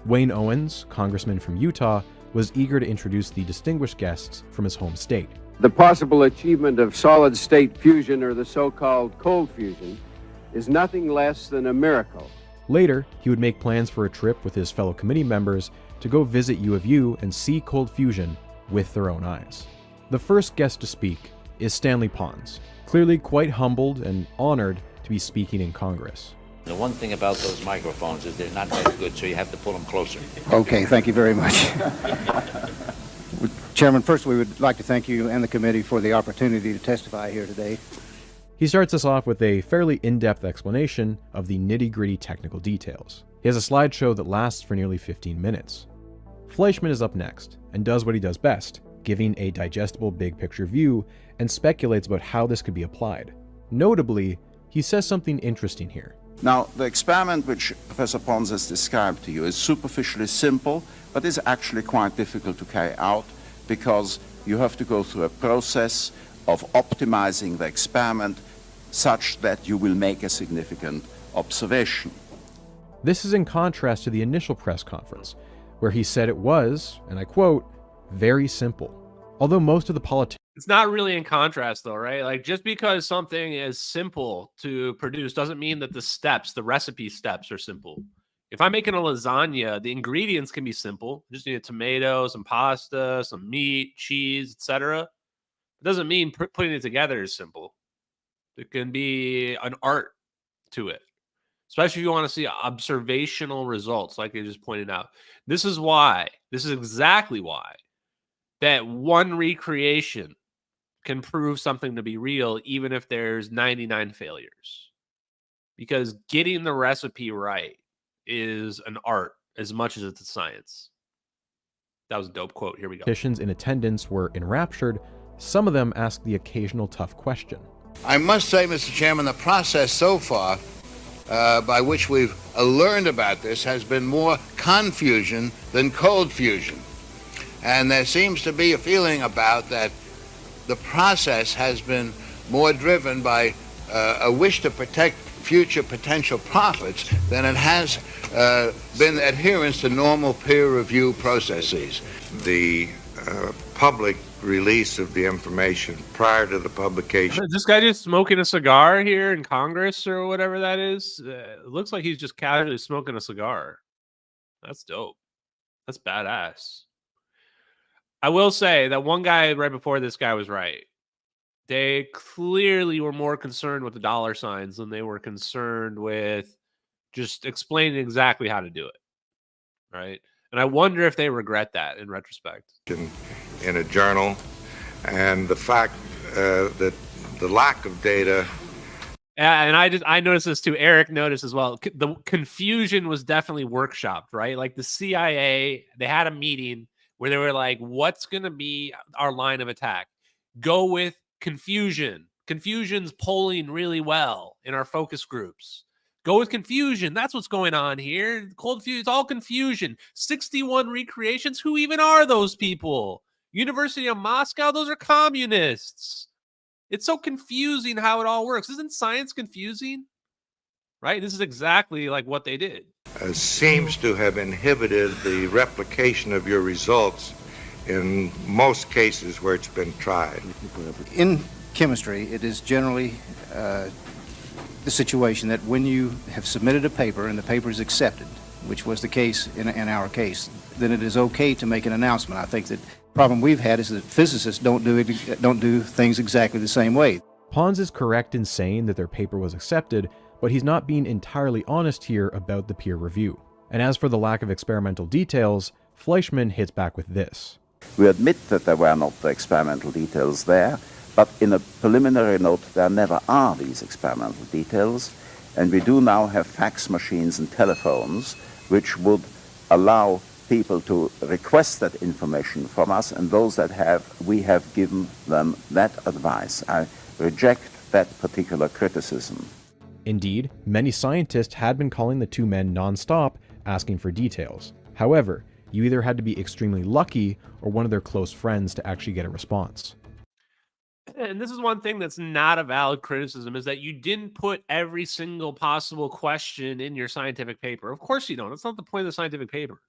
[SPEAKER 6] Wayne Owens, congressman from Utah, was eager to introduce the distinguished guests from his home state.
[SPEAKER 24] The possible achievement of solid-state fusion, or the so-called cold fusion, is nothing less than a miracle.
[SPEAKER 6] Later, he would make plans for a trip with his fellow committee members to go visit U of U and see cold fusion with their own eyes. The first guest to speak is Stanley Pons, clearly quite humbled and honored to be speaking in Congress.
[SPEAKER 26] The one thing about those microphones is they're not very good, so you have to pull them closer.
[SPEAKER 10] Okay, thank you very much. Chairman, first we would like to thank you and the committee for the opportunity to testify here today.
[SPEAKER 6] He starts us off with a fairly in-depth explanation of the nitty-gritty technical details. He has a slideshow that lasts for nearly 15 minutes. Fleischman is up next and does what he does best, giving a digestible big-picture view and speculates about how this could be applied. Notably, he says something interesting here.
[SPEAKER 27] Now, the experiment which Professor Pons has described to you is superficially simple, but is actually quite difficult to carry out because you have to go through a process of optimizing the experiment such that you will make a significant observation.
[SPEAKER 6] This is in contrast to the initial press conference, where he said it was, and I quote, very simple. Although most of the politicians
[SPEAKER 5] It's not really in contrast though, right? Like just because something is simple to produce doesn't mean that the steps, the recipe steps are simple. If I'm making a lasagna, the ingredients can be simple. You just need a tomato, some pasta, some meat, cheese, etc. It doesn't mean putting it together is simple. It can be an art to it, especially if you want to see observational results, like I just pointed out. This is exactly why that one recreation can prove something to be real, even if there's 99 failures. Because getting the recipe right is an art as much as it's a science. That was a dope quote. Here we go.
[SPEAKER 6] Politicians in attendance were enraptured. Some of them asked the occasional tough question.
[SPEAKER 3] I must say, Mr. Chairman, the process so far by which we've learned about this has been more confusion than cold fusion. And there seems to be a feeling about that the process has been more driven by a wish to protect future potential profits than it has been adherence to normal peer review processes.
[SPEAKER 4] The public release of the information prior to the publication.
[SPEAKER 5] Is this guy just smoking a cigar here in Congress or whatever that is? It looks like he's just casually smoking a cigar. That's dope. That's badass. I will say that one guy right before this guy was right. They clearly were more concerned with the dollar signs than they were concerned with just explaining exactly how to do it. Right? And I wonder if they regret that in retrospect.
[SPEAKER 4] In a journal, and the fact that the lack of data.
[SPEAKER 5] And I noticed this too. Eric noticed as well. The confusion was definitely workshopped, right? Like the CIA, they had a meeting where they were like, what's going to be our line of attack? Go with confusion. Confusion's polling really well in our focus groups. Go with confusion. That's what's going on here. Cold fusion, it's all confusion. 61 recreations. Who even are those people? University of Moscow, those are communists. It's so confusing how it all works. Isn't science confusing? Right? This is exactly like what they did.
[SPEAKER 4] Seems to have inhibited the replication of your results in most cases where it's been tried.
[SPEAKER 10] In chemistry, it is generally the situation that when you have submitted a paper and the paper is accepted, which was the case in our case, then it is okay to make an announcement. I think that the problem we've had is that physicists don't do things exactly the same way.
[SPEAKER 6] Pons is correct in saying that their paper was accepted, but he's not being entirely honest here about the peer review. And as for the lack of experimental details, Fleischmann hits back with this.
[SPEAKER 27] We admit that there were not the experimental details there, but in a preliminary note, there never are these experimental details, and we do now have fax machines and telephones which would allow people to request that information from us, and those that have, we have given them that advice. I reject that particular criticism.
[SPEAKER 6] Indeed, many scientists had been calling the two men non-stop, asking for details. However, you either had to be extremely lucky or one of their close friends to actually get a response.
[SPEAKER 5] And this is one thing that's not a valid criticism, is that you didn't put every single possible question in your scientific paper. Of course you don't. That's not the point of the scientific paper.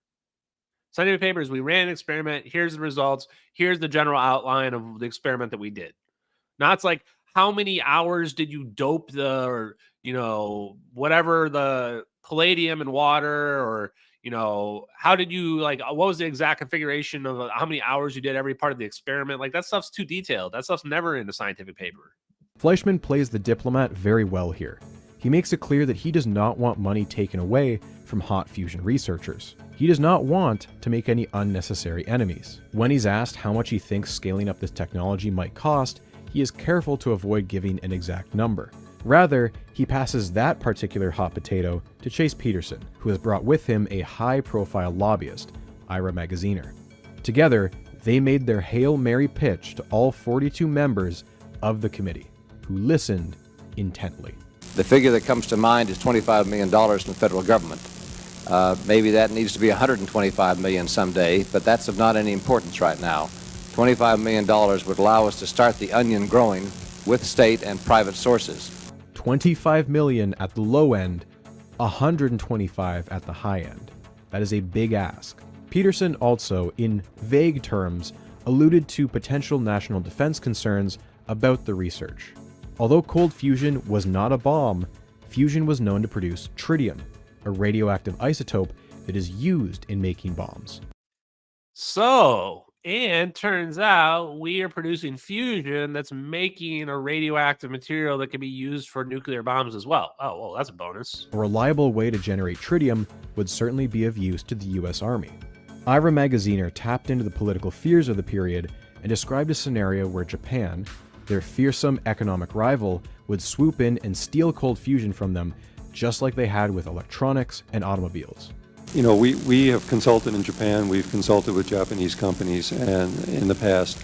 [SPEAKER 5] Scientific paper is we ran an experiment, here's the results, here's the general outline of the experiment that we did. Now it's like, how many hours did you dope the, or, whatever, the palladium in water, or, how did you, what was the exact configuration of how many hours you did every part of the experiment? Like, that stuff's too detailed. That stuff's never in the scientific paper.
[SPEAKER 6] Fleischmann plays the diplomat very well here. He makes it clear that he does not want money taken away from hot fusion researchers. He does not want to make any unnecessary enemies. When he's asked how much he thinks scaling up this technology might cost, he is careful to avoid giving an exact number. Rather, he passes that particular hot potato to Chase Peterson, who has brought with him a high-profile lobbyist, Ira Magaziner. Together, they made their Hail Mary pitch to all 42 members of the committee, who listened intently.
[SPEAKER 15] The figure that comes to mind is $25 million from the federal government. Maybe that needs to be $125 million someday, but that's of not any importance right now. $25 million would allow us to start the onion growing with state and private sources.
[SPEAKER 6] $25 million at the low end, 125 at the high end. That is a big ask. Peterson also, in vague terms, alluded to potential national defense concerns about the research. Although cold fusion was not a bomb, fusion was known to produce tritium, a radioactive isotope that is used in making bombs.
[SPEAKER 5] So, and turns out we are producing fusion that's making a radioactive material that can be used for nuclear bombs as well. Oh, well, that's a bonus.
[SPEAKER 6] A reliable way to generate tritium would certainly be of use to the US Army. Ira Magaziner tapped into the political fears of the period and described a scenario where Japan, their fearsome economic rival, would swoop in and steal cold fusion from them, just like they had with electronics and automobiles.
[SPEAKER 7] You know, we have consulted in Japan, we've consulted with Japanese companies and in the past,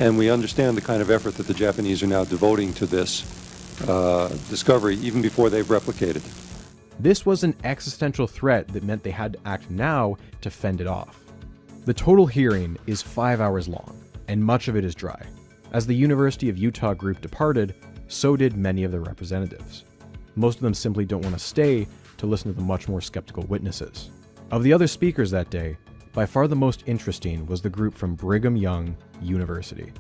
[SPEAKER 7] and we understand the kind of effort that the Japanese are now devoting to this discovery, even before they've replicated.
[SPEAKER 6] This was an existential threat that meant they had to act now to fend it off. The total hearing is 5 hours long, and much of it is dry. As the University of Utah group departed, so did many of their representatives. Most of them simply don't want to stay to listen to the much more skeptical witnesses. Of the other speakers that day, by far the most interesting was the group from Brigham Young University.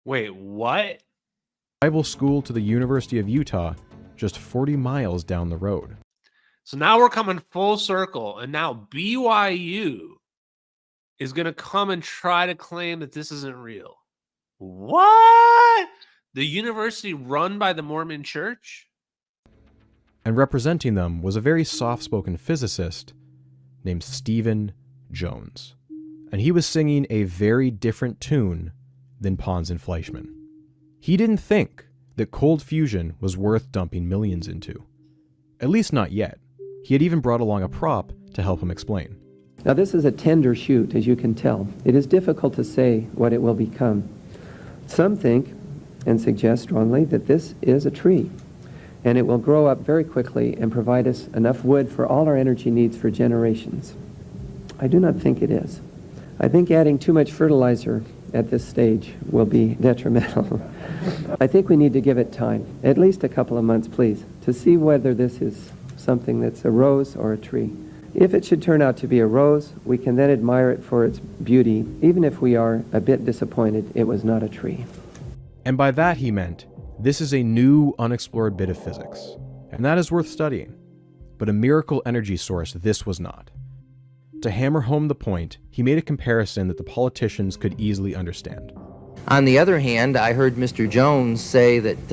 [SPEAKER 5] Wait, what?
[SPEAKER 6] Rival school to the University of Utah, just 40 miles down the road.
[SPEAKER 5] So now we're coming full circle, and now BYU is going to come and try to claim that this isn't real. What? The university run by the Mormon Church?
[SPEAKER 6] And representing them was a very soft-spoken physicist named Stephen Jones. And he was singing a very different tune than Pons and Fleischmann. He didn't think that cold fusion was worth dumping millions into. At least not yet. He had even brought along a prop to help him explain.
[SPEAKER 11] Now this is a tender shoot, as you can tell. It is difficult to say what it will become. Some think and suggest strongly that this is a tree, and it will grow up very quickly and provide us enough wood for all our energy needs for generations. I do not think it is. I think adding too much fertilizer at this stage will be detrimental. I think we need to give it time, at least a couple of months, please, to see whether this is something that's a rose or a tree. If it should turn out to be a rose, we can then admire it for its beauty, even if we are a bit disappointed it was not a tree.
[SPEAKER 6] And by that he meant, this is a new, unexplored bit of physics, and that is worth studying. But a miracle energy source this was not. To hammer home the point, he made a comparison that the politicians could easily understand.
[SPEAKER 12] On the other hand, I heard Mr. Jones say that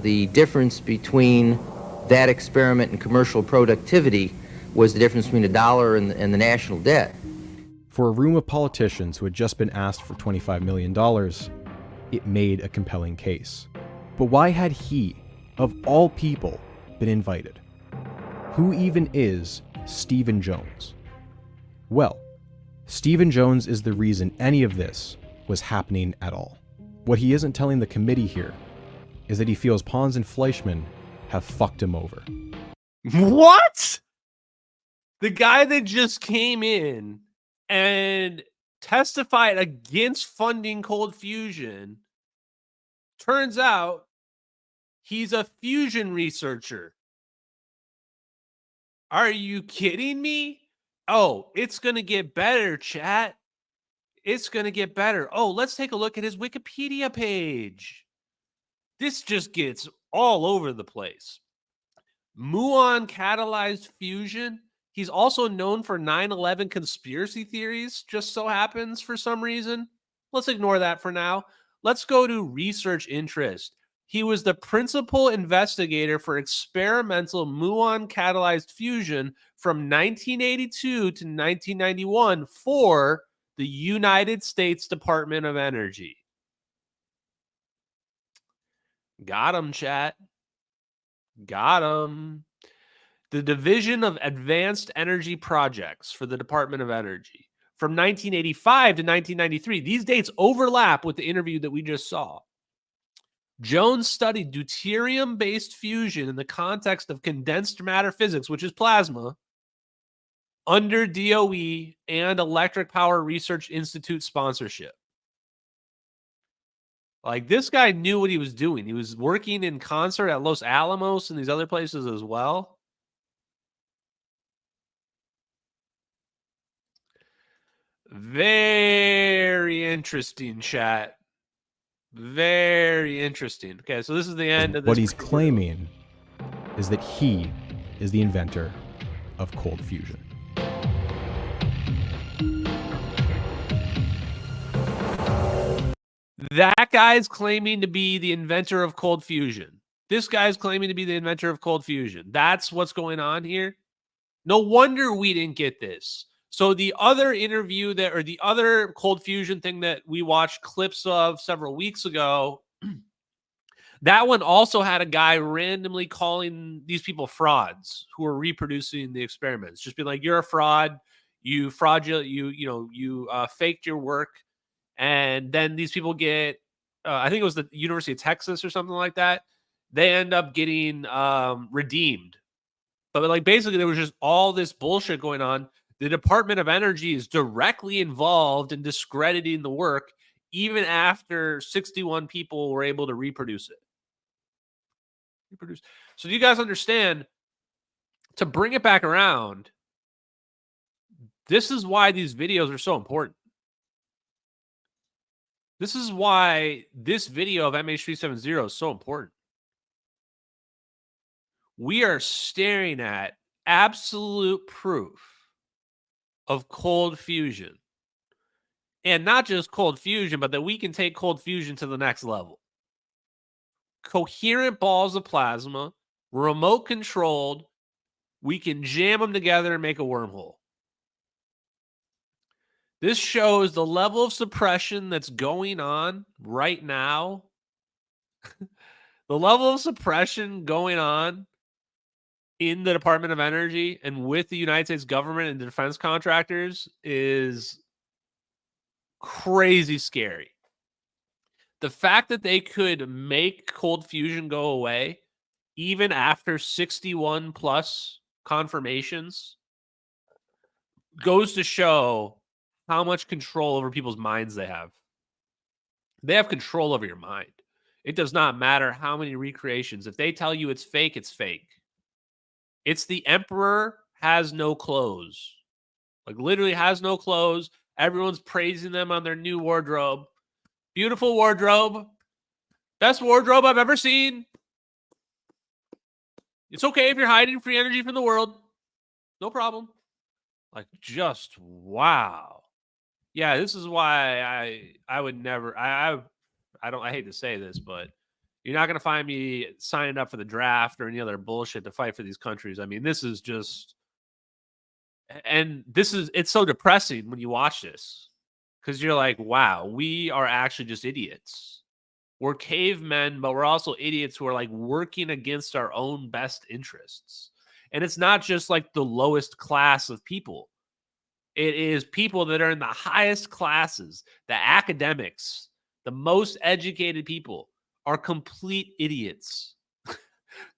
[SPEAKER 12] the difference between that experiment and commercial productivity was the difference between $1 and the national debt.
[SPEAKER 6] For a room of politicians who had just been asked for $25 million, it made a compelling case. But why had he, of all people, been invited? Who even is Stephen Jones? Well, Stephen Jones is the reason any of this was happening at all. What he isn't telling the committee here is that he feels Pons and Fleischmann have fucked him over.
[SPEAKER 5] What? The guy that just came in and testified against funding cold fusion, turns out he's a fusion researcher. Are you kidding me? Oh, it's going to get better, chat. It's going to get better. Oh, let's take a look at his Wikipedia page. This just gets all over the place. Muon catalyzed fusion. He's also known for 9/11 conspiracy theories, just so happens for some reason. Let's ignore that for now. Let's go to research interest. He was the principal investigator for experimental muon catalyzed fusion from 1982 to 1991 for the United States Department of Energy. Got him, chat. Got him. The Division of Advanced Energy Projects for the Department of Energy from 1985 to 1993. These dates overlap with the interview that we just saw. Jones studied deuterium-based fusion in the context of condensed matter physics, which is plasma, under DOE and Electric Power Research Institute sponsorship. Like, this guy knew what he was doing. He was working in concert at Los Alamos and these other places as well. Very interesting, chat. Very interesting. Okay, so this is the end of this.
[SPEAKER 6] What he's claiming is that he is the inventor of cold fusion.
[SPEAKER 5] That guy's claiming to be the inventor of cold fusion. This guy's claiming to be the inventor of cold fusion. That's what's going on here. No wonder we didn't get this. So the other interview that, or the other cold fusion thing that we watched clips of several weeks ago, that one also had a guy randomly calling these people frauds who are reproducing the experiments. Just be like, you're a fraud. You fraudulent. You faked your work. And then these people get, I think it was the University of Texas or something like that. They end up getting redeemed. But like, basically, there was just all this bullshit going on. The Department of Energy is directly involved in discrediting the work, even after 61 people were able to reproduce it. So do you guys understand? To bring it back around, this is why these videos are so important. This is why this video of MH370 is so important. We are staring at absolute proof of cold fusion. And not just cold fusion, but that we can take cold fusion to the next level. Coherent balls of plasma, remote controlled, we can jam them together and make a wormhole. This shows the level of suppression that's going on right now. The level of suppression going on in the Department of Energy and with the United States government and the defense contractors is crazy scary. The fact that they could make cold fusion go away even after 61 plus confirmations goes to show how much control over people's minds they have. They have control over your mind. It does not matter how many recreations. If they tell you it's fake, it's fake. It's the emperor has no clothes. Like, literally has no clothes. Everyone's praising them on their new wardrobe. Beautiful wardrobe. Best wardrobe I've ever seen. It's okay if you're hiding free energy from the world. No problem. Like, just wow. Yeah, this is why I would never, I hate to say this, but you're not going to find me signing up for the draft or any other bullshit to fight for these countries. I mean, this is just, and it's so depressing when you watch this because you're like, wow, we are actually just idiots. We're cavemen, but we're also idiots who are like working against our own best interests. And it's not just like the lowest class of people. It is people that are in the highest classes, the academics, the most educated people are complete idiots,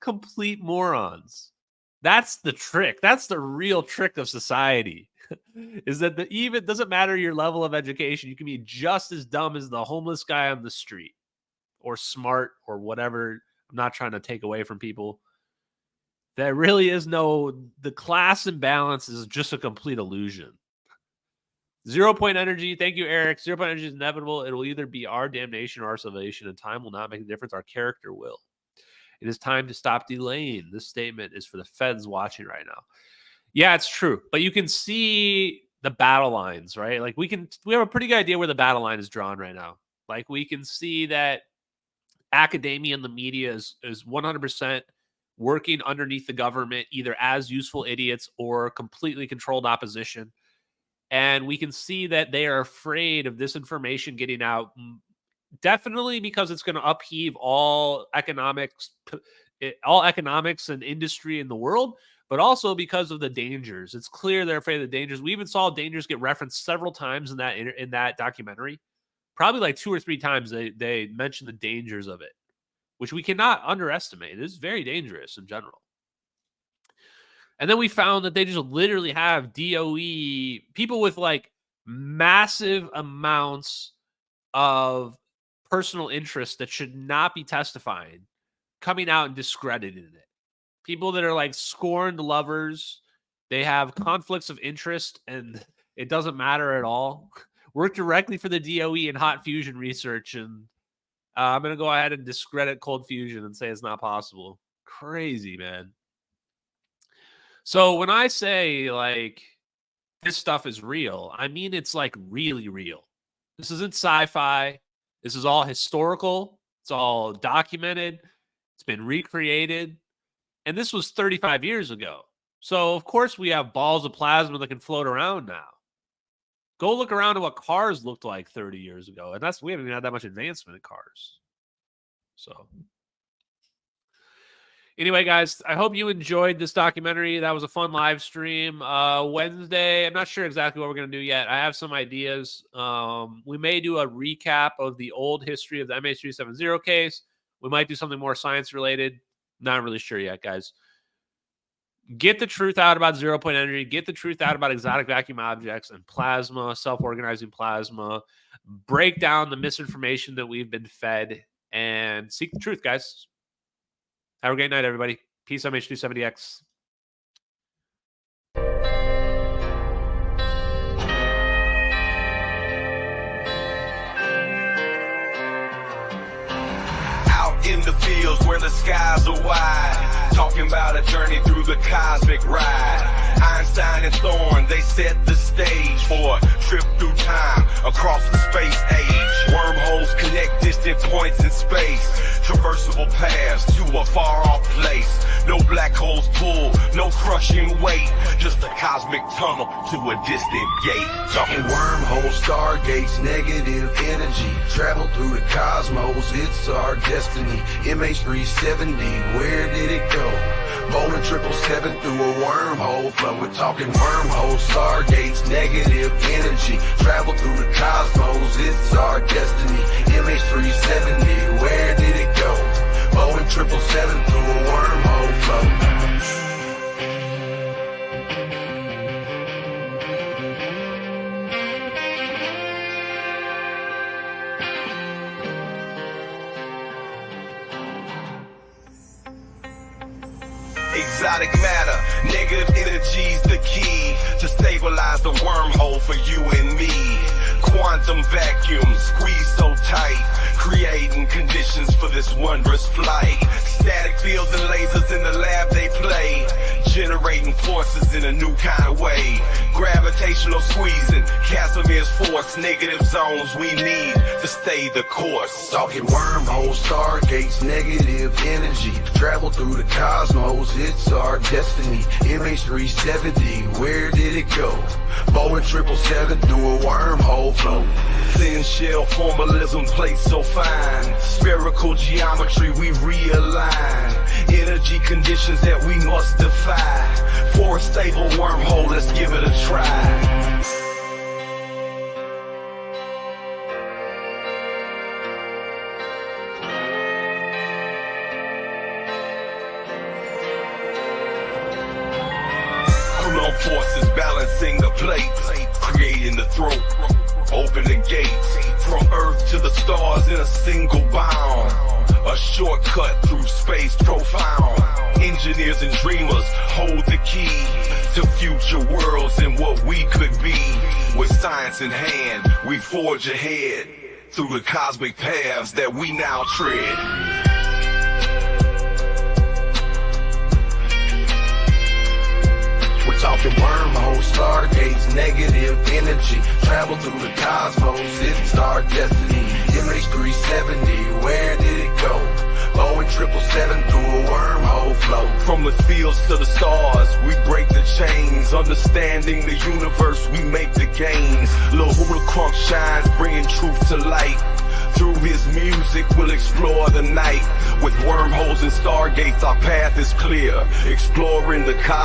[SPEAKER 5] complete morons. That's the trick. That's the real trick of society is that even doesn't matter your level of education. You can be just as dumb as the homeless guy on the street or smart or whatever. I'm not trying to take away from people. There really is the class imbalance is just a complete illusion. 0 Point Energy, thank you, Eric. 0 Point Energy is inevitable. It will either be our damnation or our salvation, and time will not make a difference. Our character will. It is time to stop delaying. This statement is for the feds watching right now. Yeah, it's true. But you can see the battle lines, right? Like we have a pretty good idea where the battle line is drawn right now. Like we can see that academia and the media is 100% working underneath the government, either as useful idiots or completely controlled opposition. And we can see that they are afraid of this information getting out, definitely because it's going to upheave all economics and industry in the world, but also because of the dangers. It's clear they're afraid of the dangers. We even saw dangers get referenced several times in that documentary. Probably like 2 or 3 times they mentioned the dangers of it, which we cannot underestimate. It is very dangerous in general. And then we found that they just literally have DOE people with like massive amounts of personal interests that should not be testifying coming out and discrediting it. People that are like scorned lovers, they have conflicts of interest and it doesn't matter at all. Work directly for the DOE and hot fusion research, and I'm going to go ahead and discredit cold fusion and say it's not possible. Crazy, man. So when I say like this stuff is real, I mean it's like really real. This isn't sci-fi. This is all historical. It's all documented. It's been recreated. And this was 35 years ago. So of course we have balls of plasma that can float around now. Go look around at what cars looked like 30 years ago. And we haven't even had that much advancement in cars. So anyway, guys, I hope you enjoyed this documentary. That was a fun live stream. Wednesday, I'm not sure exactly what we're going to do yet. I have some ideas. We may do a recap of the old history of the MH370 case. We might do something more science-related. Not really sure yet, guys. Get the truth out about zero-point energy. Get the truth out about exotic vacuum objects and plasma, self-organizing plasma. Break down the misinformation that we've been fed and seek the truth, guys. Have a great night, everybody. Peace, MH270X.
[SPEAKER 8] Out in the fields where the skies are wide, talking about a journey through the cosmic ride. Einstein and Thorne, they set the stage for a trip through time across the space age. Wormholes connect distant points in space, traversable paths to a far-off place. No black holes pull, no crushing weight, just a cosmic tunnel to a distant gate. Talking wormholes, stargates, negative energy, travel through the cosmos, it's our destiny. MH370, where did it go? Bowling 777 through a wormhole flow. We're talking wormholes, stargates, negative energy, travel through the cosmos, it's our destiny. MH370, where did it go? Bowling 777 through a wormhole flow. Exotic matter, negative energy's the key to stabilize the wormhole for you and me. Quantum vacuum squeezed so tight, creating conditions for this wondrous flight. Static fields and lasers in the lab they play, generating forces in a new kind of way. Gravitational squeezing, Casimir's force, negative zones we need to stay the course. Talking wormholes, stargates, negative energy, travel through the cosmos, it's our destiny. MH370, where did it go? Boeing 777 through a wormhole flow. Thin shell formalism plates so fine, spherical geometry we realign. Energy conditions that we must defy. For a stable wormhole, let's give it a try. Forces balancing the plates, creating the throat, open the gates, from Earth to the stars in a single bound, a shortcut through space profound. Engineers and dreamers hold the key to future worlds and what we could be. With science in hand, we forge ahead through the cosmic paths that we now tread. Talking wormholes, stargates, negative energy, travel through the cosmos, it's our destiny. MH370, where did it go? Boeing 777 through a wormhole flow. From the fields to the stars, we break the chains. Understanding the universe, we make the gains. Lil Hula Crunk shines, bringing truth to light. Through his music, we'll explore the night. With wormholes and stargates, our path is clear. Exploring the cosmos.